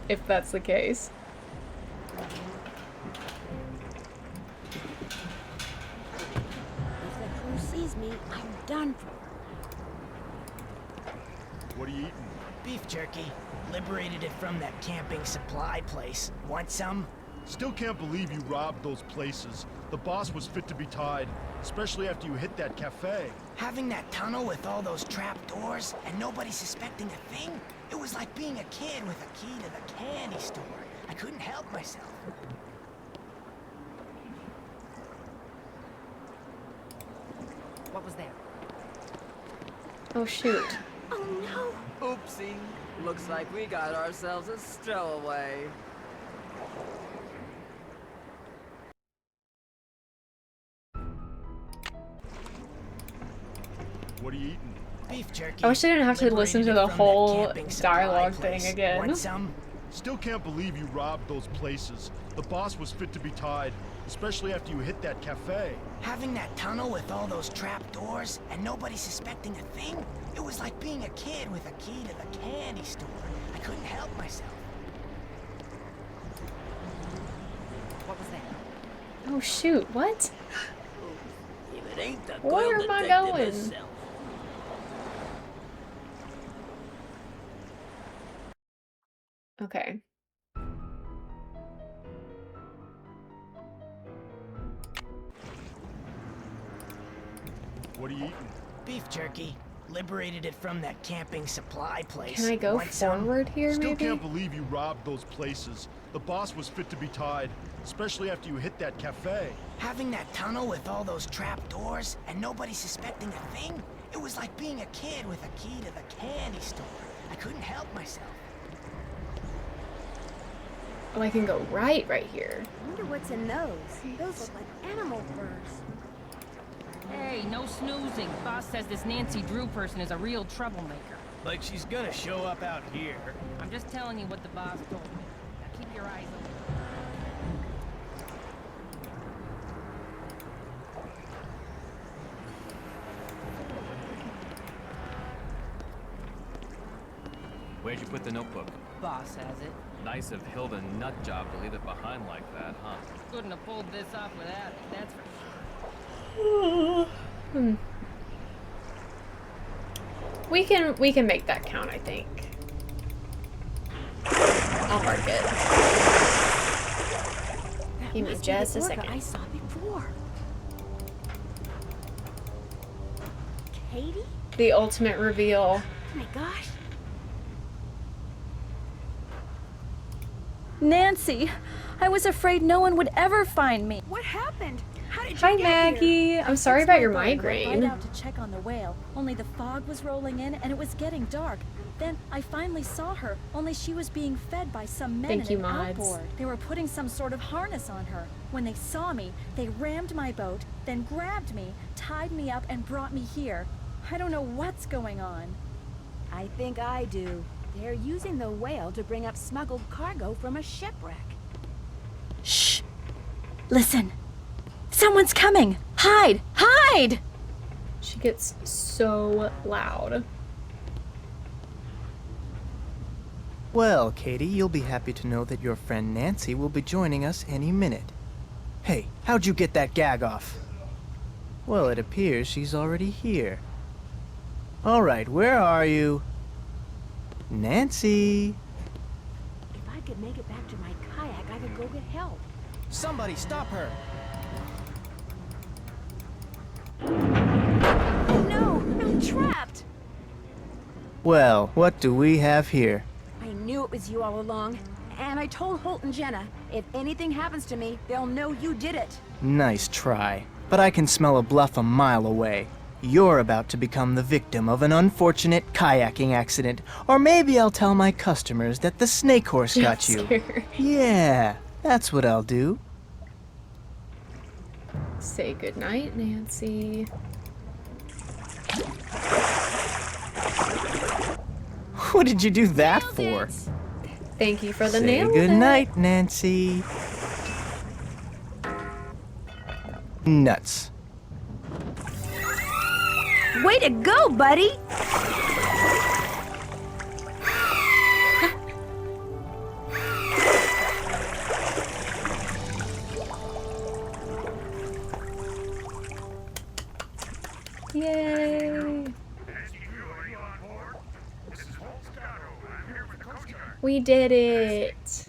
A: If that's the case.
B: If the crew sees me, I'm done for.
Q: What are you eating?
R: Beef jerky. Liberated it from that camping supply place. Want some?
Q: Still can't believe you robbed those places. The boss was fit to be tied, especially after you hit that cafe.
R: Having that tunnel with all those trap doors and nobody suspecting a thing? It was like being a kid with a key to the candy store. I couldn't help myself.
B: What was there?
A: Oh, shoot.
B: Oh no!
S: Oopsie. Looks like we got ourselves a stowaway.
Q: What are you eating?
R: Beef jerky.
A: I wish I didn't have to listen to the whole dialogue thing again.
R: Want some?
Q: Still can't believe you robbed those places. The boss was fit to be tied, especially after you hit that cafe.
R: Having that tunnel with all those trap doors and nobody suspecting a thing? It was like being a kid with a key to the candy store. I couldn't help myself.
B: What was that?
A: Oh, shoot. What?
R: If it ain't the
A: Where am I going?
R: Himself.
A: Okay.
Q: What are you eating?
R: Beef jerky. Liberated it from that camping supply place.
A: Can I go
R: Want some?
A: forward here,
Q: Still
A: maybe?
Q: can't believe you robbed those places. The boss was fit to be tied, especially after you hit that cafe.
R: Having that tunnel with all those trap doors and nobody suspecting a thing? It was like being a kid with a key to the candy store. I couldn't help myself.
A: Oh, I can go right here.
B: I wonder what's in those. Those look like animal furs.
T: Hey, no snoozing. Boss says this Nancy Drew person is a real troublemaker.
R: Like she's gonna show up out here.
T: I'm just telling you what the boss told me. Now keep your eyes open.
U: Where'd you put the notebook?
T: Boss has it.
U: Nice of Hilda Nutjob to leave it behind like that, huh?
T: Couldn't have pulled this off without it, that's for sure.
A: We can make that count, I think. I'll mark it. Give me just a second.
B: I saw before. Katie?
A: The ultimate reveal.
B: Oh my gosh.
C: Nancy, I was afraid no one would ever find me.
B: What happened? How did you
A: Hi,
B: get
A: Maggie.
B: here?
A: I'm sorry about your migraine.
C: Right out to check on the whale, only the fog was rolling in and it was getting dark. Then I finally saw her, only she was being fed by some men
A: Thank you,
C: in an
A: mods.
C: outboard. They were putting some sort of harness on her. When they saw me, they rammed my boat, then grabbed me, tied me up, and brought me here. I don't know what's going on.
B: I think I do. They're using the whale to bring up smuggled cargo from a shipwreck.
C: Shh! Listen! Someone's coming! Hide! Hide!
A: She gets so loud.
G: Well, Katie, you'll be happy to know that your friend Nancy will be joining us any minute. Hey, how'd you get that gag off? Well, it appears she's already here. All right, where are you? Nancy!
B: If I could make it back to my kayak, I could go get help.
G: Somebody stop her!
B: Oh no! I'm trapped!
G: Well, what do we have here?
B: I knew it was you all along. And I told Holt and Jenna, if anything happens to me, they'll know you did it.
G: Nice try. But I can smell a bluff a mile away. You're about to become the victim of an unfortunate kayaking accident. Or maybe I'll tell my customers that the snake horse got you. Yeah, that's what I'll do.
A: Say goodnight, Nancy.
G: What did you do that for?
A: Thank you for the
G: Say
A: nail.
G: goodnight, Nancy. Nuts.
B: Way to go, buddy!
A: Yay! We did it!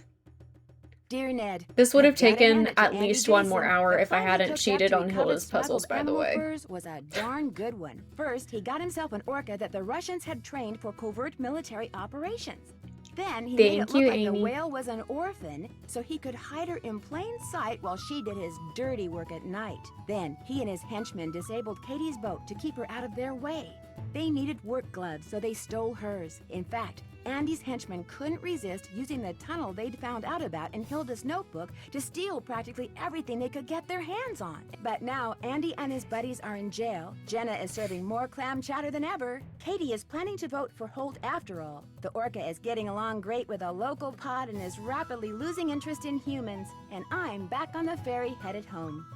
B: Dear Ned,
A: This would have
B: the data
A: taken
B: handed to
A: at
B: Andy
A: least one more
B: Jason,
A: hour
B: the
A: if I
B: plan he
A: hadn't
B: took
A: cheated
B: after
A: on
B: he covered
A: Hilda's puzzles,
B: smuggled
A: by the
B: animal
A: way.
B: furs was a darn good one. First, he got himself an orca that the Russians had trained for covert military operations. Then he made it
A: Thank you,
B: look like
A: Amy.
B: the whale was an orphan, so he could hide her in plain sight while she did his dirty work at night. Then he and his henchmen disabled Katie's boat to keep her out of their way. They needed work gloves, so they stole hers. In fact, Andy's henchmen couldn't resist using the tunnel they'd found out about in Hilda's notebook to steal practically everything they could get their hands on. But now Andy and his buddies are in jail. Jenna is serving more clam chowder than ever. Katie is planning to vote for Holt after all. The orca is getting along great with a local pod and is rapidly losing interest in humans. And I'm back on the ferry headed home.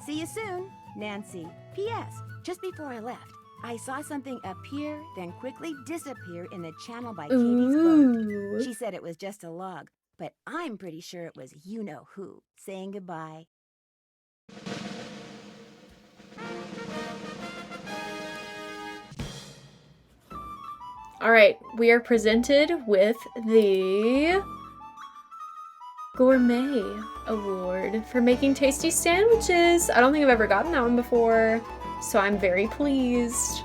B: See you soon, Nancy. P.S. Just before I left, I saw something appear, then quickly disappear in the channel by Katie's boat. She said it was just a log, but I'm pretty sure it was you-know-who saying goodbye.
A: All right, we are presented with the Gourmet Award for making tasty sandwiches. I don't think I've ever gotten that one before, so I'm very pleased.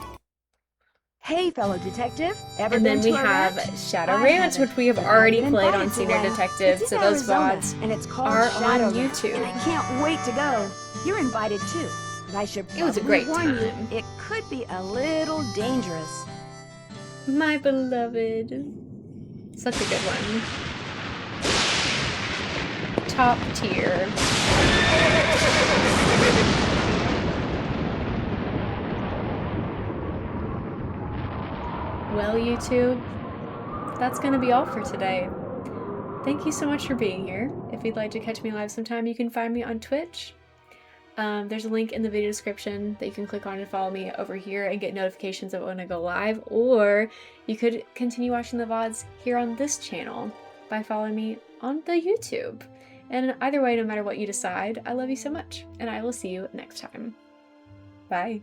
B: Hey, fellow detective. Ever
A: And then
B: been
A: we
B: to a
A: have
B: ranch?
A: Shadow
B: I
A: Ranch,
B: haven't,
A: which we have
B: but
A: already
B: I've been
A: played on
B: invited to
A: Senior
B: one.
A: Detective,
B: It's
A: so
B: in
A: those
B: Arizona,
A: VODs
B: and it's called
A: are
B: Shadow
A: on
B: Ranch,
A: YouTube.
B: And I can't wait to go. You're invited too. But I should
A: It was a
B: probably
A: great
B: warn
A: time.
B: you, it could be a little dangerous.
A: My beloved. Such a good one. Top tier. Well, YouTube, that's going to be all for today. Thank you so much for being here. If you'd like to catch me live sometime, you can find me on Twitch. There's a link in the video description that you can click on and follow me over here and get notifications of when I go live, or you could continue watching the VODs here on this channel by following me on the YouTube. And either way, no matter what you decide, I love you so much, and I will see you next time. Bye.